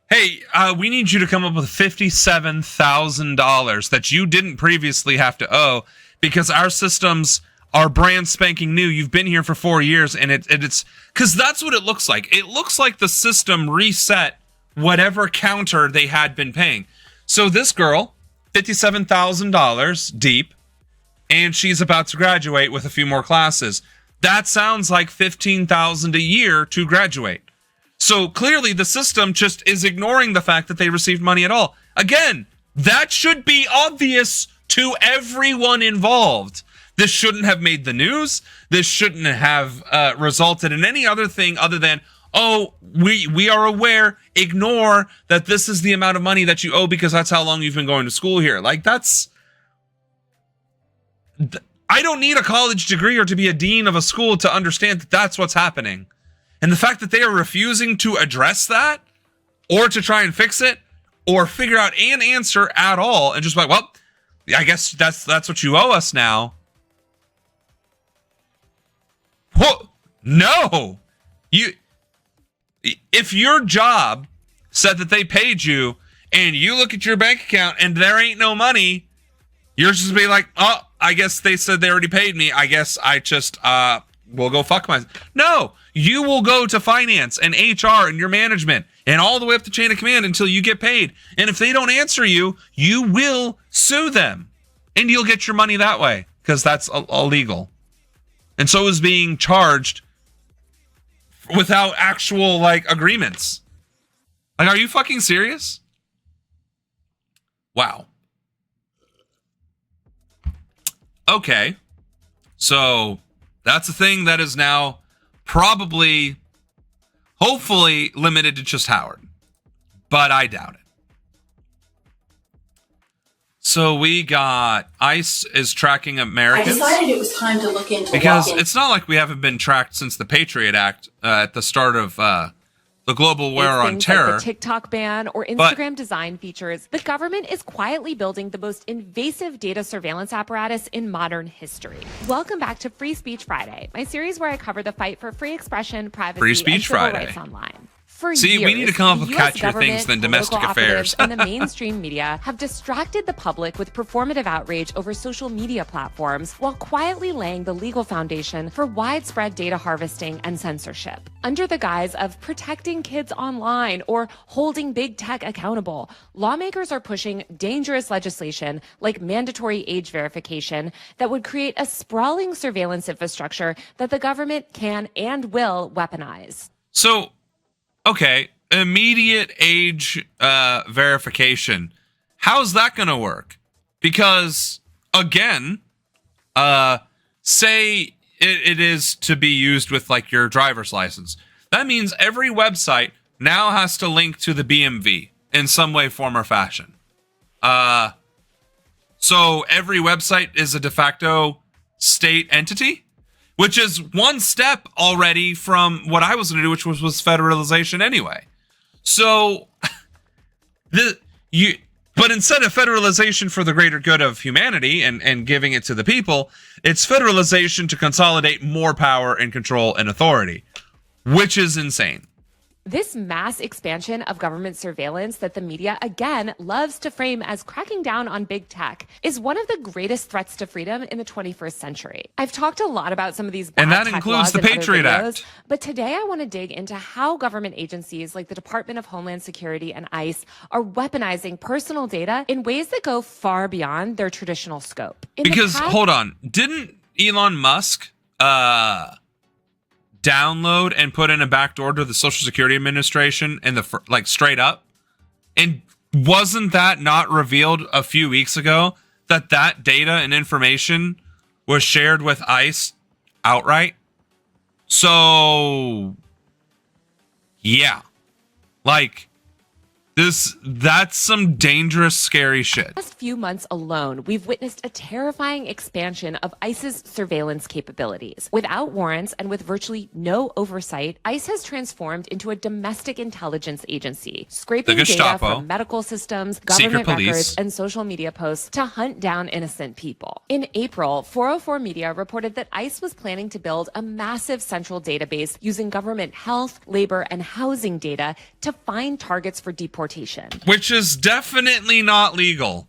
Hey, we need you to come up with $57,000 that you didn't previously have to owe because our systems are brand spanking new. You've been here for 4 years, and it's because that's what it looks like. It looks like the system reset whatever counter they had been paying. So this girl, $57,000 deep, and she's about to graduate with a few more classes. That sounds like $15,000 a year to graduate. So clearly the system just is ignoring the fact that they received money at all. Again, that should be obvious to everyone involved This shouldn't have made the news. This shouldn't have resulted in any other thing other than, oh, we are aware, ignore that this is the amount of money that you owe because that's how long you've been going to school here. Like, I don't need a college degree or to be a dean of a school to understand that that's what's happening. And the fact that they are refusing to address that or to try and fix it or figure out an answer at all and just like, well, I guess that's what you owe us now. Whoa, no. If your job said that they paid you and you look at your bank account and there ain't no money, you're just be like, oh, I guess they said they already paid me. I guess I just will go fuck myself. No, you will go to finance and HR and your management and all the way up the chain of command until you get paid. And if they don't answer you, you will sue them and you'll get your money that way because that's illegal. And so is being charged without actual like agreements. Like, are you fucking serious? Wow. Okay. So that's a thing that is now probably, hopefully limited to just Howard, but I doubt it. So we got ICE is tracking Americans. I decided it was time to look into because it's not like we haven't been tracked since the Patriot Act at the start of the global war on terror. Like the TikTok ban or Instagram design features, the government is quietly building the most invasive data surveillance apparatus in modern history. Welcome back to Free Speech Friday, my series where I cover the fight for free expression, privacy, and civil rights online. For See, years, we need to come up with the US catchier things than domestic political affairs. operatives and the mainstream media have distracted the public with performative outrage over social media platforms while quietly laying the legal foundation for widespread data harvesting and censorship. Under the guise of protecting kids online or holding big tech accountable, lawmakers are pushing dangerous legislation like mandatory age verification that would create a sprawling surveillance infrastructure that the government can and will weaponize. So, okay, immediate age verification. How's that going to work? Because, again, say it is to be used with, like, your driver's license. That means every website now has to link to the BMV in some way, form, or fashion. So every website is a de facto state entity? Which is one step already from what I was going to do, which was federalization anyway. So, but instead of federalization for the greater good of humanity and giving it to the people, it's federalization to consolidate more power and control and authority, which is insane. This mass expansion of government surveillance that the media, again, loves to frame as cracking down on big tech is one of the greatest threats to freedom in the 21st century. I've talked a lot about some of these bad and that tech includes laws the in other Patriot videos, Act. But today I want to dig into how government agencies like the Department of Homeland Security and ICE are weaponizing personal data in ways that go far beyond their traditional scope. Hold on, didn't Elon Musk download and put in a backdoor to the Social Security Administration and straight up? And wasn't that not revealed a few weeks ago that data and information was shared with ICE outright? So yeah, that's some dangerous, scary shit. In the last few months alone, we've witnessed a terrifying expansion of ICE's surveillance capabilities. Without warrants and with virtually no oversight, ICE has transformed into a domestic intelligence agency, scraping data from medical systems, government records, and social media posts to hunt down innocent people. In April, 404 Media reported that ICE was planning to build a massive central database using government health, labor, and housing data to find targets for deportation. Which is definitely not legal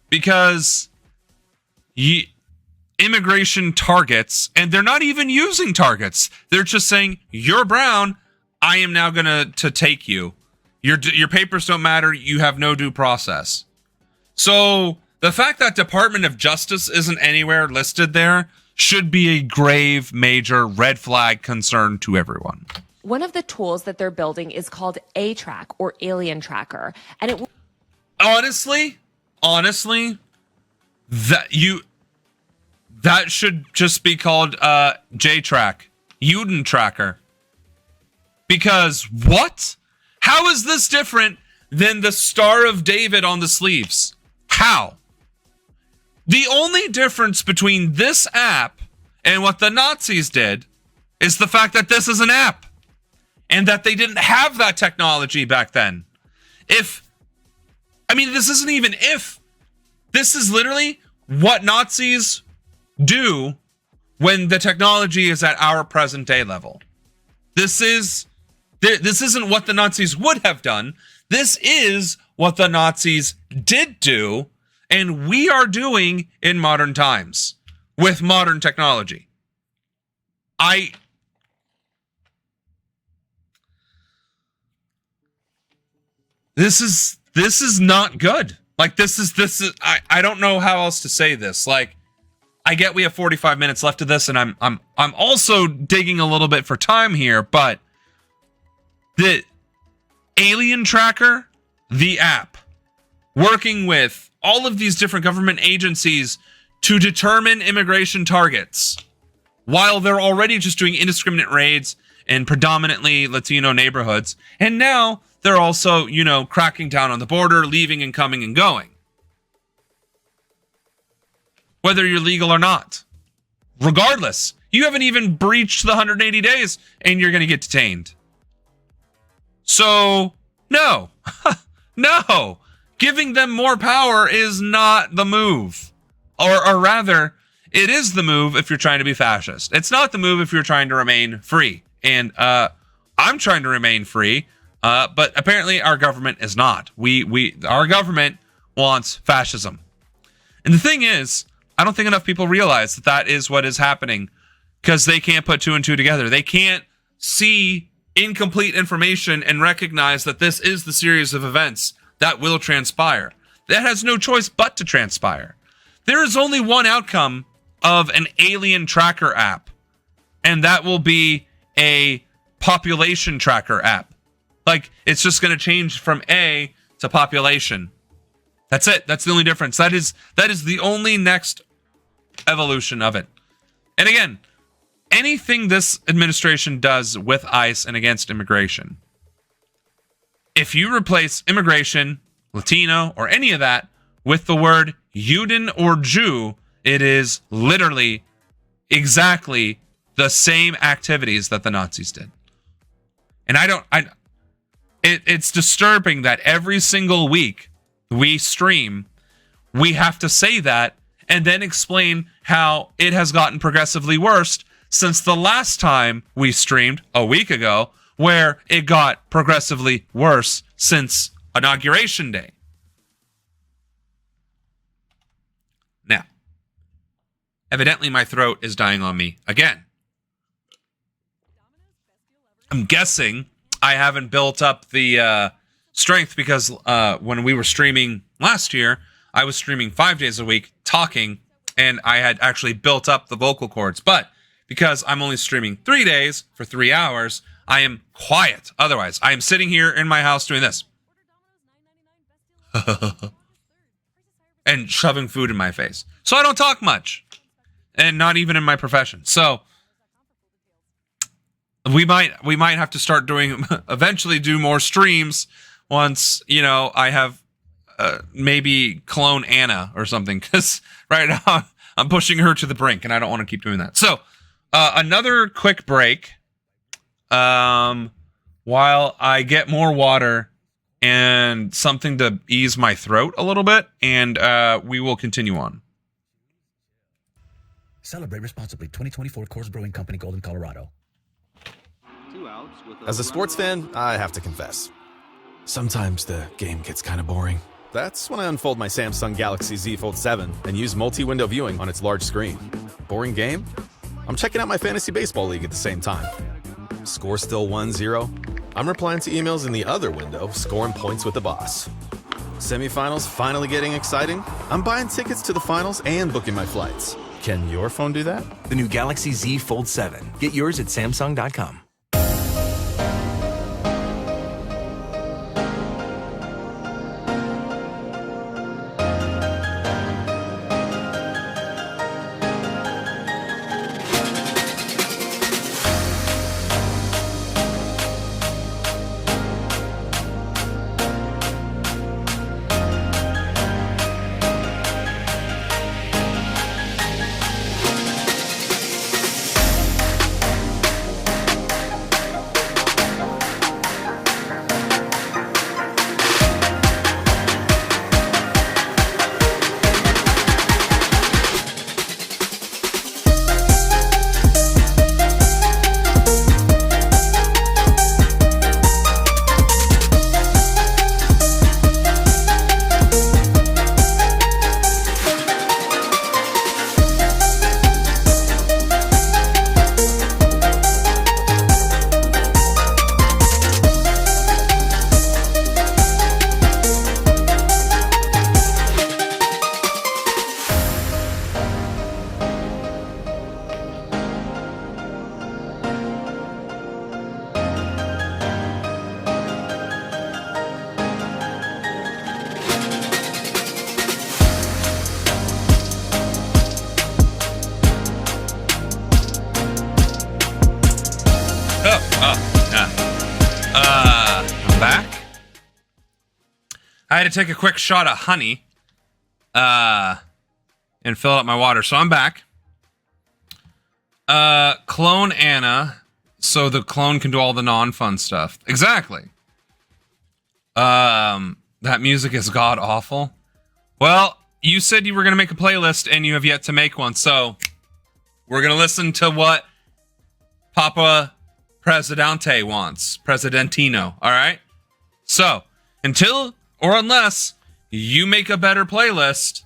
because immigration targets, and they're not even using targets. They're just saying, you're brown, I am now going to take you. Your papers don't matter. You have no due process. So the fact that Department of Justice isn't anywhere listed there should be a grave, major red flag concern to everyone. One of the tools that they're building is called A-Track or Alien Tracker. And it that That should just be called J-Track. Juden Tracker. Because what? How is this different than the Star of David on the sleeves? How? The only difference between this app and what the Nazis did is the fact that this is an app and that they didn't have that technology back then. This isn't even if. This is literally what Nazis do when the technology is at our present day level. This isn't what the Nazis would have done. This is what the Nazis did do, and we are doing in modern times with modern technology. This is not good. Like, this is I don't know how else to say this. Like, I get we have 45 minutes left of this, and I'm also digging a little bit for time here, but the Alien Tracker, the app, working with all of these different government agencies to determine immigration targets, while they're already just doing indiscriminate raids in predominantly Latino neighborhoods, and now they're also, cracking down on the border, leaving and coming and going. Whether you're legal or not. Regardless, you haven't even breached the 180 days and you're going to get detained. So, no. No. Giving them more power is not the move. Or rather, it is the move if you're trying to be fascist. It's not the move if you're trying to remain free. And I'm trying to remain free, but apparently our government is not. Our government wants fascism. And the thing is, I don't think enough people realize that that is what is happening because they can't put two and two together. They can't see incomplete information and recognize that this is the series of events that will transpire. That has no choice but to transpire. There is only one outcome of an alien tracker app, and that will be a population tracker app. Like, it's just going to change from A to population. That's it. That's the only difference. That is the only next evolution of it. And again, anything this administration does with ICE and against immigration, if you replace immigration, Latino, or any of that with the word Juden or Jew, it is literally exactly the same activities that the Nazis did. And it's disturbing that every single week we stream, we have to say that and then explain how it has gotten progressively worse since the last time we streamed a week ago, where it got progressively worse since Inauguration Day. Now, evidently my throat is dying on me again. I'm guessing I haven't built up the strength because when we were streaming last year, I was streaming 5 days a week talking, and I had actually built up the vocal cords. But because I'm only streaming 3 days for 3 hours, I am quiet. Otherwise, I am sitting here in my house doing this. And shoving food in my face. So I don't talk much. And not even in my profession. So we might have to start eventually do more streams once, I have maybe clone Anna or something, because right now I'm pushing her to the brink and I don't want to keep doing that. So another quick break while I get more water and something to ease my throat a little bit, and we will continue on. Celebrate responsibly. 2024 Coors Brewing Company, Golden, Colorado. As a sports fan, I have to confess, sometimes the game gets kind of boring. That's when I unfold my Samsung Galaxy Z Fold 7 and use multi-window viewing on its large screen. Boring game? I'm checking out my fantasy baseball league at the same time. Score still 1-0? I'm replying to emails in the other window, scoring points with the boss. Semifinals finally getting exciting? I'm buying tickets to the finals and booking my flights. Can your phone do that? The new Galaxy Z Fold 7. Get yours at Samsung.com. Oh, yeah. I'm back. I had to take a quick shot of honey and fill up my water. So I'm back. Clone Anna so the clone can do all the non-fun stuff. Exactly. That music is god awful. Well, you said you were going to make a playlist and you have yet to make one. So we're going to listen to what Papa Presidente wants. Presidentino. All right. So until or unless you make a better playlist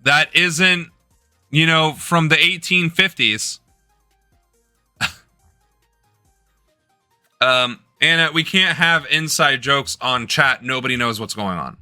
that isn't, you know, from the 1850s. And we can't have inside jokes on chat. Nobody knows what's going on.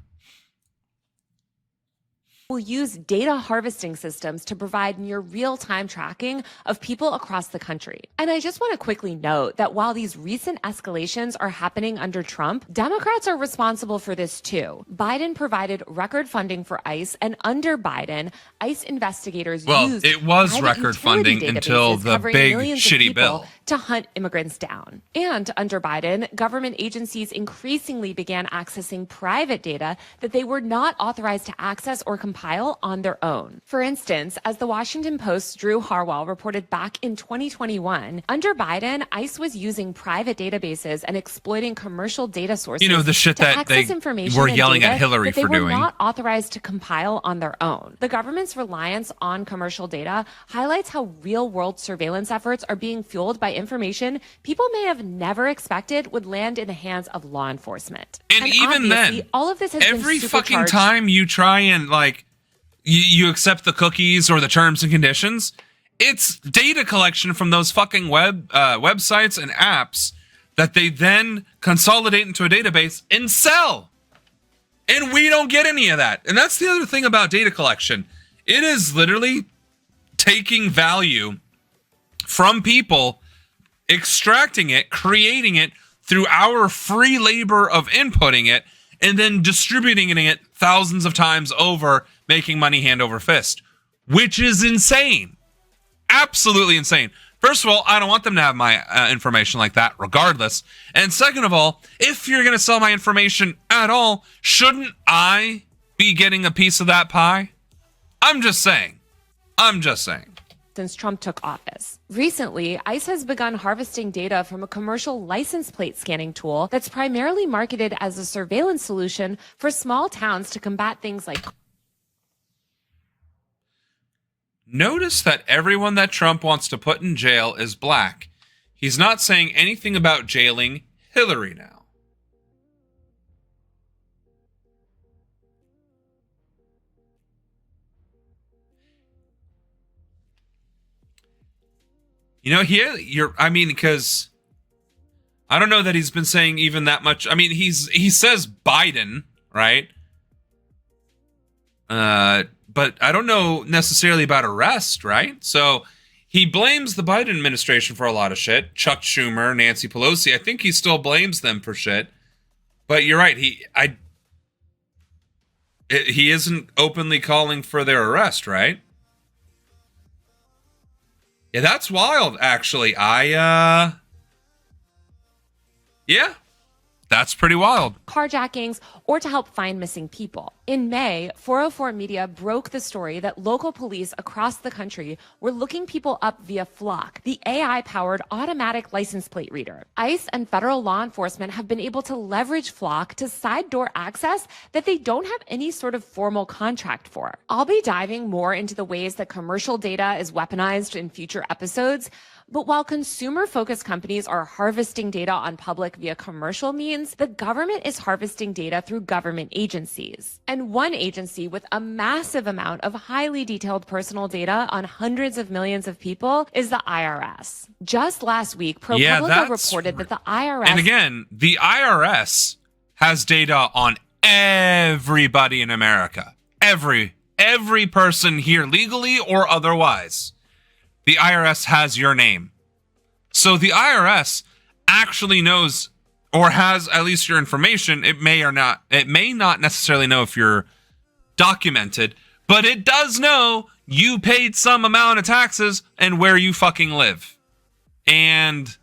Will use data harvesting systems to provide near real-time tracking of people across the country. And I just want to quickly note that while these recent escalations are happening under Trump, Democrats are responsible for this too. Biden provided record funding for ICE, and under Biden, ICE investigators used it was private record funding utility until databases the covering big millions of shitty people bill. to hunt immigrants down. And under Biden, government agencies increasingly began accessing private data that they were not authorized to access or compile on their own. For instance, as the Washington Post's Drew Harwell reported back in 2021, under Biden, ICE was using private databases and exploiting commercial data sources. You know, the shit to that access they information were and yelling data at Hillary that they for were doing. not authorized to compile on their own. The government's reliance on commercial data highlights how real-world surveillance efforts are being fueled by information people may have never expected would land in the hands of law enforcement. And even obviously, then, all of this has every been fucking supercharged. time you try and like you accept the cookies or the terms and conditions, it's data collection from those fucking websites and apps that they then consolidate into a database and sell. And we don't get any of that. And that's the other thing about data collection. It is literally taking value from people, extracting it, creating it through our free labor of inputting it, and then distributing it thousands of times over, making money hand over fist, which is insane. Absolutely insane. First of all, I don't want them to have my information like that regardless. And second of all, if you're going to sell my information at all, shouldn't I be getting a piece of that pie? I'm just saying. Since Trump took office. Recently, ICE has begun harvesting data from a commercial license plate scanning tool that's primarily marketed as a surveillance solution for small towns to combat things like... Notice that everyone that Trump wants to put in jail is black. He's not saying anything about jailing Hillary now. You know, because I don't know that he's been saying even that much. I mean, he says Biden, right? But I don't know necessarily about arrest, right? So he blames the Biden administration for a lot of shit. Chuck Schumer, Nancy Pelosi, I think he still blames them for shit. But you're right, he isn't openly calling for their arrest, right? Yeah, that's wild, actually. Yeah, that's pretty wild. Carjackings, or to help find missing people. In May, 404 Media broke the story that local police across the country were looking people up via Flock, the AI-powered automatic license plate reader. ICE and federal law enforcement have been able to leverage Flock to side door access that they don't have any sort of formal contract for. I'll be diving more into the ways that commercial data is weaponized in future episodes. But while consumer-focused companies are harvesting data on public via commercial means, the government is harvesting data through government agencies. And one agency with a massive amount of highly detailed personal data on hundreds of millions of people is the IRS. Just last week, ProPublica reported that the IRS... And again, the IRS has data on everybody in America. Every person here, legally or otherwise. The IRS has your name. So the IRS actually knows, or has at least your information. It may not necessarily know if you're documented, but it does know you paid some amount of taxes and where you fucking live. And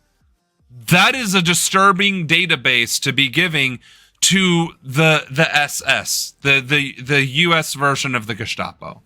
that is a disturbing database to be giving to the SS, the U.S. version of the Gestapo.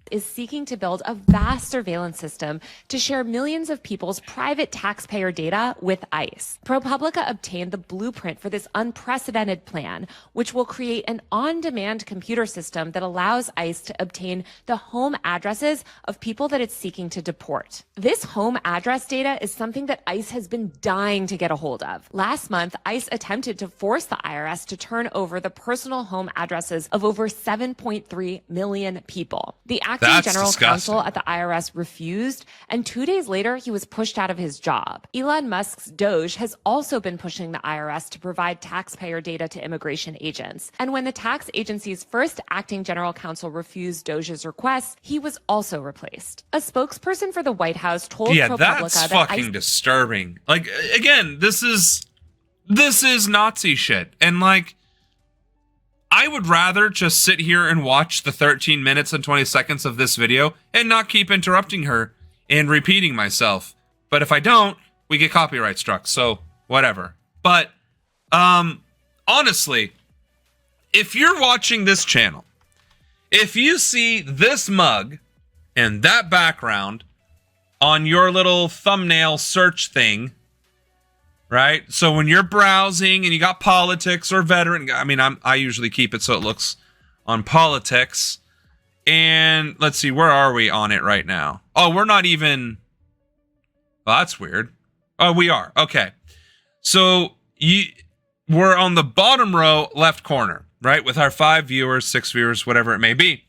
Is seeking to build a vast surveillance system to share millions of people's private taxpayer data with ICE. ProPublica obtained the blueprint for this unprecedented plan, which will create an on-demand computer system that allows ICE to obtain the home addresses of people that it's seeking to deport. This home address data is something that ICE has been dying to get a hold of. Last month, ICE attempted to force the IRS to turn over the personal home addresses of over 7.3 million people. The acting general counsel at the IRS refused, and 2 days later, he was pushed out of his job. Elon Musk's Doge has also been pushing the IRS to provide taxpayer data to immigration agents. And when the tax agency's first acting general counsel refused Doge's request, he was also replaced. A spokesperson for the White House told ProPublica that's fucking disturbing. Like, again, this is Nazi shit. And like, I would rather just sit here and watch the 13 minutes and 20 seconds of this video and not keep interrupting her and repeating myself. But if I don't, we get copyright struck. So whatever. But honestly, if you're watching this channel, if you see this mug and that background on your little thumbnail search thing, right? So when you're browsing and you got politics or veteran, I mean, I usually keep it so it looks on politics. And let's see, where are we on it right now? Oh, we're not even. Well, that's weird. Oh, we are. Okay. So we're on the bottom row, left corner, right? With our 5 viewers, 6 viewers, whatever it may be.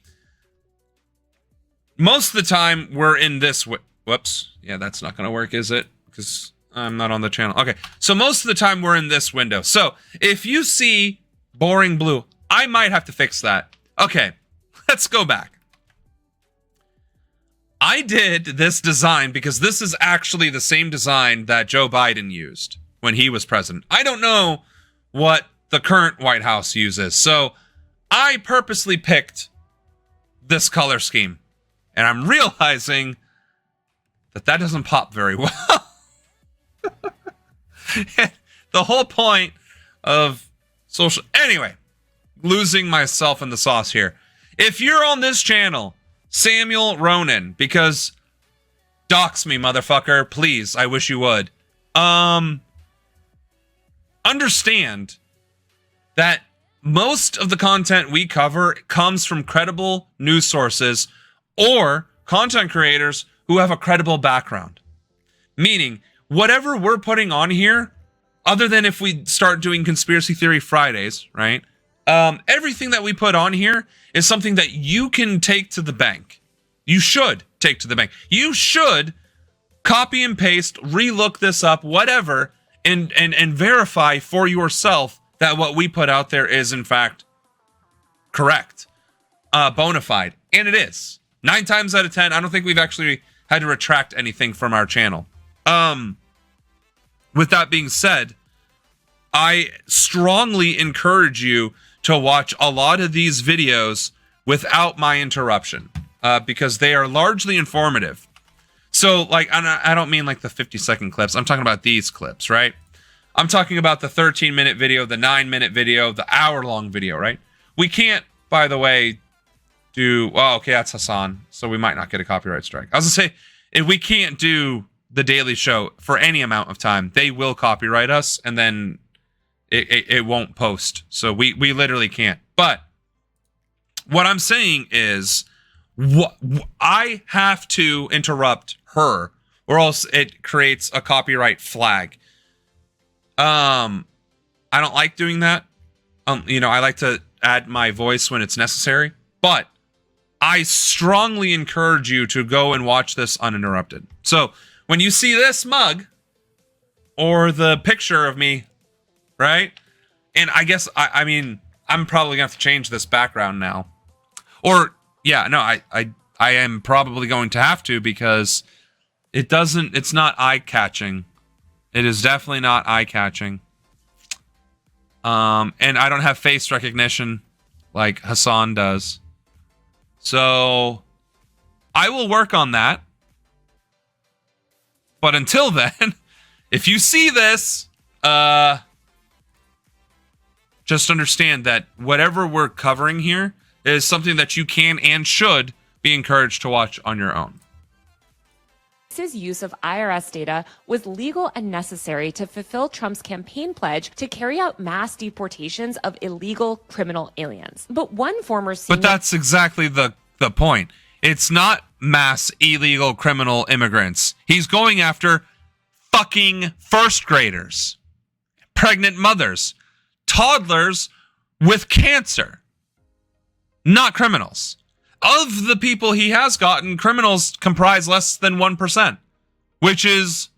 Most of the time we're in this. Whoops. Yeah, that's not going to work, is it? Because I'm not on the channel. Okay, so most of the time we're in this window. So if you see boring blue, I might have to fix that. Okay, let's go back. I did this design because this is actually the same design that Joe Biden used when he was president. I don't know what the current White House uses, so I purposely picked this color scheme. And I'm realizing that doesn't pop very well. The whole point of social... Anyway, losing myself in the sauce here. If you're on this channel, Samuel Ronan, because dox me, motherfucker, please, I wish you would. Understand that most of the content we cover comes from credible news sources or content creators who have a credible background. Meaning, whatever we're putting on here, other than if we start doing Conspiracy Theory Fridays, right? Everything that we put on here is something that you can take to the bank. You should take to the bank. You should copy and paste, relook this up, whatever, and verify for yourself that what we put out there is, in fact, correct, bona fide. And it is. 9 times out of 10, I don't think we've actually had to retract anything from our channel. With that being said, I strongly encourage you to watch a lot of these videos without my interruption, because they are largely informative. So, like, I don't mean like the 50-second clips. I'm talking about these clips, right? I'm talking about the 13-minute video, the 9-minute video, the hour-long video, right? We can't, by the way, do... Well, okay, that's Hassan, so we might not get a copyright strike. I was going to say, if we can't do The Daily Show for any amount of time, they will copyright us, and then it won't post. So we literally can't. But what I'm saying is, I have to interrupt her, or else it creates a copyright flag. I don't like doing that. I like to add my voice when it's necessary, but I strongly encourage you to go and watch this uninterrupted. So when you see this mug or the picture of me, right? And I guess, I mean, I'm probably going to have to change this background now. Or, yeah, no, I am probably going to have to, because it's not eye-catching. It is definitely not eye-catching. And I don't have face recognition like Hassan does. So I will work on that. But until then, if you see this, just understand that whatever we're covering here is something that you can and should be encouraged to watch on your own. His use of IRS data was legal and necessary to fulfill Trump's campaign pledge to carry out mass deportations of illegal criminal aliens. But one former senior... But that's exactly the point. It's not mass illegal criminal immigrants. He's going after fucking first graders, pregnant mothers, toddlers with cancer, not criminals. Of the people he has gotten, criminals comprise less than 1%, which is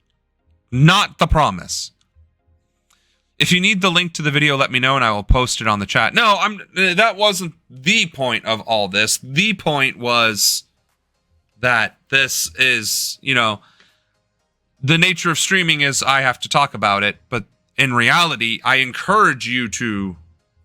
not the promise. If you need the link to the video, let me know and I will post it on the chat. No, that wasn't the point of all this. The point was that this is, the nature of streaming is I have to talk about it, but in reality, I encourage you to...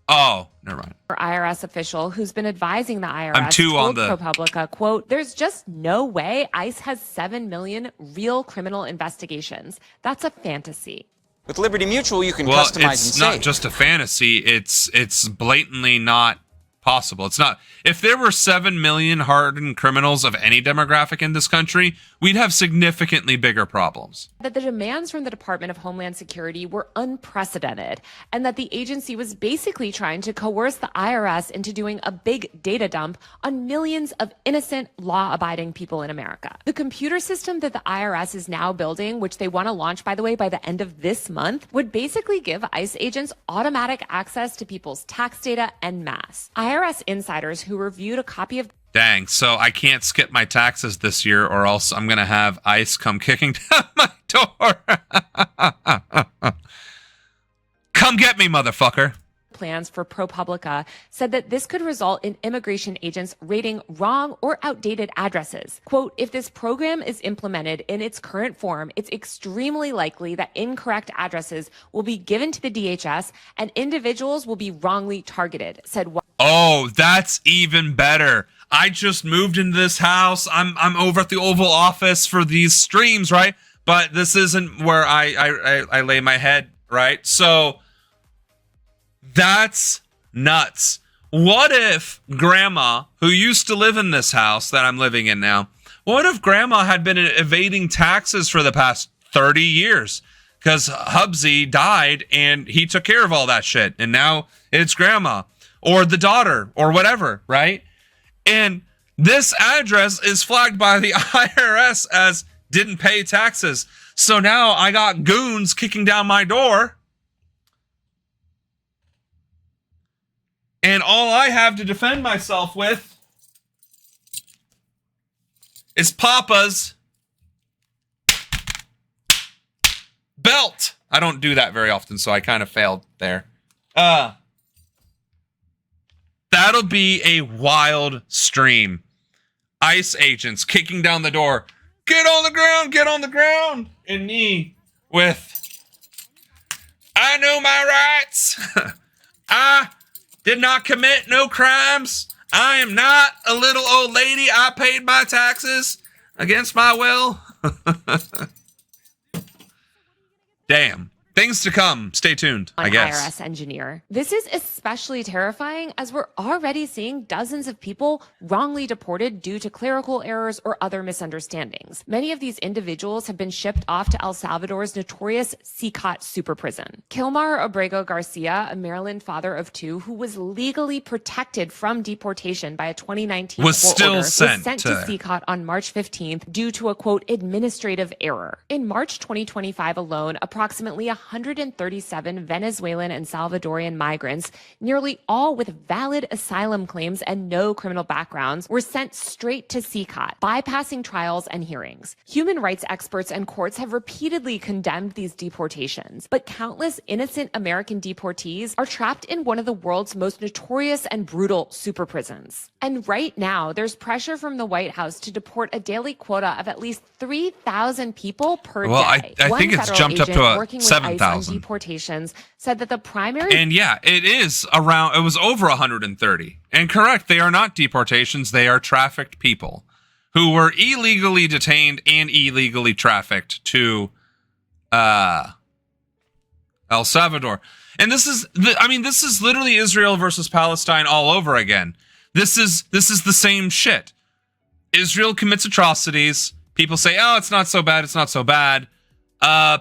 Oh, never mind. IRS official who's been advising the IRS I'm too told on the... ProPublica, quote, "There's just no way ICE has 7 million real criminal investigations. That's a fantasy." With Liberty Mutual, you can well, customize and it's save. not just a fantasy. It's blatantly not possible. It's not. If there were 7 million hardened criminals of any demographic in this country, we'd have significantly bigger problems. That the demands from the Department of Homeland Security were unprecedented, and that the agency was basically trying to coerce the IRS into doing a big data dump on millions of innocent, law-abiding people in America. The computer system that the IRS is now building, which they want to launch, by the way, by the end of this month, would basically give ICE agents automatic access to people's tax data en masse. IRS insiders who reviewed a copy of... Dang, so I can't skip my taxes this year or else I'm going to have ICE come kicking down my door. Come get me, motherfucker. Plans for ProPublica said that this could result in immigration agents rating wrong or outdated addresses. Quote, "If this program is implemented in its current form, it's extremely likely that incorrect addresses will be given to the DHS and individuals will be wrongly targeted," said one. Oh, that's even better. I just moved into this house. I'm over at the Oval Office for these streams, right? But this isn't where I lay my head, right? So that's nuts. What if Grandma, who used to live in this house that I'm living in now, what if Grandma had been evading taxes for the past 30 years? Because Hubsy died and he took care of all that shit. And now it's Grandma or the daughter or whatever, right? And this address is flagged by the IRS as didn't pay taxes. So now I got goons kicking down my door. And all I have to defend myself with is Papa's belt. I don't do that very often, so I kind of failed there. That'll be a wild stream. ICE agents kicking down the door. Get on the ground, get on the ground. And me with, I know my rights. I did not commit no crimes. I am not a little old lady. I paid my taxes against my will. Damn. Things to come. Stay tuned, I guess. IRS engineer. This is especially terrifying as we're already seeing dozens of people wrongly deported due to clerical errors or other misunderstandings. Many of these individuals have been shipped off to El Salvador's notorious CCOT super prison. Kilmar Abrego Garcia, a Maryland father of 2 who was legally protected from deportation by a 2019 was court still order, sent to CCOT on March 15th due to a, quote, administrative error. In March 2025 alone, approximately 137 Venezuelan and Salvadorian migrants, nearly all with valid asylum claims and no criminal backgrounds, were sent straight to CCOT, bypassing trials and hearings. Human rights experts and courts have repeatedly condemned these deportations, but countless innocent American deportees are trapped in one of the world's most notorious and brutal super prisons. And right now, there's pressure from the White House to deport a daily quota of at least 3,000 people per day. I think it's jumped up to 7,000. On deportations said that the primary... And yeah, it was over 130. And correct, they are not deportations, they are trafficked people who were illegally detained and illegally trafficked to El Salvador. And this is literally Israel versus Palestine all over again. This is the same shit. Israel commits atrocities. People say, oh, it's not so bad. It's not so bad.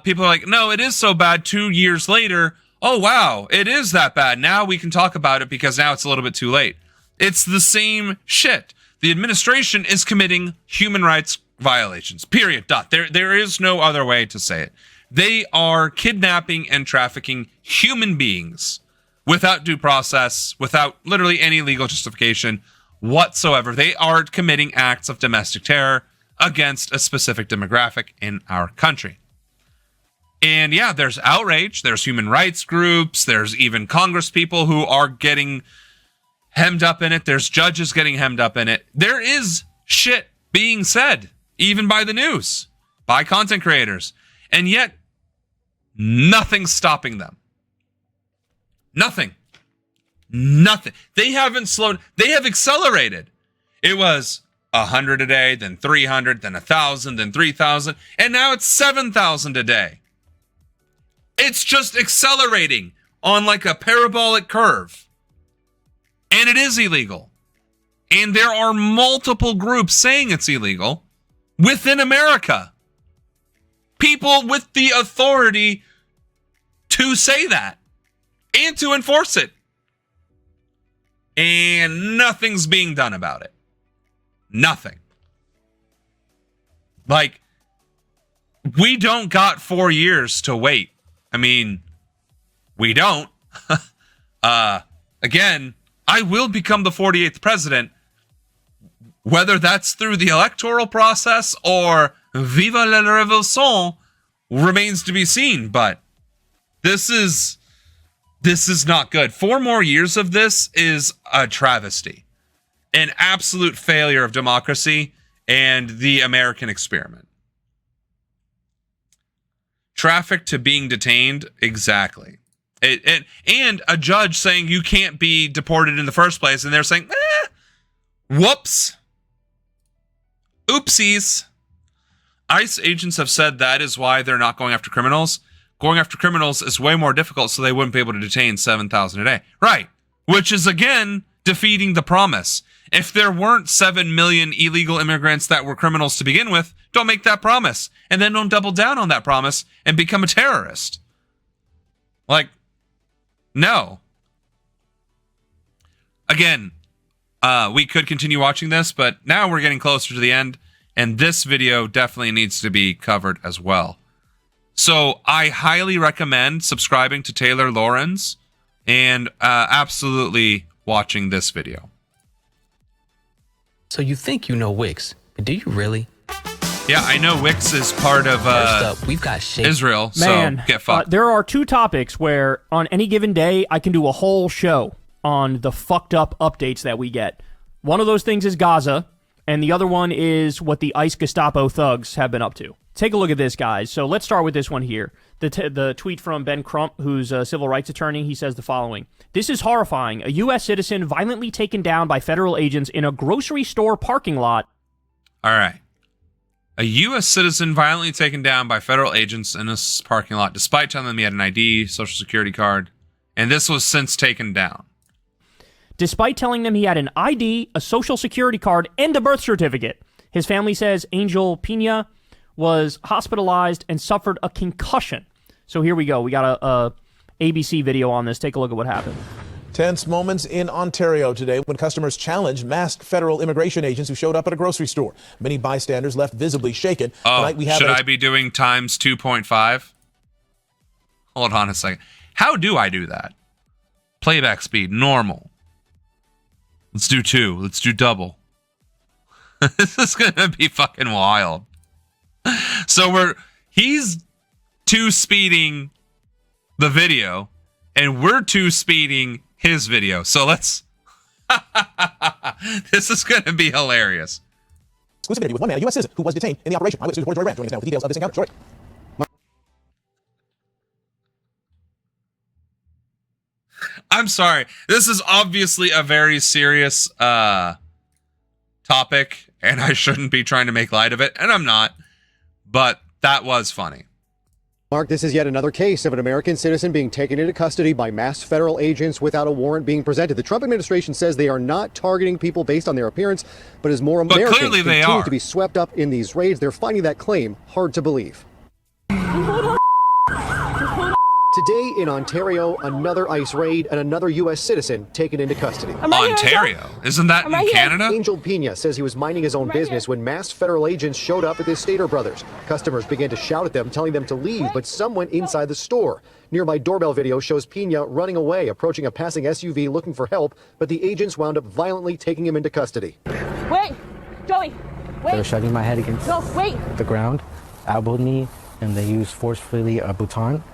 People are like, no, it is so bad. 2 years later, oh, wow, it is that bad. Now we can talk about it because now it's a little bit too late. It's the same shit. The administration is committing human rights violations. Period. Dot. There is no other way to say it. They are kidnapping and trafficking human beings without due process, without literally any legal justification whatsoever. They are committing acts of domestic terror against a specific demographic in our country. And yeah, there's outrage. There's human rights groups. There's even Congress people who are getting hemmed up in it. There's judges getting hemmed up in it. There is shit being said, even by the news, by content creators. And yet, nothing's stopping them. Nothing. They haven't slowed. They have accelerated. It was 100 a day, then 300, then 1,000, then 3,000, and now it's 7,000 a day. It's just accelerating on like a parabolic curve. And it is illegal. And there are multiple groups saying it's illegal within America. People with the authority to say that and to enforce it. And nothing's being done about it. Nothing. Like, we don't got 4 years to wait. I mean, we don't. Again, I will become the 48th president, whether that's through the electoral process or viva la revolution remains to be seen. But this is not good. 4 more years of this is a travesty, an absolute failure of democracy and the American experiment. Traffic to being detained, exactly. And a judge saying you can't be deported in the first place, and they're saying, whoops, oopsies. ICE agents have said that is why they're not going after criminals. Going after criminals is way more difficult, so they wouldn't be able to detain 7,000 a day. Right, which is, again, defeating the promise. If there weren't 7 million illegal immigrants that were criminals to begin with, don't make that promise. And then don't double down on that promise and become a terrorist. Like, no. Again, we could continue watching this, but now we're getting closer to the end, and this video definitely needs to be covered as well. So I highly recommend subscribing to Taylor Lorenz and absolutely watching this video. So you think you know Wix, but do you really? Yeah, I know Wix is part of we've got Israel, Man, so get fucked. There are 2 topics where on any given day I can do a whole show on the fucked up updates that we get. One of those things is Gaza, and the other one is what the ICE Gestapo thugs have been up to. Take a look at this, guys. So let's start with this one here. The tweet from Ben Crump, who's a civil rights attorney. He says the following. This is horrifying. A U.S. citizen violently taken down by federal agents in a grocery store parking lot. All right. A U.S. citizen violently taken down by federal agents in a parking lot, despite telling them he had an ID, social security card, and this was since taken down. Despite telling them he had an ID, a social security card, and a birth certificate. His family says Angel Pena was hospitalized and suffered a concussion. So here we go. We got a ABC video on this. Take a look at what happened. Tense moments in Ontario today when customers challenged masked federal immigration agents who showed up at a grocery store. Many bystanders left visibly shaken. Oh, should I be doing times 2.5? Hold on a second. How do I do that? Playback speed, normal. Let's do 2. Let's do double. This is going to be fucking wild. So he's 2-speeding the video, and we're 2-speeding his video. So let's... This is going to be hilarious. Exclusive interview with one man, a U.S. citizen, who was detained in the operation. Eyewitness reporter Joy Rand joining us now with details of this encounter. Joy. I'm sorry. This is obviously a very serious topic, and I shouldn't be trying to make light of it, and I'm not. But that was funny. Mark, this is yet another case of an American citizen being taken into custody by masked federal agents without a warrant being presented. The Trump administration says they are not targeting people based on their appearance, but as more Americans continue to be swept up in these raids, they're finding that claim hard to believe. Today in Ontario, another ICE raid and another U.S. citizen taken into custody. Ontario? Isn't that in Canada? Angel Pena says he was minding his own business when masked federal agents showed up at the Stater Brothers. Customers began to shout at them, telling them to leave, but some went inside the store. Nearby doorbell video shows Pena running away, approaching a passing SUV looking for help, but the agents wound up violently taking him into custody. Wait, Joey, wait. They were shoving my head against the ground, elbowed me, and they used forcefully a baton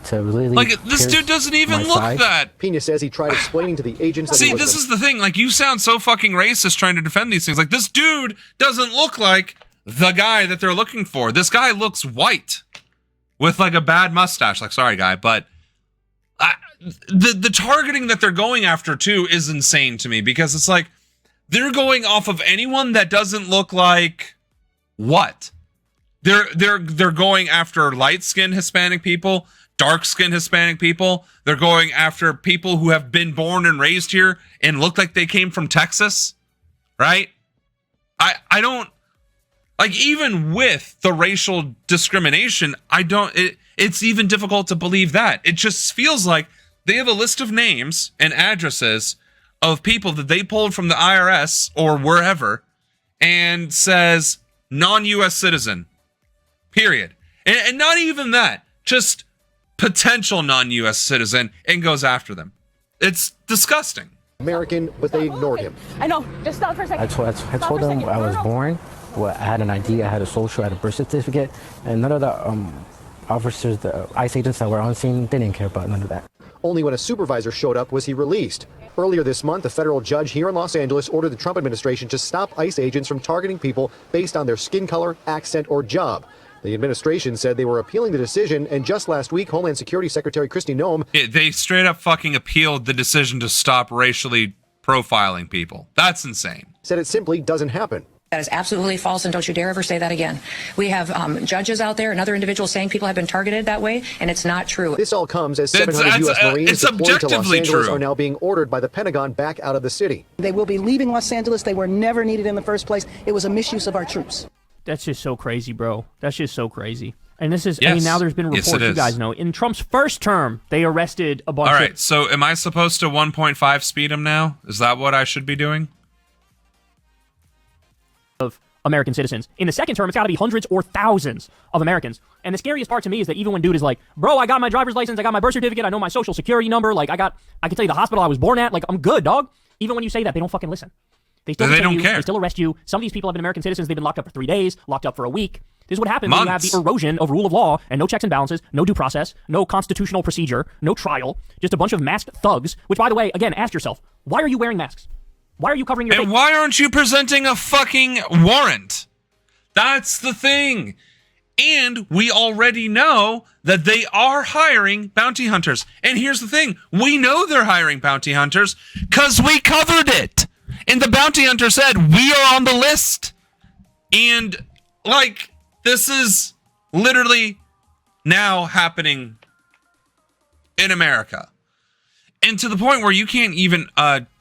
to really like this dude doesn't even look that. Pena says he tried explaining to the agents. See, this is the thing. Like, you sound so fucking racist trying to defend these things. Like, this dude doesn't look like the guy that they're looking for. This guy looks white with like a bad mustache. Like, sorry, guy, but the targeting that they're going after too is insane to me, because it's like they're going off of anyone that doesn't look like what? They're going after light-skinned Hispanic people, dark-skinned Hispanic people. They're going after people who have been born and raised here and look like they came from Texas, right? I don't, like, even with the racial discrimination, it's even difficult to believe that. It just feels like they have a list of names and addresses of people that they pulled from the IRS or wherever and says non-U.S. citizen, period. And not even that, just potential non-U.S. citizen, and goes after them. It's disgusting. American, but they ignored him. I know. Just stop for a second. I told them I was born. Well, I had an ID, I had a social, I had a birth certificate, and none of the officers, the ICE agents that were on scene, they didn't care about none of that. Only when a supervisor showed up was he released. Earlier this month, a federal judge here in Los Angeles ordered the Trump administration to stop ICE agents from targeting people based on their skin color, accent, or job. The administration said they were appealing the decision, and just last week, Homeland Security Secretary Kristi Noem... They straight up fucking appealed the decision to stop racially profiling people. That's insane. ...said it simply doesn't happen. That is absolutely false, and don't you dare ever say that again. We have judges out there and other individuals saying people have been targeted that way, and it's not true. This all comes as 700 U.S. Marines deployed to Los Angeles are now being ordered by the Pentagon back out of the city. They will be leaving Los Angeles. They were never needed in the first place. It was a misuse of our troops. That's just so crazy, bro. That's just so crazy. And this is, I mean, now there's been reports, you guys know, in Trump's first term, they arrested a bunch of... All right, so am I supposed to 1.5 speed him now? Is that what I should be doing? ...of American citizens. In the second term, it's got to be hundreds or thousands of Americans. And the scariest part to me is that even when dude is like, bro, I got my driver's license, I got my birth certificate, I know my social security number, like, I can tell you the hospital I was born at, like, I'm good, dog. Even when you say that, they don't fucking listen. They don't care. They still arrest you. Some of these people have been American citizens. They've been locked up for 3 days, locked up for a week. This is what happens when you have the erosion of rule of law and no checks and balances, no due process, no constitutional procedure, no trial, just a bunch of masked thugs, which, by the way, again, ask yourself, why are you wearing masks? Why are you covering your face? And why aren't you presenting a fucking warrant? That's the thing. And we already know that they are hiring bounty hunters. And here's the thing. We know they're hiring bounty hunters because we covered it. And the bounty hunter said, we are on the list. And, like, this is literally now happening in America. And to the point where you can't even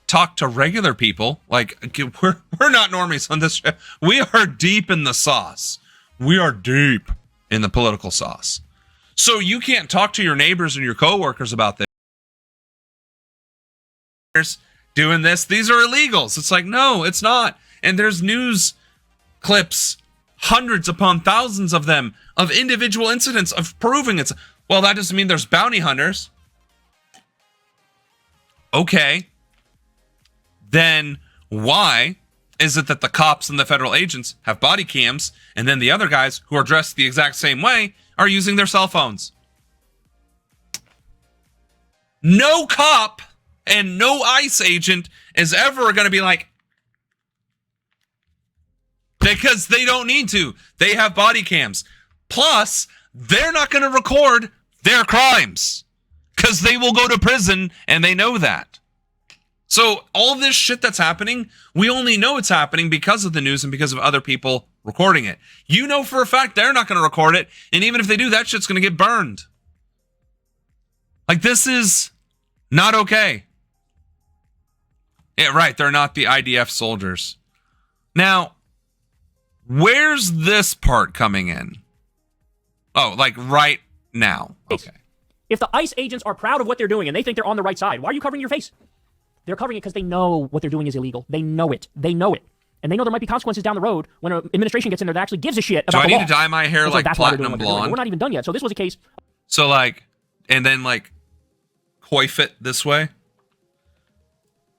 talk to regular people. Like, we're not normies on this show. We are deep in the sauce. We are deep in the political sauce. So you can't talk to your neighbors and your coworkers about this. Doing this, these are illegals. It's like, no, it's not. And there's news clips, hundreds upon thousands of them, of individual incidents of proving it's, well, that doesn't mean there's bounty hunters. Okay. Then why is it that the cops and the federal agents have body cams, and then the other guys who are dressed the exact same way are using their cell phones? No cop and no ICE agent is ever going to be like, because they don't need to. They have body cams. Plus, they're not going to record their crimes because they will go to prison, and they know that. So all this shit that's happening, we only know it's happening because of the news and because of other people recording it. You know for a fact they're not going to record it. And even if they do, that shit's going to get burned. Like, this is not okay. Yeah, right. They're not the IDF soldiers. Now, where's this part coming in? Oh, like right now. Okay. If the ICE agents are proud of what they're doing and they think they're on the right side, why are you covering your face? They're covering it because they know what they're doing is illegal. They know it. They know it. And they know there might be consequences down the road when an administration gets in there that actually gives a shit about the law. Do I need to dye my hair like platinum blonde? We're not even done yet. So this was a case. So like, and then like, coif it this way?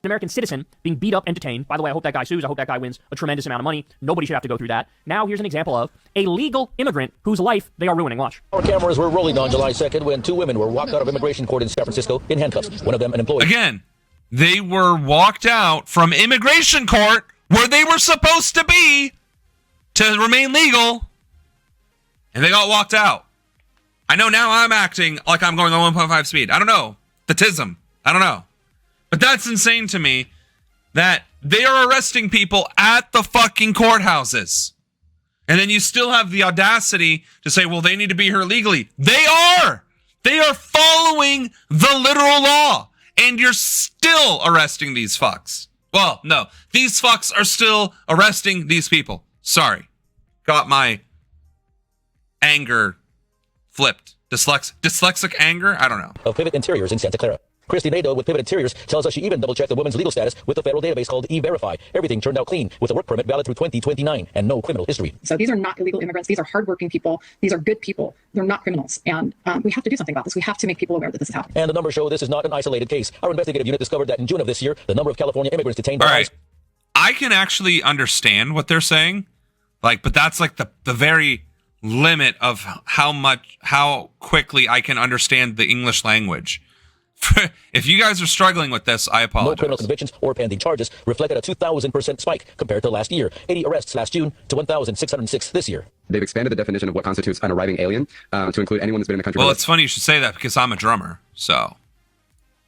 An American citizen being beat up and detained. By the way, I hope that guy sues. I hope that guy wins a tremendous amount of money. Nobody should have to go through that. Now here's an example of a legal immigrant whose life they are ruining. Watch. Our cameras were rolling on July 2nd when two women were walked out of immigration court in San Francisco in handcuffs. One of them an employee. Again, they were walked out from immigration court where they were supposed to be to remain legal, and they got walked out. I know now I'm acting like I'm going on 1.5 speed. I don't know. The tism. I don't know. But that's insane to me that they are arresting people at the fucking courthouses. And then you still have the audacity to say, well, they need to be here legally. They are! They are following the literal law. And you're still arresting these fucks. Well, no. These fucks are still arresting these people. Sorry. Got my anger flipped. Dyslexic anger? I don't know. Of Pivot Interiors in Santa Clara. Christy Nadeau with Pivot Interiors tells us she even double-checked the woman's legal status with the federal database called E-Verify. Everything turned out clean with a work permit valid through 2029 and no criminal history. So these are not illegal immigrants. These are hardworking people. These are good people. They're not criminals. And we have to do something about this. We have to make people aware that this is happening. And the numbers show this is not an isolated case. Our investigative unit discovered that in June of this year, the number of California immigrants detained by ICE. I can actually understand what they're saying. Like, but that's like the very limit of how quickly I can understand the English language. If you guys are struggling with this, I apologize. No criminal convictions or pending charges reflected a 2,000% spike compared to last year. 80 arrests last June to 1,606 this year. They've expanded the definition of what constitutes an arriving alien to include anyone that's been in the country. Well, it's funny you should say that because I'm a drummer, so.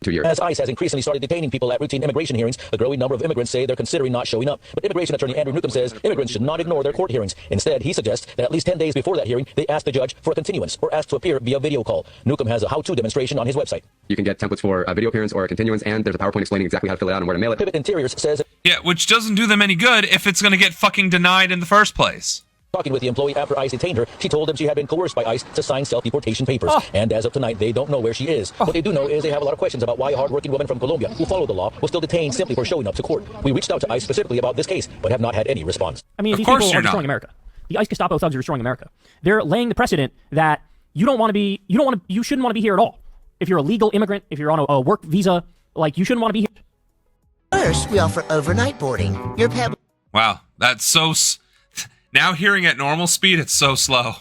2 years. As ICE has increasingly started detaining people at routine immigration hearings, a growing number of immigrants say they're considering not showing up. But immigration attorney Andrew Newcomb says immigrants should not ignore their court hearings. Instead, he suggests that at least 10 days before that hearing, they ask the judge for a continuance or ask to appear via video call. Newcomb has a how-to demonstration on his website. You can get templates for a video appearance or a continuance, and there's a PowerPoint explaining exactly how to fill it out and where to mail it. Pivot Interiors says... Yeah, which doesn't do them any good if it's going to get fucking denied in the first place. Talking with the employee after ICE detained her, she told them she had been coerced by ICE to sign self-deportation papers. And as of tonight, they don't know where she is. What they do know is they have a lot of questions about why a hard-working woman from Colombia who followed the law was still detained simply for showing up to court. We reached out to ICE specifically about this case, but have not had any response. I mean, these people are destroying America. The ICE Gestapo thugs are destroying America. They're laying the precedent that you shouldn't want to be here at all. If you're a legal immigrant, if you're on a work visa, like, you shouldn't want to be here. First, we offer overnight boarding. Your pet. Wow, that's so... Now hearing at normal speed, it's so slow.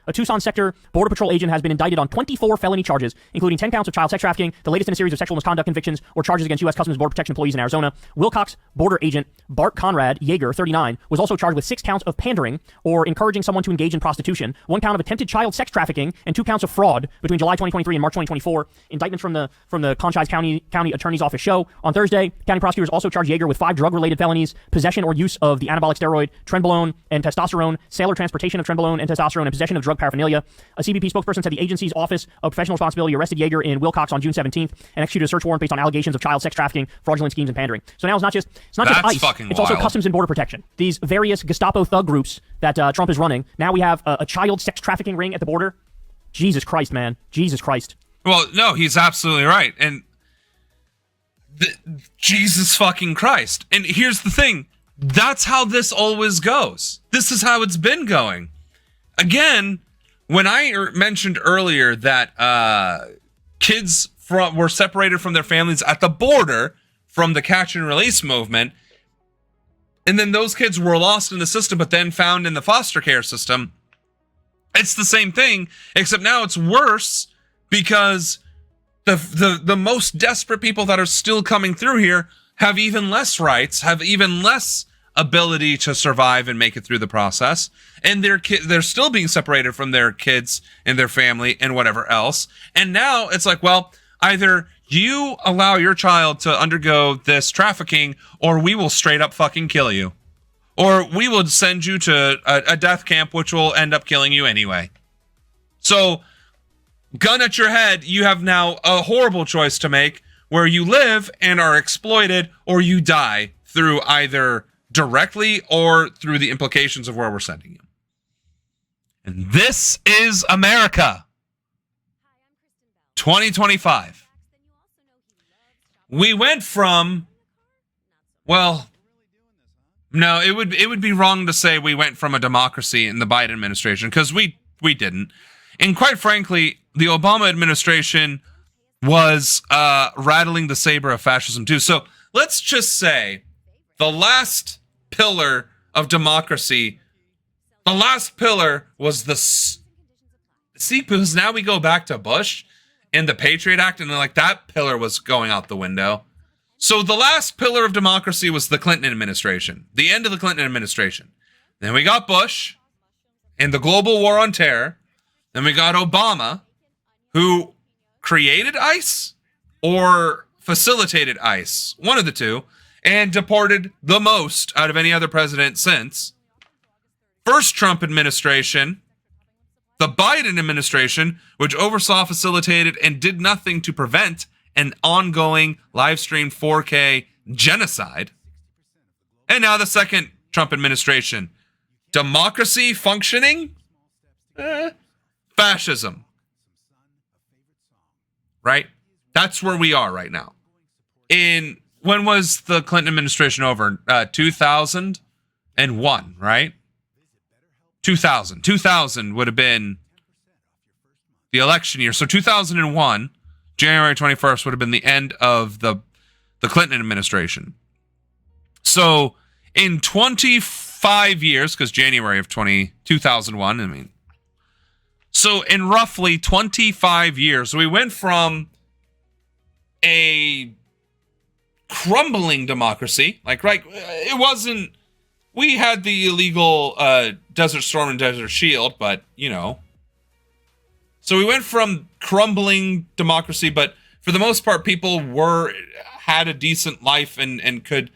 A Tucson sector Border Patrol agent has been indicted on 24 felony charges, including 10 counts of child sex trafficking, the latest in a series of sexual misconduct convictions or charges against U.S. Customs and Border Protection employees in Arizona. Wilcox border agent Bart Conrad Yeager, 39, was also charged with 6 counts of pandering or encouraging someone to engage in prostitution, 1 count of attempted child sex trafficking, and 2 counts of fraud between July 2023 and March 2024. Indictments from the Conchise County Attorney's Office show. On Thursday, county prosecutors also charged Yeager with 5 drug-related felonies: possession or use of the anabolic steroid trenbolone and testosterone, sale or transportation of trenbolone and testosterone, and possession of drug paraphernalia. A CBP spokesperson said the agency's Office of Professional Responsibility arrested Yeager in Wilcox on June 17th and executed a search warrant based on allegations of child sex trafficking, fraudulent schemes, and pandering. So now it's not just ICE, it's also Customs and Border Protection. These various Gestapo thug groups that Trump is running. Now we have a child sex trafficking ring at the border. Jesus Christ, man. Jesus Christ. Well, no, he's absolutely right. And Jesus fucking Christ. And here's the thing. That's how this always goes. This is how it's been going. Again, when I mentioned earlier that kids were separated from their families at the border from the catch and release movement, and then those kids were lost in the system but then found in the foster care system, it's the same thing, except now it's worse because the most desperate people that are still coming through here have even less rights, have even less ability to survive and make it through the process, and they're still being separated from their kids and their family and whatever else. And now it's like, well, either you allow your child to undergo this trafficking or we will straight up fucking kill you. or we will send you to a death camp, which will end up killing you anyway. So, gun at your head, you have now a horrible choice to make, where you live and are exploited, or you die through either directly or through the implications of where we're sending you. And this is America. 2025. We went from, well, no, it would be wrong to say we went from a democracy in the Biden administration, because we didn't. And quite frankly, the Obama administration was rattling the saber of fascism too. So let's just say the last pillar of democracy, the last pillar was see, because now we go back to Bush and the Patriot Act, and like that pillar was going out the window. So the last pillar of democracy was the Clinton administration, the end of the Clinton administration. Then we got Bush and the global war on terror. Then we got Obama, who created ICE or facilitated ICE, one of the two, and deported the most out of any other president since. First Trump administration, the Biden administration, which oversaw, facilitated, and did nothing to prevent an ongoing live-streamed 4K genocide. And now the second Trump administration. Democracy functioning? Fascism. Right? That's where we are right now. When was the Clinton administration over? 2001, right? 2000. 2000 would have been the election year. So 2001, January 21st, would have been the end of the Clinton administration. So in 25 years, because January of 2001, I mean, so in roughly 25 years, we went from a crumbling democracy, like, right, it wasn't, we had the illegal Desert Storm and Desert Shield, but, you know. So we went from crumbling democracy, but for the most part, people had a decent life and could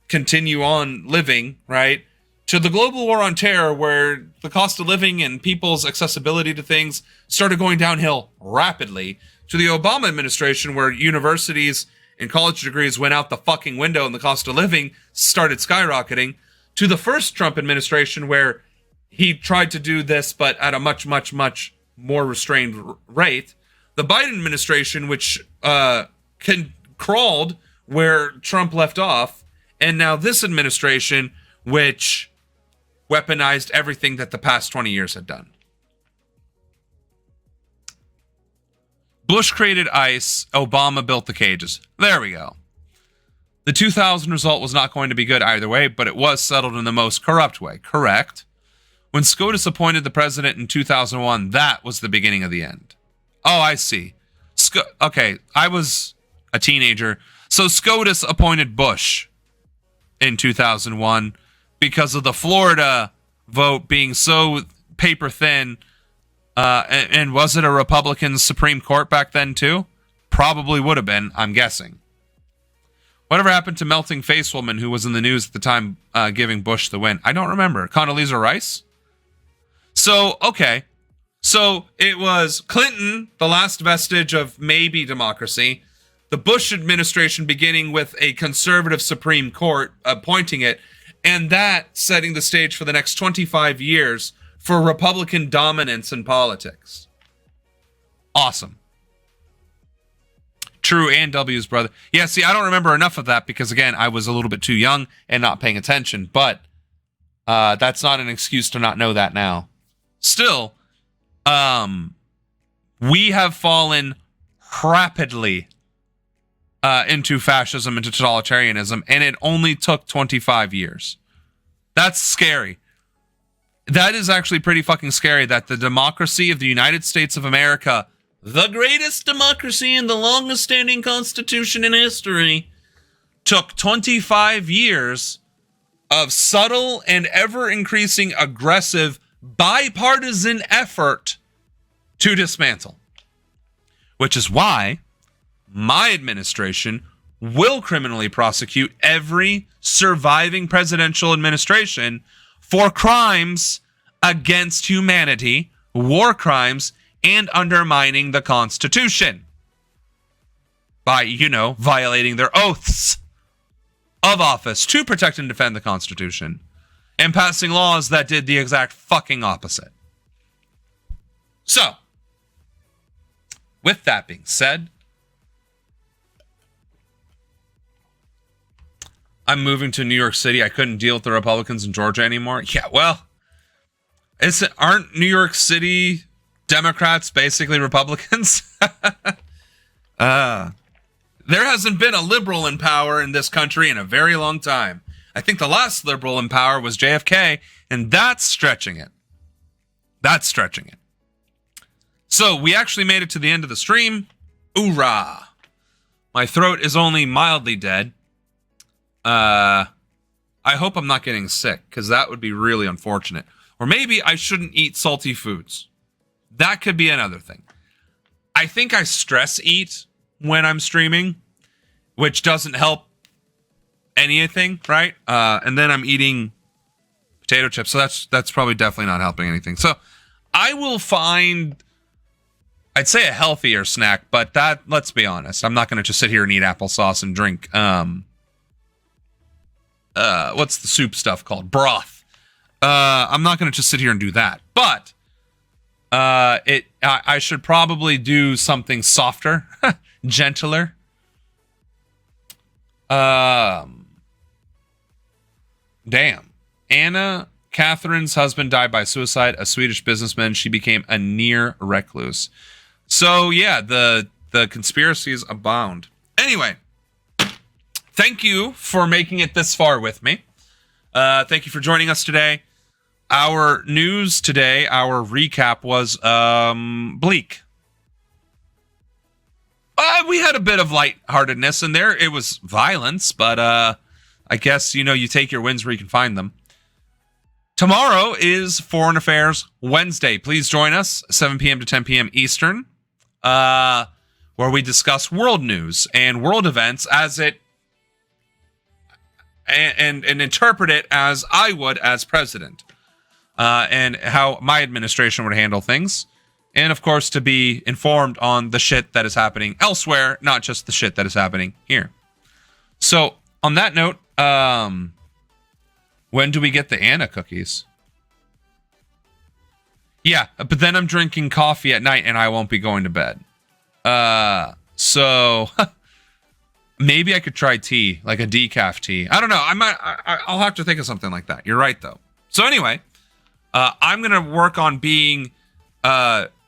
continue on living, right? To the global war on terror, where the cost of living and people's accessibility to things started going downhill rapidly. To the Obama administration, where universities and college degrees went out the fucking window and the cost of living started skyrocketing. To the first Trump administration, where he tried to do this, but at a much, much, much more restrained rate. The Biden administration, which crawled where Trump left off. And now this administration, which weaponized everything that the past 20 years had done. Bush created ICE. Obama built the cages. There we go. The 2000 result was not going to be good either way, but it was settled in the most corrupt way. Correct. When SCOTUS appointed the president in 2001, that was the beginning of the end. Oh, I see. Okay, I was a teenager. So SCOTUS appointed Bush in 2001 because of the Florida vote being so paper thin. And was it a Republican Supreme Court back then too? Probably would have been, I'm guessing. Whatever happened to melting face woman who was in the news at the time giving Bush the win? I don't remember. Condoleezza Rice? So, okay. So it was Clinton, the last vestige of maybe democracy. The Bush administration beginning with a conservative Supreme Court appointing it. And that setting the stage for the next 25 years for Republican dominance in politics. Awesome. True, and W's brother. Yeah, see, I don't remember enough of that because, again, I was a little bit too young and not paying attention. But that's not an excuse to not know that now. Still, we have fallen rapidly into fascism, into totalitarianism, and it only took 25 years. That's scary. That is actually pretty fucking scary that the democracy of the United States of America, the greatest democracy and the longest standing constitution in history, took 25 years of subtle and ever increasing aggressive bipartisan effort to dismantle. Which is why my administration will criminally prosecute every surviving presidential administration for crimes against humanity, war crimes, and undermining the Constitution by, violating their oaths of office to protect and defend the Constitution and passing laws that did the exact fucking opposite. So, with that being said, I'm moving to New York City. I couldn't deal with the Republicans in Georgia anymore. Yeah, well, aren't New York City Democrats basically Republicans? There hasn't been a liberal in power in this country in a very long time. I think the last liberal in power was JFK, and that's stretching it. So we actually made it to the end of the stream. Hoorah! My throat is only mildly dead. I hope I'm not getting sick, because that would be really unfortunate. Or maybe I shouldn't eat salty foods. That could be another thing. I think I stress eat when I'm streaming, which doesn't help anything, right? And then I'm eating potato chips, so that's probably definitely not helping anything. So I will find, I'd say, a healthier snack, but that, let's be honest, I'm not going to just sit here and eat applesauce and drink what's the soup stuff called? Broth. I'm not going to just sit here and do that. But I should probably do something softer, gentler. Damn. Anna Catherine's husband died by suicide, a Swedish businessman. She became a near recluse. So yeah, the conspiracies abound. Anyway, thank you for making it this far with me. Thank you for joining us today. Our news today, our recap was bleak. We had a bit of lightheartedness in there. It was violence, but I guess, you take your wins where you can find them. Tomorrow is Foreign Affairs Wednesday. Please join us, 7 p.m. to 10 p.m. Eastern, where we discuss world news and world events as it and interpret it as I would as president, and how my administration would handle things. And, of course, to be informed on the shit that is happening elsewhere, not just the shit that is happening here. So, on that note, when do we get the Anna cookies? Yeah, but then I'm drinking coffee at night and I won't be going to bed. So maybe I could try tea, like a decaf tea. I don't know. I'll have to think of something like that. You're right, though. So anyway, I'm going to work on being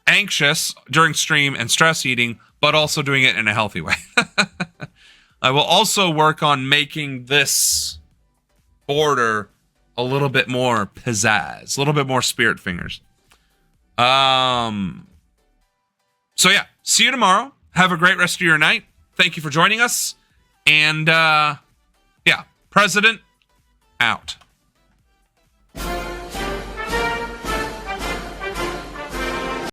anxious during stream and stress eating, but also doing it in a healthy way. I will also work on making this order a little bit more pizzazz, a little bit more spirit fingers. So yeah, see you tomorrow. Have a great rest of your night. Thank you for joining us. And yeah, President out.